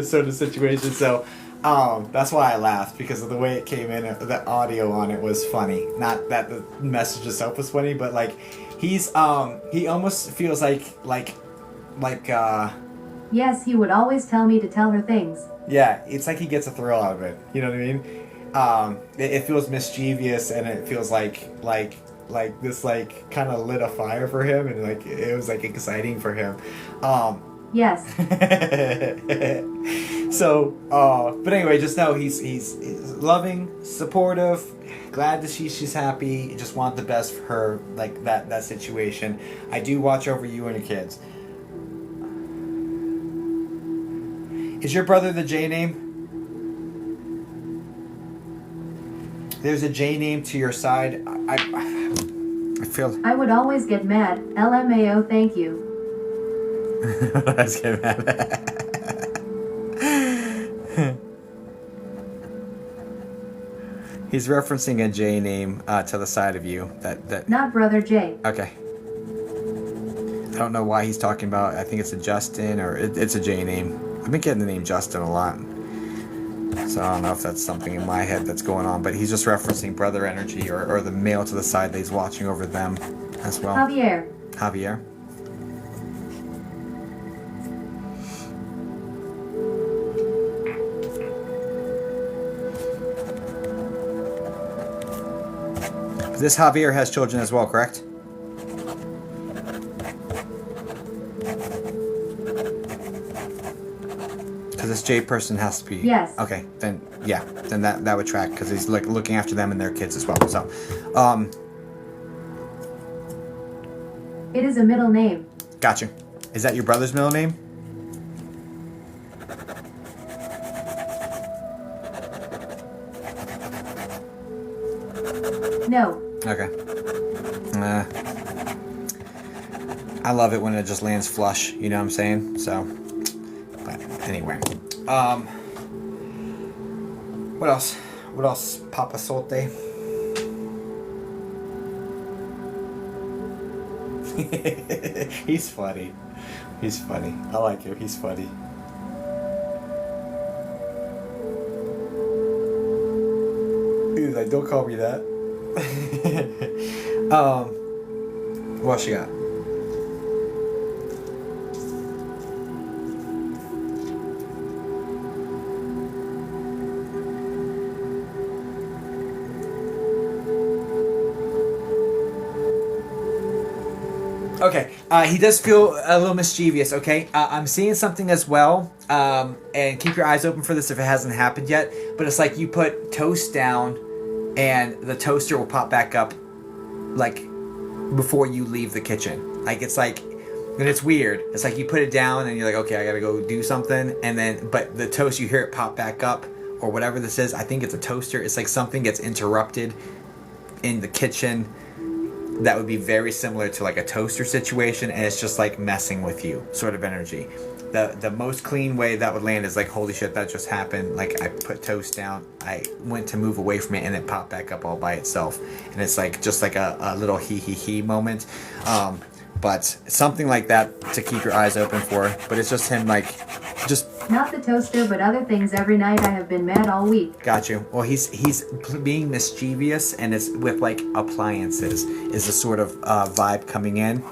sort of situation. So that's why I laughed, because of the way it came in. The audio on it was funny. Not that the message itself was funny, but like he almost feels like Yes, he would always tell me to tell her things. yeah, it's like he gets a thrill out of it. You know what I mean? It feels mischievous, and it feels like this like kind of lit a fire for him, and like it was like exciting for him. Yes. So, but anyway, just know he's loving, supportive, glad to see she's happy. Just want the best for her, like that situation. I do watch over you and your kids. Is your brother the J name? There's a J name to your side. I feel. I would always get mad. LMAO, thank you. Let's get mad. He's referencing a J name to the side of you. That. Not Brother J. Okay. I don't know why he's talking about. I think it's a Justin, or it's a J name. I've been getting the name Justin a lot, so I don't know if that's something in my head that's going on. But he's just referencing brother energy, or the male to the side that he's watching over them as well. Javier. Javier. This Javier has children as well, correct? Because this J person has to be... Yes. Okay, then, yeah. Then that would track, because he's like looking after them and their kids as well. So, It is a middle name. Gotcha. Is that your brother's middle name? No. Okay. I love it when it just lands flush, you know what I'm saying? So, but anyway. What else? What else? Papa Solte. He's funny. He's funny. I like him. He's funny. He's like, don't call me that. What else you got? Okay, he does feel a little mischievous, okay? I'm seeing something as well, and keep your eyes open for this if it hasn't happened yet, but it's like you put toast down, and the toaster will pop back up, like, before you leave the kitchen. Like, it's like, and it's weird. It's like you put it down, and you're like, okay, I gotta go do something, and then, but the toast, you hear it pop back up, or whatever this is. I think it's a toaster. It's like something gets interrupted in the kitchen that would be very similar to like a toaster situation, and it's just like messing with you, sort of energy. The most clean way that would land is like, holy shit, that just happened. Like, I put toast down, I went to move away from it, and it popped back up all by itself. And it's like just like a little he moment. But something like that to keep your eyes open for. But it's just him, like, just... Not the toaster, but other things. Every night I have been mad all week. Got you. Well, he's being mischievous, and it's with, like, appliances is the sort of vibe coming in.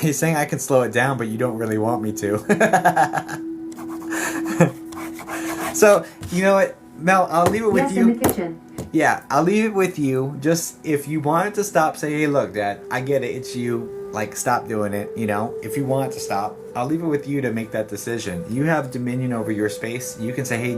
He's saying I can slow it down, but you don't really want me to. So, you know what, Mel, I'll leave it with Yes, you. in the kitchen. Yeah, I'll leave it with you. Just if you want it to stop, say, hey, look, Dad, I get it. It's you. Like, stop doing it. You know, if you want it to stop, I'll leave it with you to make that decision. You have dominion over your space. You can say, hey,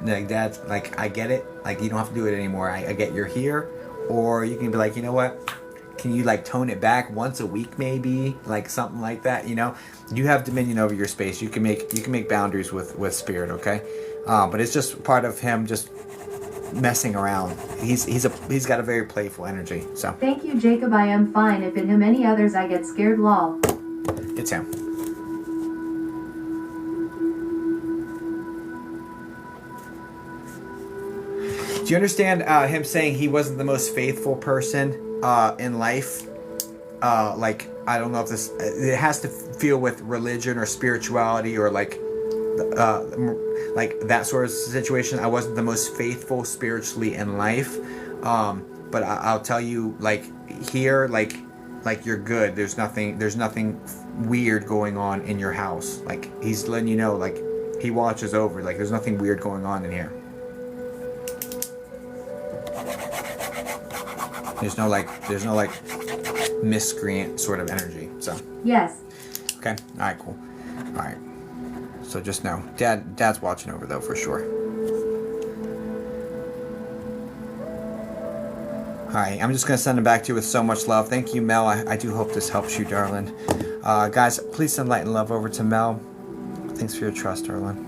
like, Dad, like, I get it. Like, you don't have to do it anymore. I get you're here. Or you can be like, you know what? Can you like tone it back once a week, maybe, like something like that? You know, you have dominion over your space. You can make boundaries with spirit, okay? But it's just part of him just messing around. He's got a very playful energy. So Thank you, Jacob. I am fine. If in him any others, I get scared. Lol. it's him. Do you understand him saying he wasn't the most faithful person in life? Like, I don't know if this, it has to feel with religion or spirituality or like that sort of situation. I wasn't the most faithful spiritually in life, but I'll tell you, like here, like you're good. There's nothing weird going on in your house. Like he's letting you know, like he watches over. Like there's nothing weird going on in here. There's no like miscreant sort of energy. So Yes. okay, all right, cool, all right. So just know, Dad's watching over though for sure. All right, I'm just gonna send it back to you with so much love. Thank you, Mel. I do hope this helps you, darling. Guys, please send light and love over to Mel. Thanks for your trust, darling.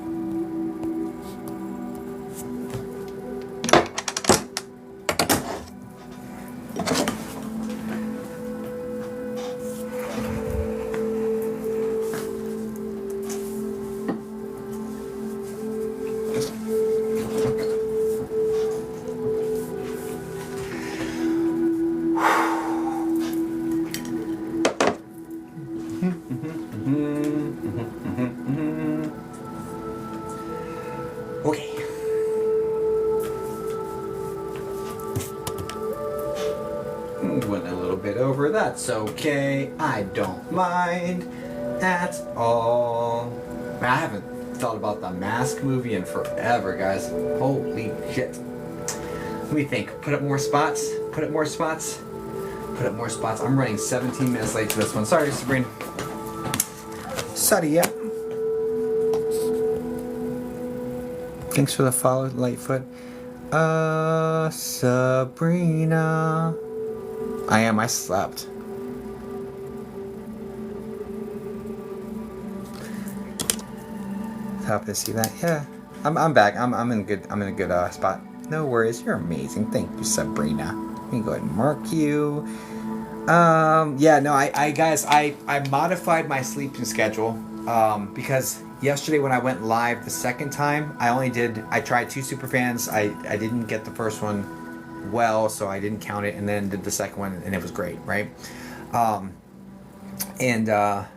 Okay. Went a little bit over. That's okay. I don't mind at all. Man, I haven't thought about the Mask movie in forever, guys. Holy shit. Let me think. Put up more spots. Put up more spots. Put up more spots. I'm running 17 minutes late to this one. Sorry, Sabrina. Sorry, yeah. Thanks for the follow, Lightfoot. Sabrina. I slept. Happy to see that. Yeah. I'm back. I'm in a good spot. No worries. You're amazing. Thank you, Sabrina. Let me go ahead and mark you. Yeah, no, I modified my sleeping schedule because yesterday when I went live the second time, I tried 2 superfans. I didn't get the first one well, so I didn't count it, and then did the second one, and it was great, right? And I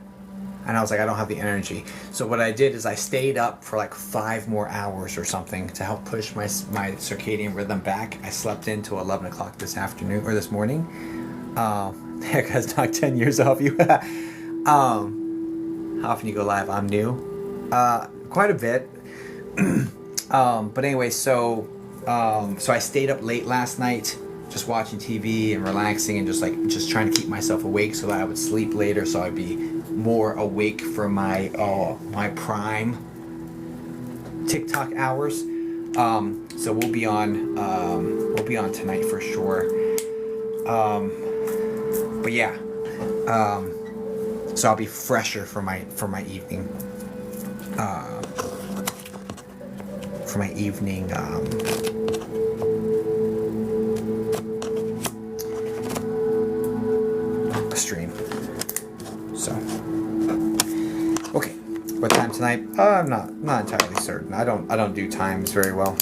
was like, I don't have the energy. So what I did is I stayed up for like 5 more hours or something to help push my circadian rhythm back. I slept into 11 o'clock this afternoon or this morning. Heck, has knocked 10 years off you. How often you go live? I'm new. Quite a bit. But anyway, so I stayed up late last night, just watching TV and relaxing and just trying to keep myself awake so that I would sleep later, so I'd be more awake for my prime TikTok hours. So we'll be on tonight for sure. But yeah, so I'll be fresher for my evening. Stream. So okay, what time tonight? I'm not entirely certain. I don't do times very well.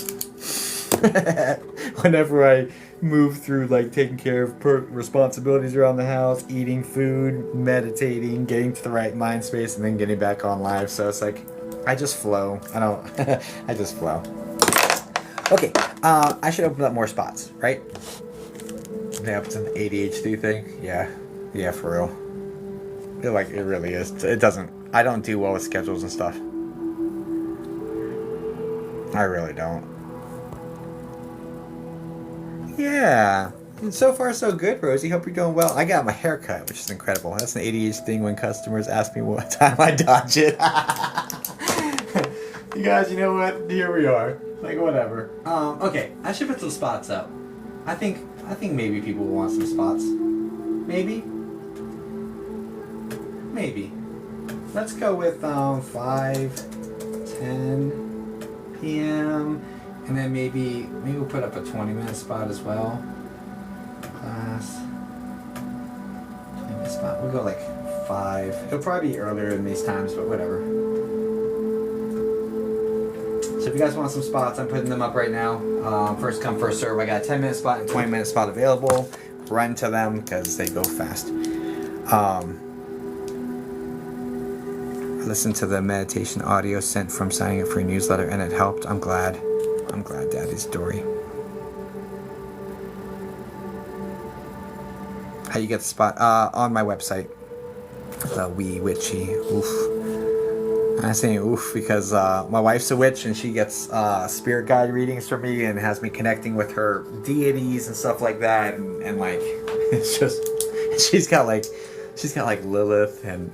Whenever I move through like taking care of responsibilities around the house, eating food, meditating, getting to the right mind space, and then getting back on live. So it's like I just flow. I just flow. Okay, I should open up more spots, right? Yeah, it's an ADHD thing. Yeah, for real. It really is. I don't do well with schedules and stuff. I really don't. Yeah. So far, so good, Rosie. Hope you're doing well. I got my hair cut, which is incredible. That's an ADH thing when customers ask me what time I dodge it. You guys, you know what? Here we are. Like, whatever. Okay. I should put some spots up. I think maybe people will want some spots. Maybe. Maybe. Let's go with 5:10 p.m. and then maybe we'll put up a 20-minute spot as well. Class. 20-minute spot. We'll go like 5. It'll probably be earlier than these times, but whatever. So if you guys want some spots, I'm putting them up right now. First come, first serve. I got a 10-minute spot and 20-minute spot available. Run to them because they go fast. I listened to the meditation audio sent from signing up for a newsletter and it helped. I'm glad. I'm glad, Daddy's story. How you get the spot? On my website. The Wee Witchy. Oof. I'm saying oof because my wife's a witch and she gets spirit guide readings from me and has me connecting with her deities and stuff like that and like it's just she's got like Lilith and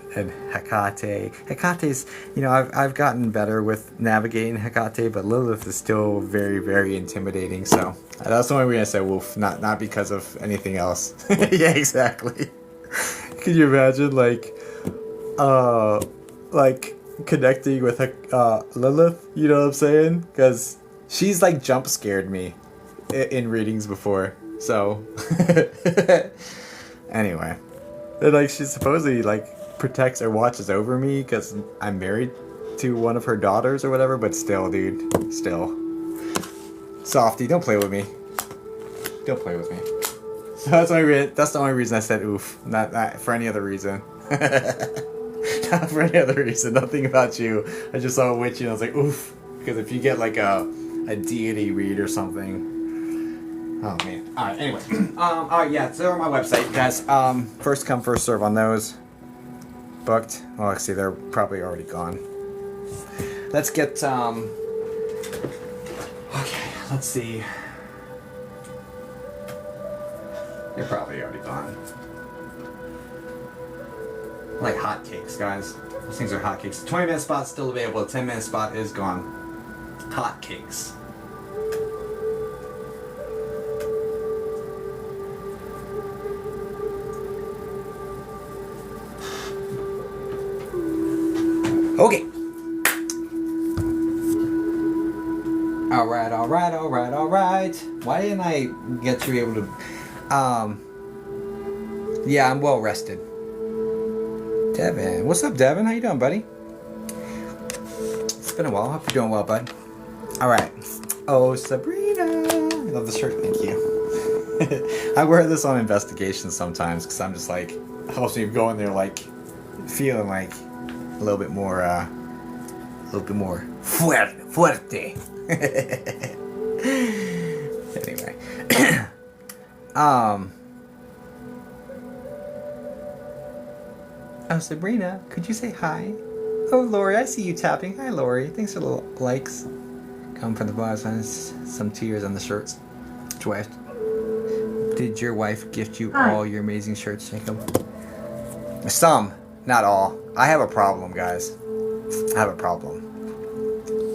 Hecate. Hecate's, you know, I've gotten better with navigating Hecate, but Lilith is still very, very intimidating. So that's the only reason I said wolf, not because of anything else. Yeah, exactly. Can you imagine like connecting with Lilith? You know what I'm saying? Because she's like jump scared me in readings before. So anyway. And like she supposedly like protects or watches over me because I'm married to one of her daughters or whatever, but still, dude, still. Softy, don't play with me. Don't play with me. So that's the only reason I said oof, not for any other reason. Not for any other reason. Nothing about you. I just saw a witch and I was like oof, because if you get like a deity read or something. Oh man. Alright, anyway. Alright, yeah, so they're on my website, guys. First come, first serve on those. Booked. Well, actually, they're probably already gone. Let's get, okay, let's see. They're probably already gone. Like hotcakes, guys. Those things are hotcakes. 20-minute spot's still available. The 10-minute spot is gone. Hotcakes. Okay. Alright. Why didn't I get you able to... Yeah, I'm well rested. Devin. What's up, Devin? How you doing, buddy? It's been a while. Hope you're doing well, bud. Alright. Oh, Sabrina. I love the shirt. Thank you. I wear this on investigations sometimes because I'm just like... helps me go in there like... feeling like... a little bit more fuerte. Anyway. Oh, Sabrina, could you say hi? Oh, Lori, I see you tapping. Hi, Lori. Thanks for the likes. Come from the bottom, some tears on the shirts. Did your wife gift you all your amazing shirts, Jacob? Some, not all. I have a problem, guys. I have a problem.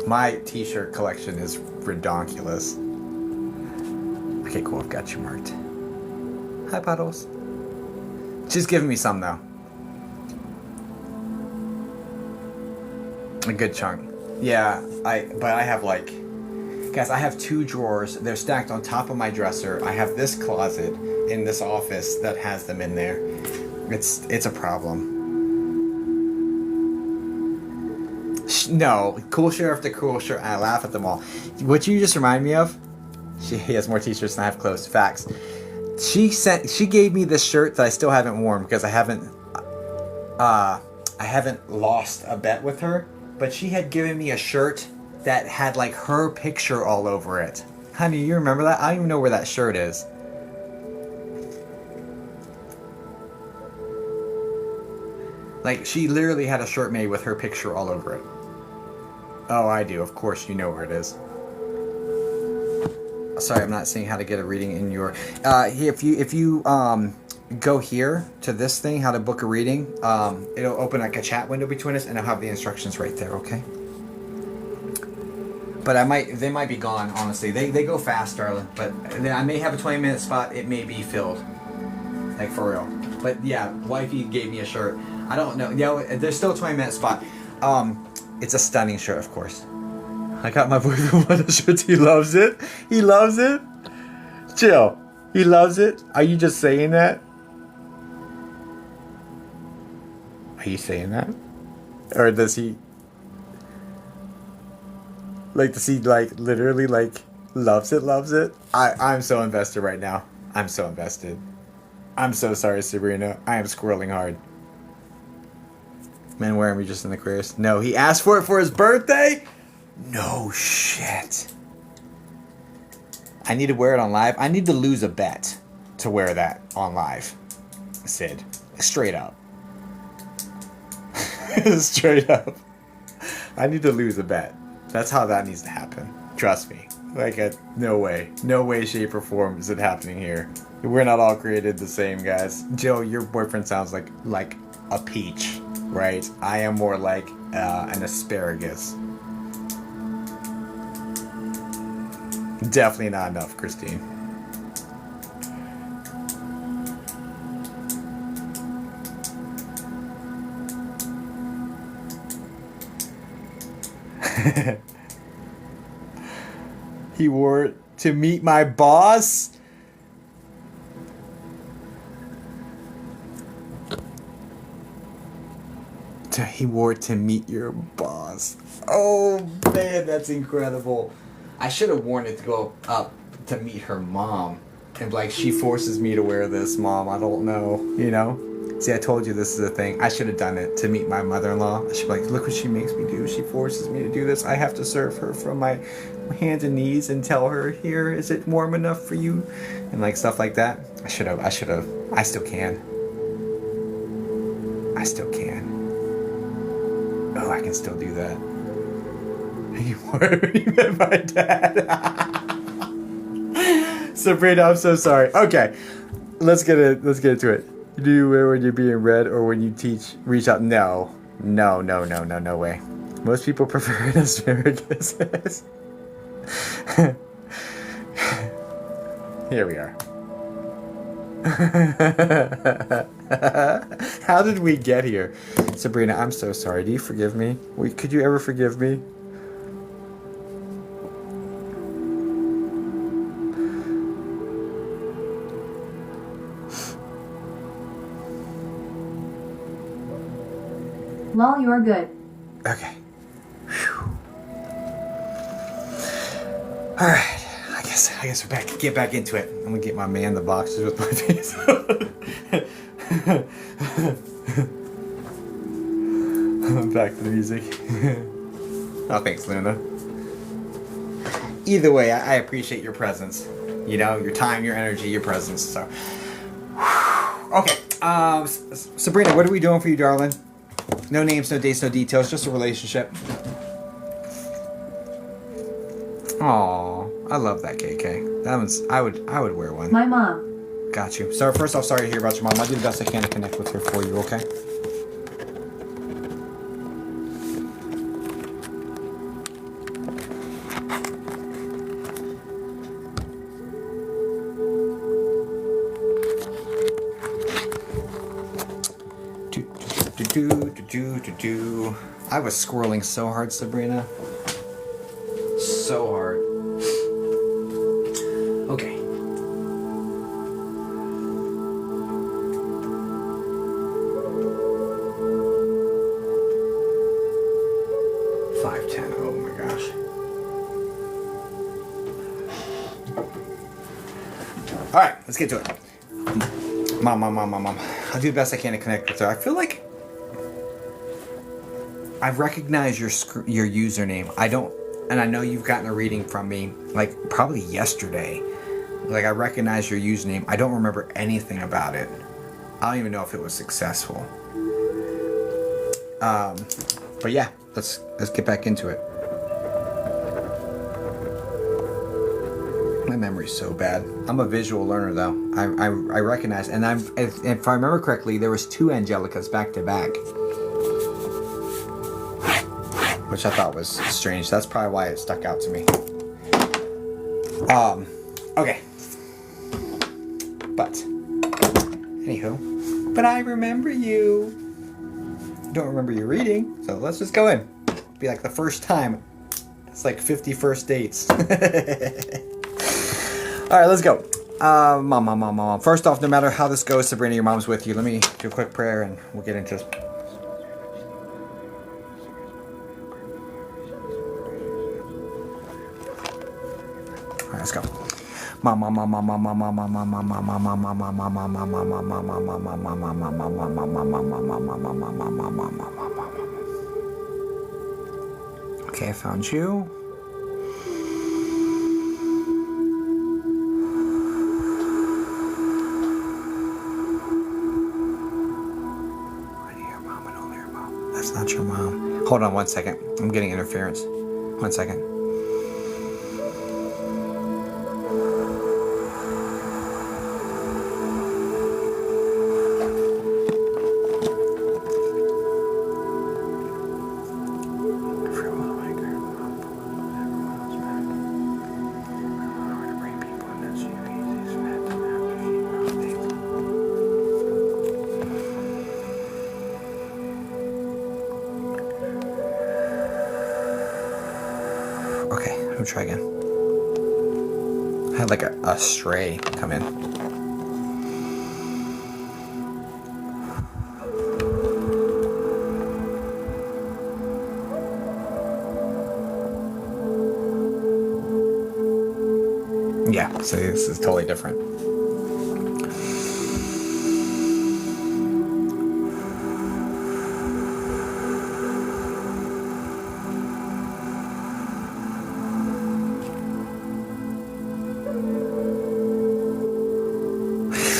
My t-shirt collection is redonkulous. Okay, cool. I've got you marked. Hi, Puddles. She's giving me some, though. A good chunk. Yeah, but I have like... guys, I have 2 drawers. They're stacked on top of my dresser. I have this closet in this office that has them in there. It's a problem. No, cool shirt after cool shirt. I laugh at them all. What you just remind me of? She has more t-shirts than I have clothes. Facts. She gave me this shirt that I still haven't worn because I haven't lost a bet with her. But she had given me a shirt that had like her picture all over it. Honey, you remember that? I don't even know where that shirt is. Like, she literally had a shirt made with her picture all over it. Oh, I do. Of course, you know where it is. Sorry, I'm not seeing how to get a reading in your. If you go here to this thing, how to book a reading, it'll open like a chat window between us, and I'll have the instructions right there. Okay. But they might be gone. Honestly, they go fast, darling. But I may have a 20-minute spot. It may be filled, like for real. But yeah, wifey gave me a shirt. I don't know. Yeah, there's still a 20-minute spot. It's a stunning shirt, of course. I got my boyfriend one of the shirts. He loves it. He loves it. Chill. He loves it. Are you just saying that? Are you saying that? Or does he... Like, does he, like, literally, like, loves it? I'm so invested right now. I'm so invested. I'm so sorry, Sabrina. I am squirreling hard. Man, wearing me just in the Aquarius. No, he asked for it for his birthday? No shit. I need to wear it on live. I need to lose a bet to wear that on live. Sid. Straight up. Straight up. I need to lose a bet. That's how that needs to happen. Trust me. Like, no way. No way, shape, or form is it happening here. We're not all created the same, guys. Jill, your boyfriend sounds like a peach, right? I am more like an asparagus. Definitely not enough, Christine. He wore it to meet my boss. He wore it to meet your boss. Oh man, that's incredible. I should have worn it to go up to meet her mom. And like, she forces me to wear this, Mom. I don't know, you know? See, I told you this is a thing. I should have done it to meet my mother-in-law. I should be like, look what she makes me do. She forces me to do this. I have to serve her from my hands and knees and tell her, here, is it warm enough for you? And like stuff like that. I should have. I still can. Oh, I can still do that. You met my dad. Sabrina, I'm so sorry. Okay, let's get into it. Do you wear when you're being read or when you reach out? No way. Most people prefer an asparagus. Here we are. How did we get here? Sabrina, I'm so sorry. Do you forgive me? Could you ever forgive me? Lol, you're good. Okay. Whew. All right. I guess we're get back into it. I'm gonna get my man the boxes with my face. Back to the music. Oh, thanks, Luna. Either way, I appreciate your presence. You know, your time, your energy, your presence. So, okay. Sabrina, what are we doing for you, darling? No names, no dates, no details, just a relationship. Aw, I love that KK. That one's I would wear one. My mom. Got you. So first off, sorry to hear about your mom. I'll do the best I can to connect with her for you, okay? I was squirreling so hard, Sabrina. So hard. Okay. $5.10. Oh my gosh. All right, let's get to it. Mom. I'll do the best I can to connect with her. I feel like I recognize your username. I don't, and I know you've gotten a reading from me, like probably yesterday. Like, I recognize your username. I don't remember anything about it. I don't even know if it was successful. But yeah, let's get back into it. memory's so bad. I'm a visual learner though. I recognize, and if I remember correctly, there was 2 Angelicas back to back, which I thought was strange. That's probably why it stuck out to me. Okay. But anywho, but I remember you. Don't remember you reading, so let's just go in. Be like the first time. It's like 50 first dates. All right, let's go. Mom. First off, no matter how this goes, Sabrina, your mom's with you. Let me do a quick prayer and we'll get into this. All right, let's go. Okay, I found you. That's not your mom. Hold on 1 second. I'm getting interference. 1 second. Okay, let me try again. I had like a stray come in. Yeah, so this is totally different.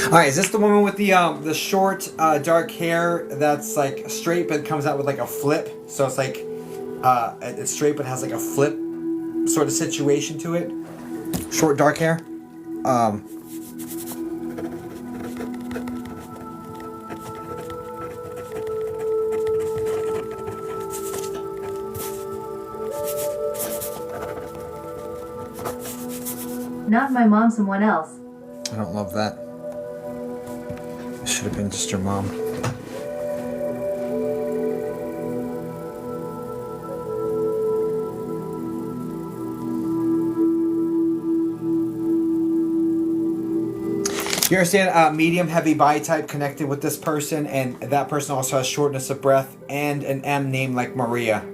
All right, is this the woman with the short, dark hair that's like straight but comes out with like a flip? So it's like it's straight but has like a flip sort of situation to it. Short, dark hair. Not my mom, someone else. I don't love that. It should have been just your mom. You understand, medium heavy body type connected with this person, and that person also has shortness of breath and an M name like Maria.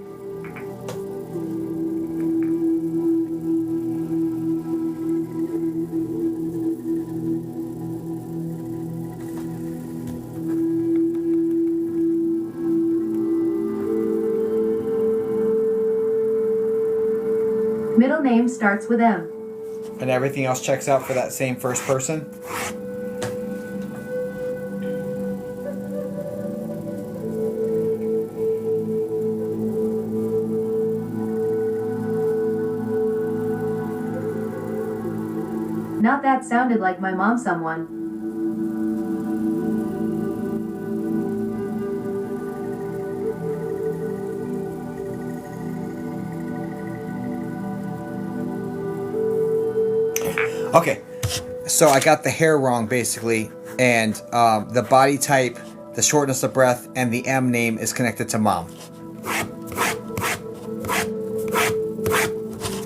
Middle name starts with M. And everything else checks out for that same first person? Not that sounded like my mom, someone. Okay, so I got the hair wrong basically, and the body type, the shortness of breath, and the M name is connected to mom.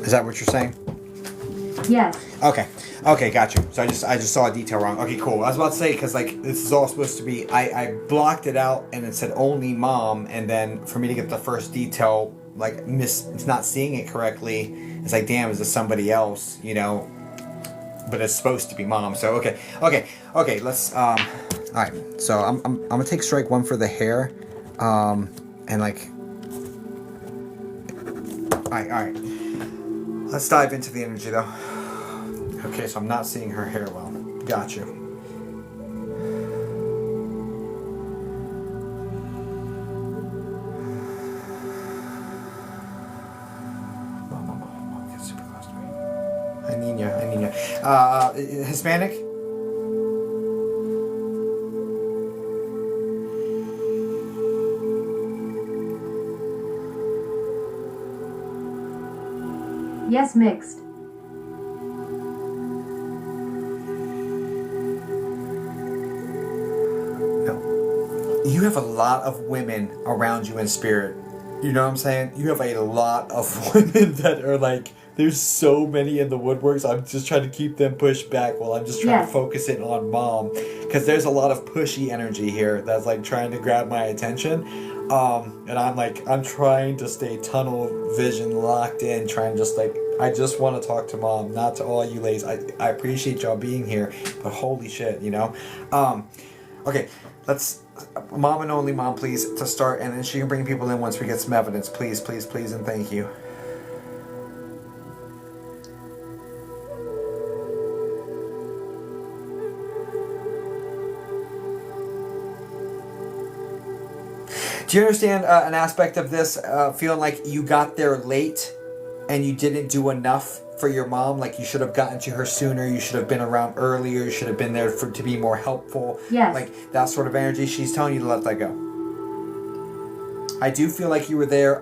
Is that what you're saying? Yes. Okay, got you. So I just saw a detail wrong. Okay, cool. I was about to say, because like this is all supposed to be, I blocked it out and it said only mom, and then for me to get the first detail, like it's not seeing it correctly. It's like, damn, is this somebody else? You know. But it's supposed to be mom. So okay. Let's all right. So I'm gonna take strike one for the hair, and like, all right. Let's dive into the energy though. Okay, so I'm not seeing her hair well. Got you. Mom, get super close to me. I need you. Hispanic? Yes, mixed. No. You have a lot of women around you in spirit. You know what I'm saying? You have a lot of women that are like, there's so many in the woodworks. I'm just trying to keep them pushed back while I'm just trying to focus it on mom. Because there's a lot of pushy energy here that's like trying to grab my attention. And I'm trying to stay tunnel vision locked in, trying just like, I just want to talk to mom, not to all you ladies. I appreciate y'all being here, but holy shit, you know? Okay, let's, mom and only mom, please, to start, and then she can bring people in once we get some evidence. Please, please, please, and thank you. Do you understand an aspect of this, feeling like you got there late and you didn't do enough for your mom? Like you should have gotten to her sooner, you should have been around earlier, you should have been there to be more helpful. Yes. Like that sort of energy. She's telling you to let that go. I do feel like you were there,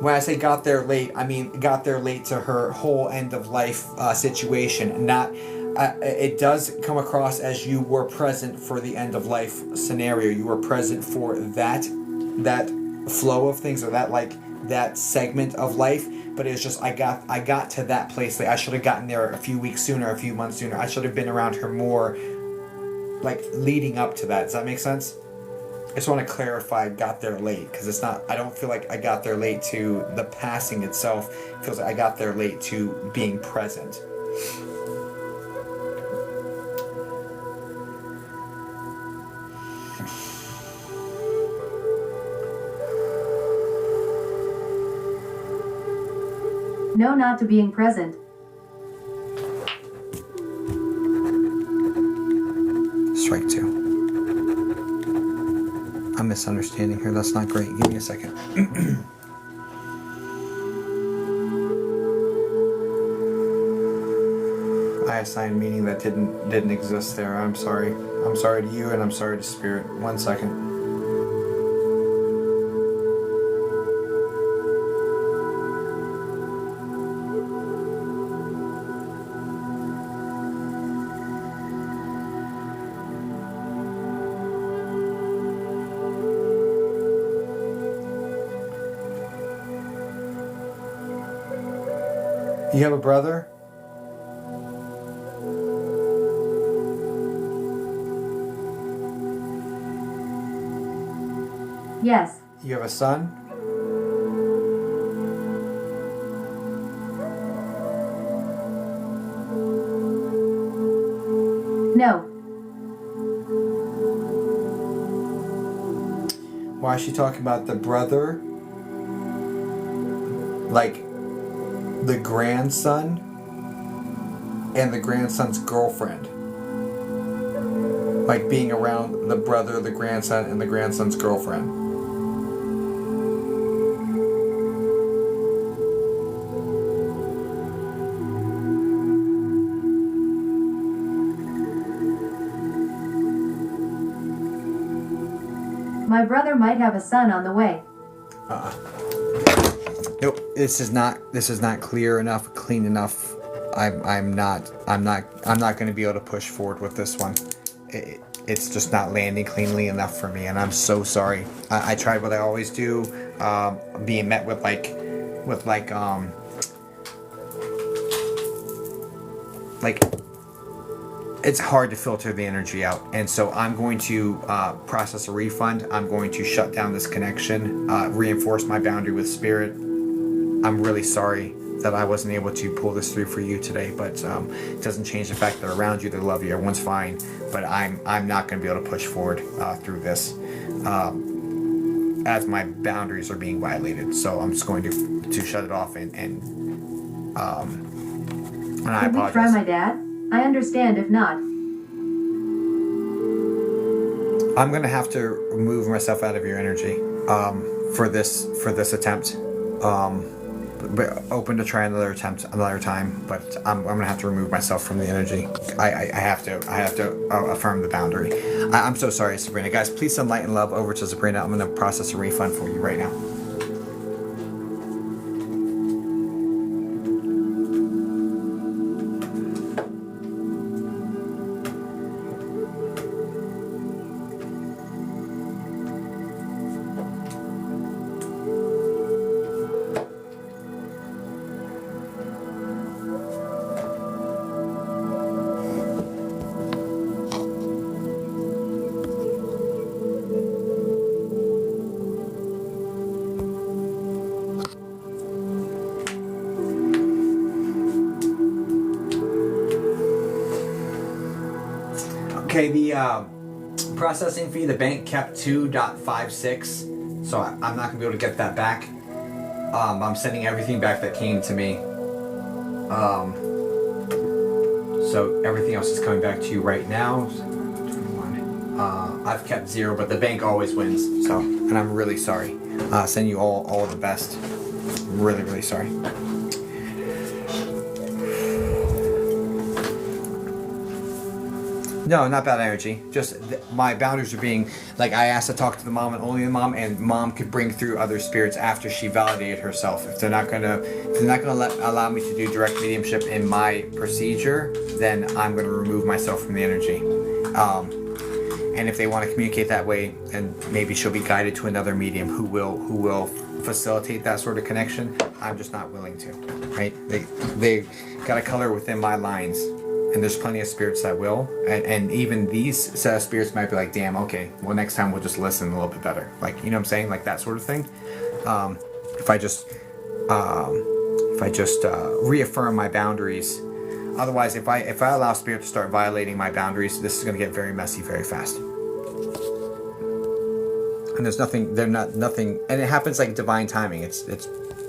when I say got there late, I mean got there late to her whole end of life situation. Not, it does come across as you were present for the end of life scenario. You were present for that flow of things, or that segment of life. But it's just I got to that place. Like I should have gotten there a few weeks sooner, a few months sooner. I should have been around her more, like leading up to that. Does that make sense? I just want to clarify, got there late, because it's not, I don't feel like I got there late to the passing itself. It feels like I got there late to being present. No, not to being present. Strike two. I'm misunderstanding here. That's not great. Give me a second. I assigned meaning that didn't exist there. I'm sorry. I'm sorry to you, and I'm sorry to spirit. 1 second. You have a brother? Yes. You have a son? No. Why is she talking about the brother? Like the grandson and the grandson's girlfriend. Like being around the brother, the grandson, and the grandson's girlfriend. My brother might have a son on the way. Nope. This is not clear enough, clean enough. I'm not going to be able to push forward with this one. It's just not landing cleanly enough for me, and I'm so sorry. I tried what I always do, being met with it's hard to filter the energy out, and so I'm going to process a refund. I'm going to shut down this connection, reinforce my boundary with spirit. I'm really sorry that I wasn't able to pull this through for you today, but it doesn't change the fact that around you they love you. Everyone's fine, but I'm not going to be able to push forward through this as my boundaries are being violated. So I'm just going to shut it off and I Can we apologize. try my dad? I understand if not. I'm gonna have to remove myself out of your energy for this attempt. open to try another attempt another time, but I'm gonna have to remove myself from the energy. I have to affirm the boundary. I'm so sorry, Sabrina. Guys, please send light and love over to Sabrina. I'm gonna process a refund for you right now. Okay, the processing fee, the bank kept 2.56, so I'm not gonna be able to get that back. I'm sending everything back that came to me. So everything else is coming back to you right now. 21. I've kept 0, but the bank always wins. So, and I'm really sorry. Send you all the best. Really, really sorry. No, not bad energy. Just my boundaries are being, like, I asked to talk to the mom and only the mom, and mom could bring through other spirits after she validated herself. If they're not gonna allow me to do direct mediumship in my procedure, then I'm gonna remove myself from the energy. And if they want to communicate that way, then maybe she'll be guided to another medium who will facilitate that sort of connection. I'm just not willing to. Right? They got a color within my lines. And there's plenty of spirits that will, and even these set of spirits might be like, damn, okay, well, next time we'll just listen a little bit better, like, you know what I'm saying, like that sort of thing. If I just reaffirm my boundaries. Otherwise, if I allow spirit to start violating my boundaries, this is going to get very messy very fast. And there's nothing, and it happens like divine timing. It's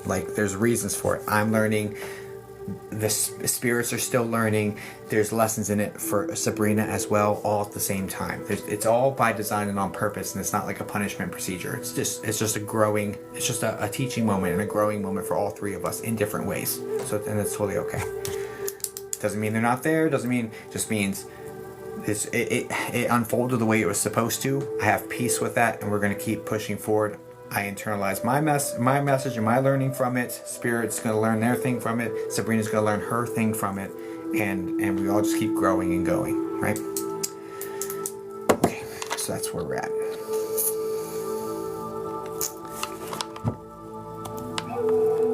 like there's reasons for it. I'm learning. The spirits are still learning. There's lessons in it for Sabrina as well, all at the same time. It's all by design and on purpose, and it's not like a punishment procedure. It's just a growing, it's just a teaching moment and a growing moment for all three of us in different ways. So, and it's totally okay. Doesn't mean they're not there. Doesn't mean, just means it unfolded the way it was supposed to. I have peace with that, and we're going to keep pushing forward. I internalize my message and my learning from it. Spirit's going to learn their thing from it. Sabrina's going to learn her thing from it. And we all just keep growing and going, right? Okay, so that's where we're at.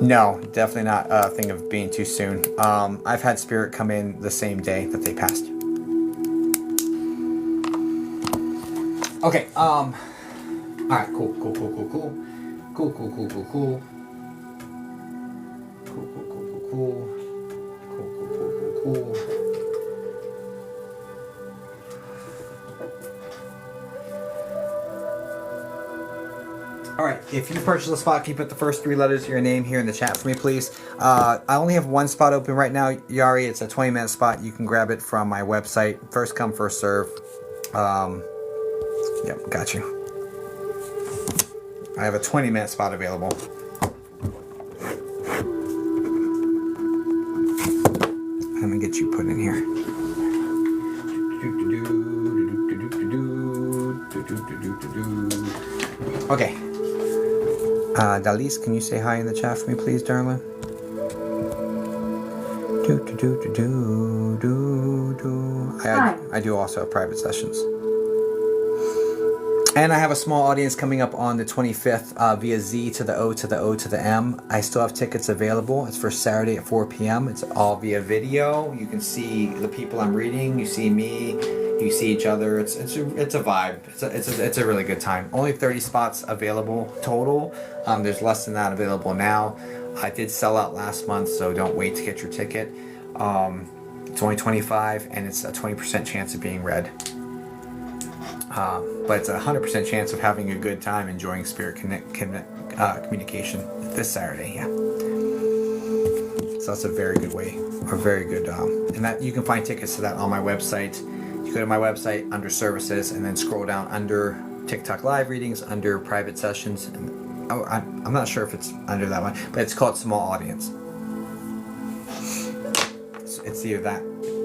No, definitely not a thing of being too soon. I've had Spirit come in the same day that they passed. Okay, alright, cool. Alright, if you purchase a spot, can you put the first 3 letters of your name here in the chat for me, please? I only have 1 spot open right now, Yari. It's a 20-minute spot. You can grab it from my website. First come, first serve. Yep, got you. I have a 20-minute spot available. I'm gonna get you put in here. Okay. Dalise, can you say hi in the chat for me, please, darling? I do also have private sessions. And I have a small audience coming up on the 25th via Z to the O to the O to the M. I still have tickets available. It's for Saturday at 4 p.m. It's all via video. You can see the people I'm reading. You see me. You see each other. It's a vibe. It's a really good time. Only 30 spots available total. There's less than that available now. I did sell out last month, so don't wait to get your ticket. It's only 25, and it's a 20% chance of being read. But it's a 100% chance of having a good time enjoying spirit communication this Saturday. Yeah. So that's a very good way, or very good, and that you can find tickets to that on my website. You go to my website under services, and then scroll down under TikTok live readings, under private sessions, and I'm not sure if it's under that one, but it's called Small Audience. It's either that.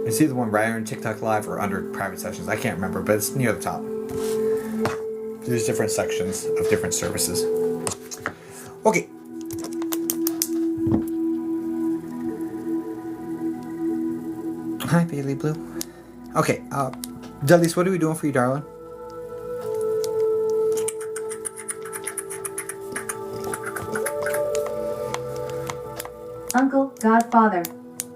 It's either one right under TikTok Live or under Private Sessions. I can't remember, but it's near the top. There's different sections of different services. Okay. Hi, Bailey Blue. Okay, Dudley's, what are we doing for you, darling? Uncle, Godfather.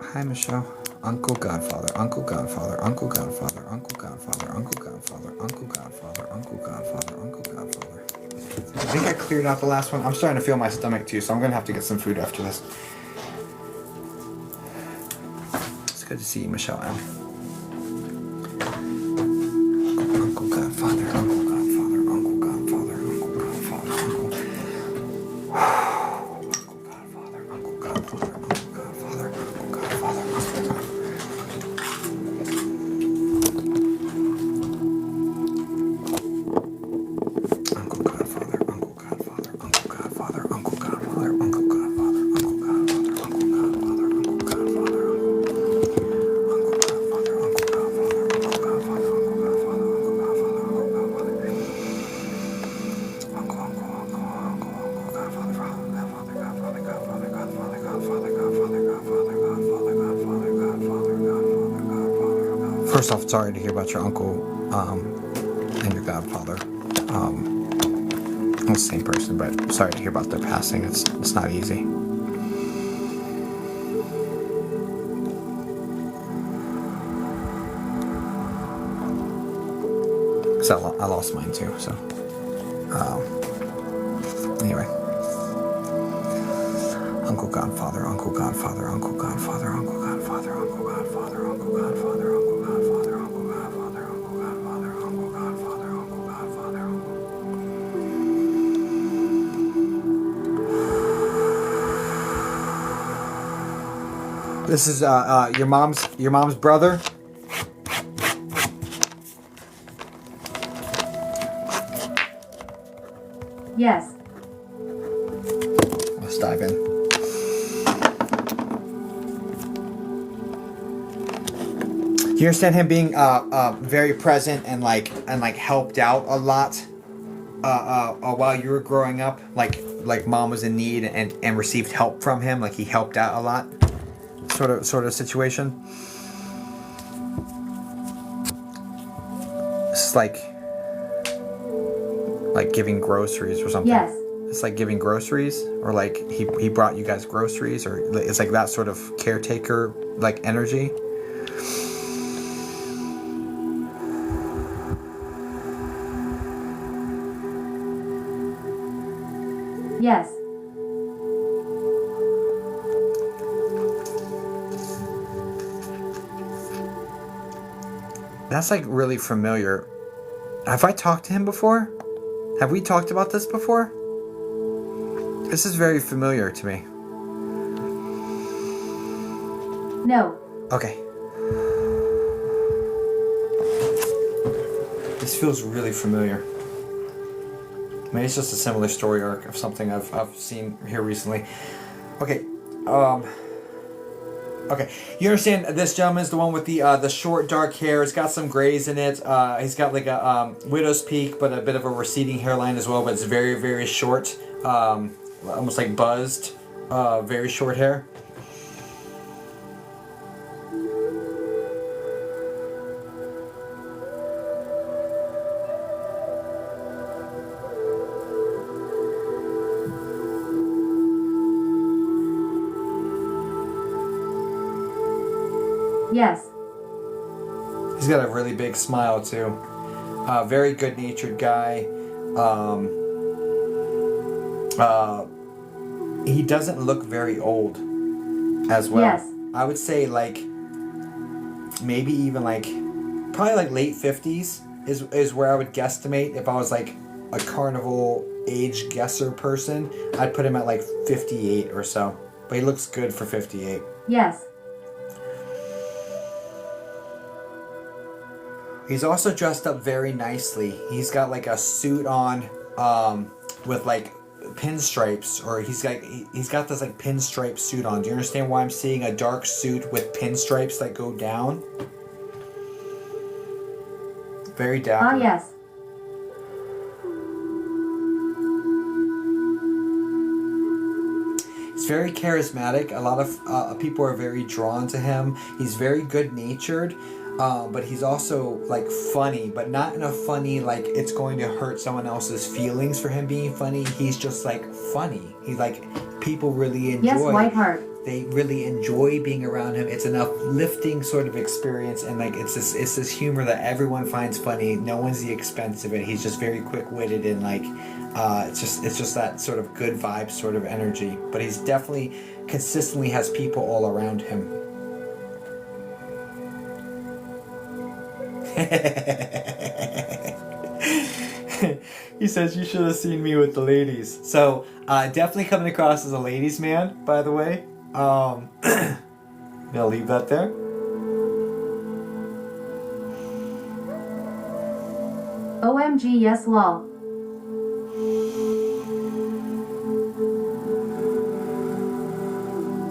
Hi, Michelle. Uncle Godfather, Uncle Godfather, Uncle Godfather, Uncle Godfather, Uncle Godfather, Uncle Godfather, Uncle Godfather, Uncle Godfather. I think I cleared out the last one. I'm starting to feel my stomach too, so I'm gonna have to get some food after this. It's good to see you, Michelle M. Uncle Godfather, Uncle Godfather, Uncle Godfather, Uncle Godfather, Uncle Godfather, Uncle Godfather, Uncle Godfather, Uncle Godfather, Uncle Godfather. First off, sorry to hear about your uncle and your godfather. Not the same person, but sorry to hear about their passing. It's not easy. Cause I lost mine too. So anyway, Uncle Godfather, Uncle Godfather, Uncle Godfather, Uncle Godfather, Uncle Godfather, Uncle Godfather, Uncle Godfather, Uncle Godfather, Uncle Godfather, Uncle Godfather, Uncle Godfather, Uncle. This is your mom's brother. Yes. Let's dive in. You understand him being very present and like helped out a lot while you were growing up, like mom was in need and received help from him, like he helped out a lot, sort of situation. It's like giving groceries or something. Yes. It's like giving groceries, or like he brought you guys groceries, or it's like that sort of caretaker like energy. Yes. That's like really familiar. Have I talked to him before? Have we talked about this before? This is very familiar to me. No. Okay. This feels really familiar. Maybe it's just a similar story arc of something I've seen here recently. Okay. Okay. You understand this gentleman's the one with the short dark hair. It's got some grays in it. He's got like a widow's peak, but a bit of a receding hairline as well. But it's very, very short. Almost like buzzed. Very short hair. Yes. He's got a really big smile too. Very good-natured guy. He doesn't look very old as well. Yes. I would say like maybe even like probably like late 50s is where I would guesstimate if I was like a carnival age guesser person. I'd put him at like 58 or so. But he looks good for 58. Yes. He's also dressed up very nicely. He's got like a suit on with like pinstripes, or he's got this like pinstripe suit on. Do you understand why I'm seeing a dark suit with pinstripes that go down? Very dapper. Ah, yes. He's very charismatic. A lot of people are very drawn to him. He's very good-natured, but he's also like funny, but not in a funny like it's going to hurt someone else's feelings for him being funny. He's just like funny. He's like, people really enjoy. Yes, Whiteheart. They really enjoy being around him. It's an uplifting sort of experience, and like it's this humor that everyone finds funny. No one's the expense of it. He's just very quick-witted, and like it's just that sort of good vibe sort of energy. But he's definitely consistently has people all around him. He says you should have seen me with the ladies. So definitely coming across as a ladies' man, by the way. I'll leave that there. OMG, yes, lol.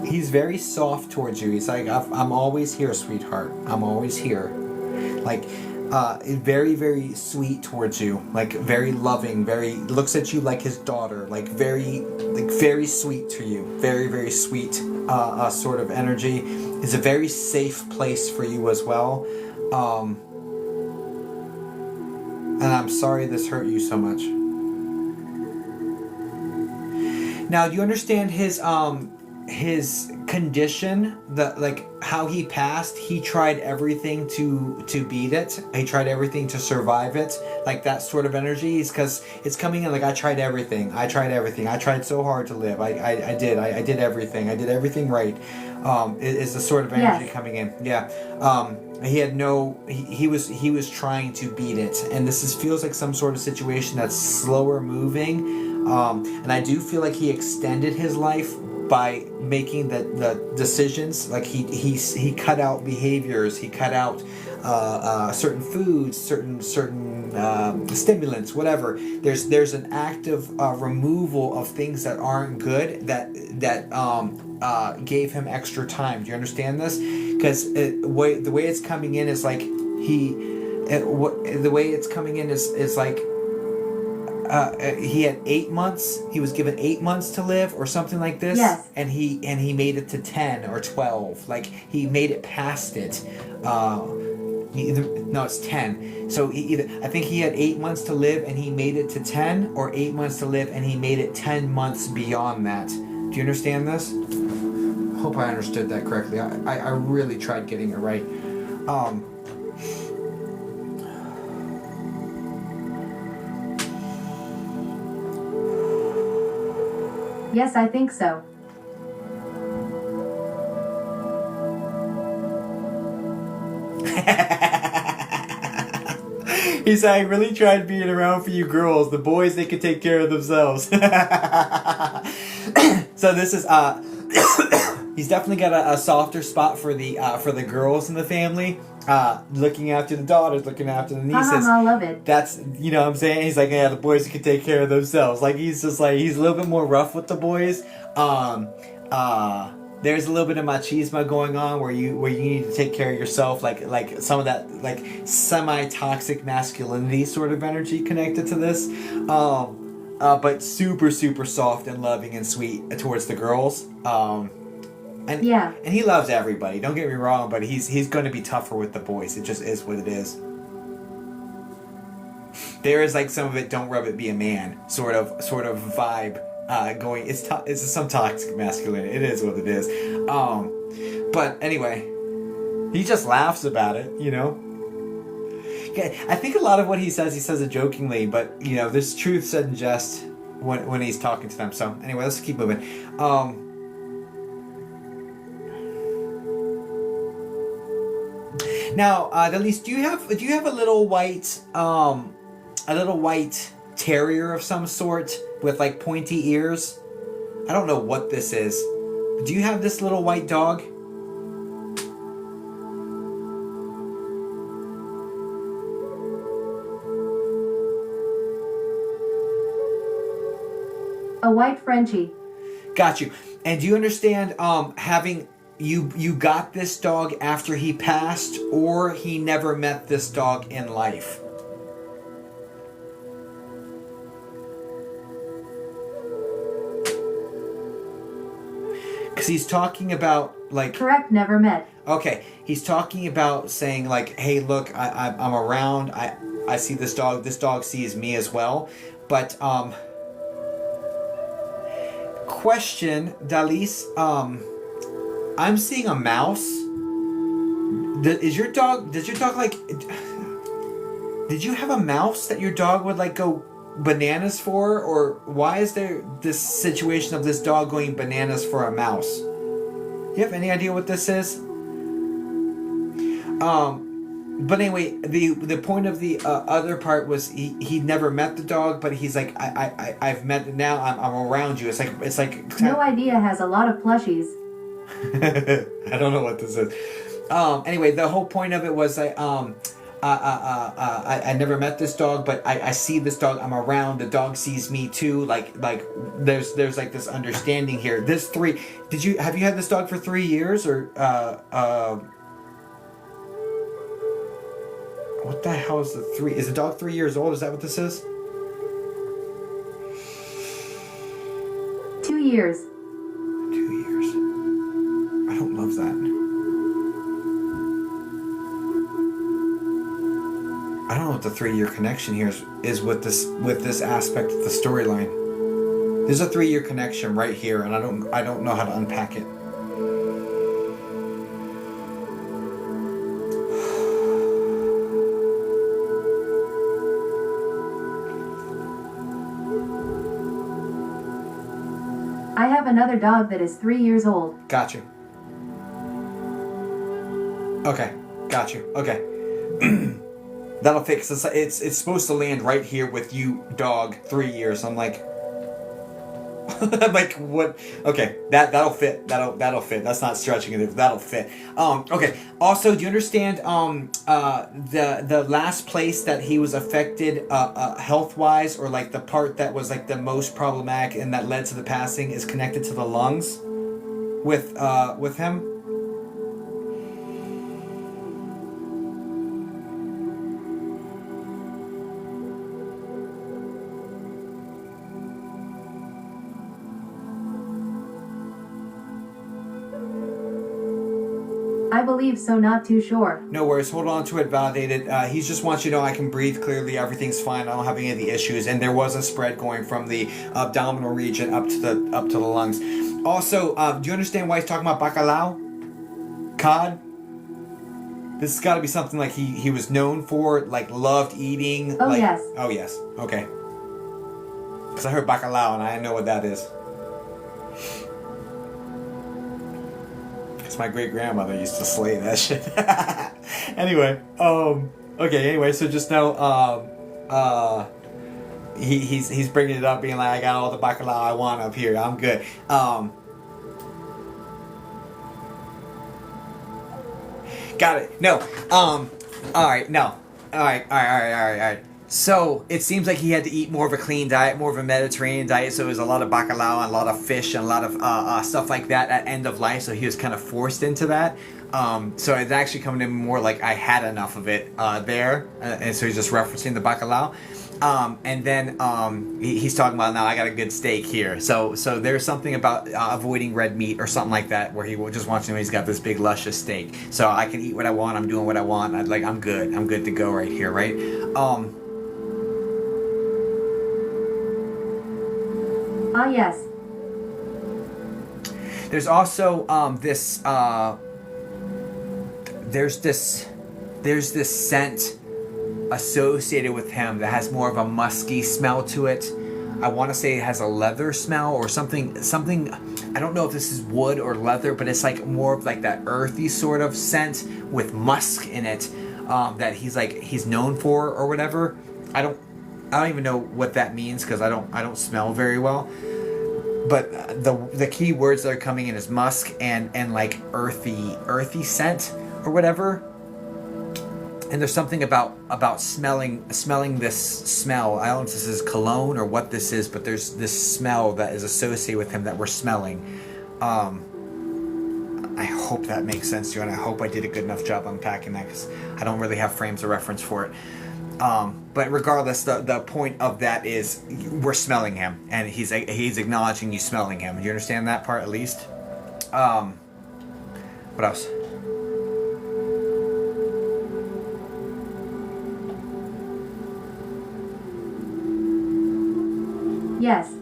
He's very soft towards you. He's like, I'm always here, sweetheart. I'm always here. Like, very, very sweet towards you. Like, very loving. Very looks at you like his daughter. Like, very sweet to you. Very, very sweet. Sort of energy. It's a very safe place for you as well. And I'm sorry this hurt you so much. Now, do you understand his condition, like how he passed? He tried everything to beat it. He tried everything to survive it, like that sort of energy. Because it's coming in like, I tried everything. I tried so hard to live. I did everything. I did everything right. Is the sort of energy coming in. Yeah. He had no. He was trying to beat it, and feels like some sort of situation that's slower moving. And I do feel like he extended his life by making the decisions. Like he cut out behaviors. He cut out certain foods, certain stimulants, whatever. There's an active removal of things that aren't good that gave him extra time. Do you understand this? Because the way it's coming in is like the way it's coming in is like. He had 8 months. He was given 8 months to live, or something like this. Yes. And he made it to 10 or 12. Like he made it past it. No, it's 10. So I think he had 8 months to live, and he made it to 10, or 8 months to live, and he made it 10 months beyond that. Do you understand this? Hope I understood that correctly. I really tried getting it right. Yes, I think so. He said, I really tried being around for you girls. The boys, they could take care of themselves. So this is he's definitely got a softer spot for the girls in the family. Looking after the daughters, looking after the nieces. I love it. That's, you know what I'm saying? He's like, yeah, the boys can take care of themselves. Like, he's just like, he's a little bit more rough with the boys. There's a little bit of machismo going on where you need to take care of yourself, like some of that like semi-toxic masculinity sort of energy connected to this. But super, super soft and loving and sweet towards the girls. And he loves everybody. Don't get me wrong, but he's going to be tougher with the boys. It just is what it is. There is like some of it, don't rub it, be a man sort of vibe going. It's some toxic masculinity. It is what it is. But anyway, he just laughs about it, you know. I think a lot of what he says it jokingly, but you know, there's truth said in jest when he's talking to them. So anyway, let's keep moving. Now, Delise, do you have a little white terrier of some sort with like pointy ears? I don't know what this is. Do you have this little white dog? A white Frenchie. Got you. And do you understand having you got this dog after he passed, or he never met this dog in life? Because he's talking about like... Correct, never met. Okay, he's talking about saying like, hey, look, I'm around. I see this dog. This dog sees me as well. But question, Dalis, I'm seeing a mouse. Does your dog like... Did you have a mouse that your dog would like go bananas for? Or why is there this situation of this dog going bananas for a mouse? You have any idea what this is? But anyway, the point of the other part was he never met the dog, but he's like, I've met it now. I'm around you. It's like No idea has a lot of plushies. I don't know what this is. Anyway, the whole point of it was I never met this dog, but I see this dog. I'm around. The dog sees me too. Like there's like this understanding here. Have you had this dog for 3 years or what the hell is the 3? Is the dog 3 years old? Is that what this is? 2 years. 2 years. I don't love that. I don't know what the 3-year connection here is with this aspect of the storyline. There's a 3-year connection right here, and I don't know how to unpack it. I have another dog that is 3 years old. Got you. Okay, got you. Okay. That'll fix this. It's supposed to land right here with you, dog, 3 years. I'm like, I'm like, what? Okay, that'll fit. That'll fit. That's not stretching it. That'll fit. Okay. Also, do you understand? The last place that he was affected, health wise, or like the part that was like the most problematic and that led to the passing, is connected to the lungs, with him. I believe so, not too sure. No worries, hold on to it, validated. He just wants you to know I can breathe clearly, everything's fine, I don't have any of the issues, and there was a spread going from the abdominal region up to the lungs. Also, do you understand why he's talking about bacalao? Cod? This has got to be something like he was known for, like loved eating. Oh, like, yes. Oh, yes. Okay. Because I heard bacalao and I know what that is. My great grandmother used to slay that shit. Anyway, okay. Anyway, so just know, he's bringing it up, being like, I got all the bacalao I want up here. I'm good. Got it. No. All right. No. All right. So it seems like he had to eat more of a clean diet, more of a Mediterranean diet. So it was a lot of bacalao and a lot of fish and a lot of stuff like that at end of life. So he was kind of forced into that. So it's actually coming in more like I had enough of it there. And so he's just referencing the bacalao. And then he's talking about, now I got a good steak here. So there's something about avoiding red meat or something like that, where he just wants to know he's got this big luscious steak. So I can eat what I want. I'm doing what I want. I'm good. I'm good to go right here, right? Ah, yes. There's also there's this scent associated with him that has more of a musky smell to it. I want to say it has a leather smell or something. I don't know if this is wood or leather, but it's like more of like that earthy sort of scent with musk in it, that he's known for or whatever. I don't even know what that means, because I don't smell very well. But the key words that are coming in is musk and like earthy scent or whatever. And there's something about smelling this smell. I don't know if this is cologne or what this is, but there's this smell that is associated with him that we're smelling. I hope that makes sense to you, and I hope I did a good enough job unpacking that, because I don't really have frames of reference for it. But regardless, the point of that is we're smelling him, and he's acknowledging you smelling him. You understand that part at least? What else? Yes.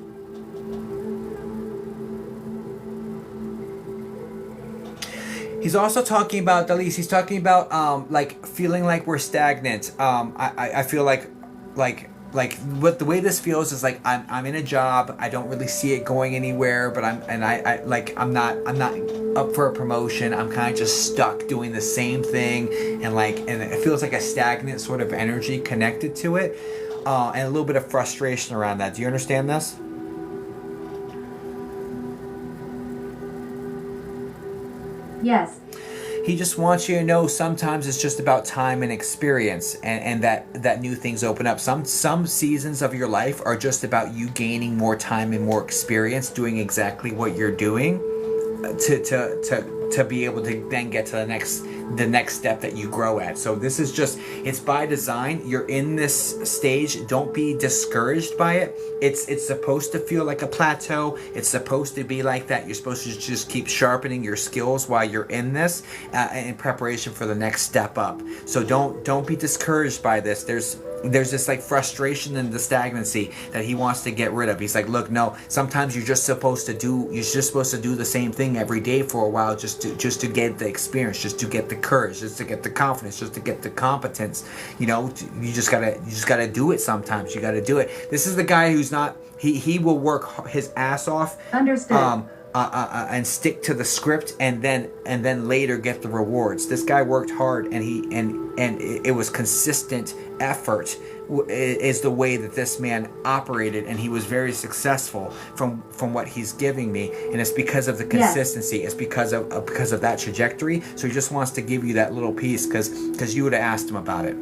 He's also talking about, Dalise, he's talking about like feeling like we're stagnant. I feel like what the way this feels is like I'm in a job, I don't really see it going anywhere, but I'm not up for a promotion. I'm kind of just stuck doing the same thing, and it feels like a stagnant sort of energy connected to it, and a little bit of frustration around that. Do you understand this? Yes. He just wants you to know sometimes it's just about time and experience, and that new things open up. Some seasons of your life are just about you gaining more time and more experience doing exactly what you're doing to be able to then get to the next step that you grow at. So this is just, it's by design. You're in this stage. Don't be discouraged by it. It's supposed to feel like a plateau. It's supposed to be like that. You're supposed to just keep sharpening your skills while you're in this in preparation for the next step up. So don't be discouraged by this. There's this like frustration and the stagnancy that he wants to get rid of. He's like, look, no, sometimes you're just supposed to do the same thing every day for a while, just to get the experience, just to get the courage, just to get the confidence, just to get the competence. You know, you just gotta do it sometimes. You gotta do it. This is the guy who's not, he will work his ass off. Understood. And stick to the script, and then later get the rewards. This guy worked hard, and it was consistent effort is the way that this man operated, and he was very successful from what he's giving me, and it's because of the consistency. Yes. It's because of that trajectory. So he just wants to give you that little piece because you would have asked him about it.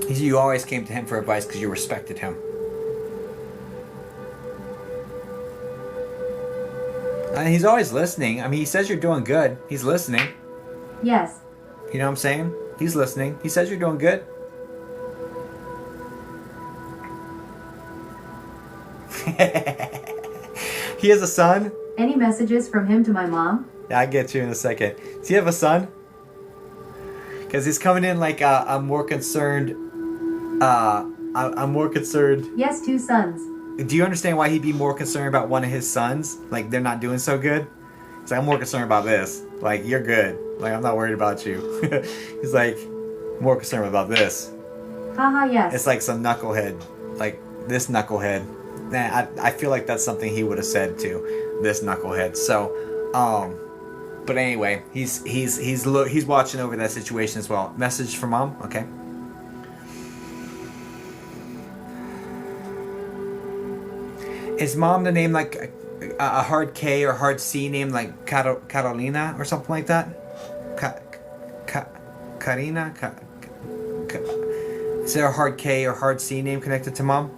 You always came to him for advice because you respected him. And he's always listening. I mean, he says you're doing good. He's listening. Yes. You know what I'm saying? He's listening. He says you're doing good. He has a son? Any messages from him to my mom? Yeah, I'll get you in a second. Does he have a son? Because he's coming in like, I'm more concerned. I'm more concerned. Yes, 2 sons. Do you understand why he'd be more concerned about one of his sons? Like, they're not doing so good? He's like, I'm more concerned about this. Like, you're good. Like, I'm not worried about you. He's like, more concerned about this. Haha, yes. It's like some knucklehead. Like, this knucklehead. Nah, I feel like that's something he would have said to this knucklehead. So, but anyway, he's watching over that situation as well. Message from mom? Okay. Is mom the name like a hard K or hard C name like Carolina or something like that? Karina? Is there a hard K or hard C name connected to mom?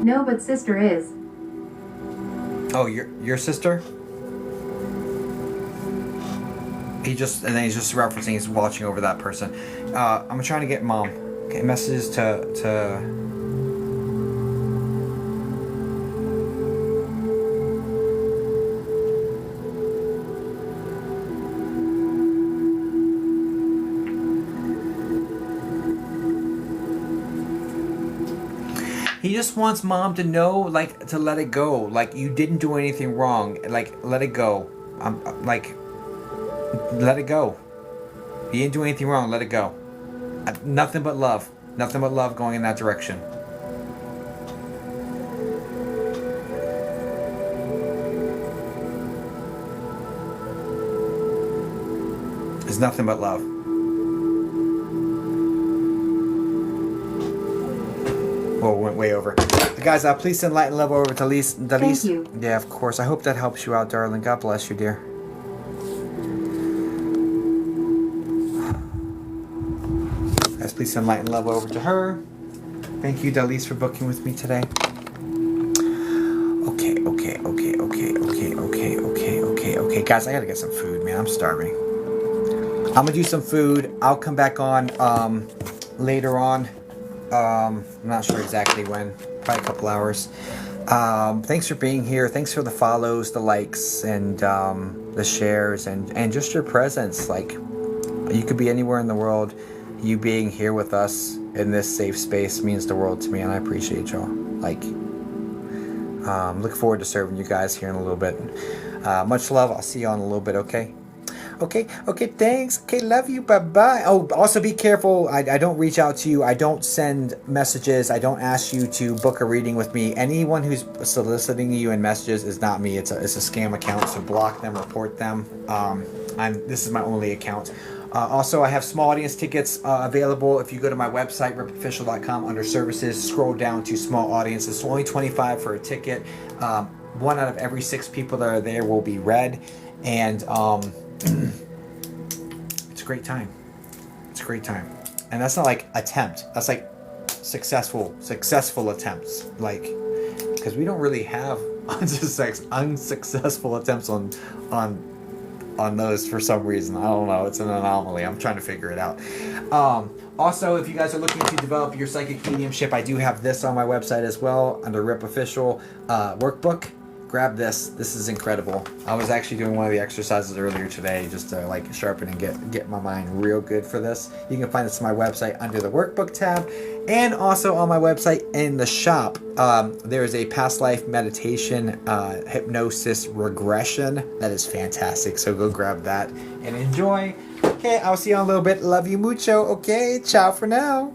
No, but sister is. Oh, your sister? He's just referencing, he's watching over that person. I'm trying to get mom. Okay, messages to He just wants mom to know, like, to let it go. Like, you didn't do anything wrong. Like, let it go. Let it go. You didn't do anything wrong. Let it go. Nothing but love. Nothing but love going in that direction. It's nothing but love. Whoa, went way over. Guys, please send light and love over to Delise. Thank you. Yeah, of course. I hope that helps you out, darling. God bless you, dear. Guys, please send light and love over to her. Thank you, Delise, for booking with me today. Okay. Guys, I gotta get some food, man. I'm starving. I'm gonna do some food. I'll come back on later on. I'm not sure exactly when. Probably a couple hours. Thanks for being here. Thanks for the follows, the likes, and the shares, and just your presence. Like, you could be anywhere in the world. You being here with us in this safe space means the world to me, and I appreciate y'all. Like, look forward to serving you guys here in a little bit. Much love. I'll see you on a little bit, okay? Okay, thanks. Okay, love you. Bye-bye. Oh, also be careful. I don't reach out to you. I don't send messages. I don't ask you to book a reading with me. Anyone who's soliciting you in messages is not me. It's a scam account, so block them, report them. This is my only account. Also, I have small audience tickets available. If you go to my website, ripofficial.com, under services, scroll down to small audience. It's only $25 for a ticket. 1 out of every 6 people that are there will be read. And it's a great time. It's a great time. And that's not like attempt. That's like successful attempts. Like, because we don't really have unsuccessful attempts on those for some reason. I don't know. It's an anomaly. I'm trying to figure it out. Also, if you guys are looking to develop your psychic mediumship, I do have this on my website as well under Rip Official workbook. Grab this. This is incredible. I was actually doing one of the exercises earlier today just to like sharpen and get my mind real good for this. You can find this on my website under the workbook tab, and also on my website in the shop. There is a past life meditation hypnosis regression that is fantastic. So go grab that and enjoy. Okay, I'll see you in a little bit. Love you mucho. Okay, ciao for now.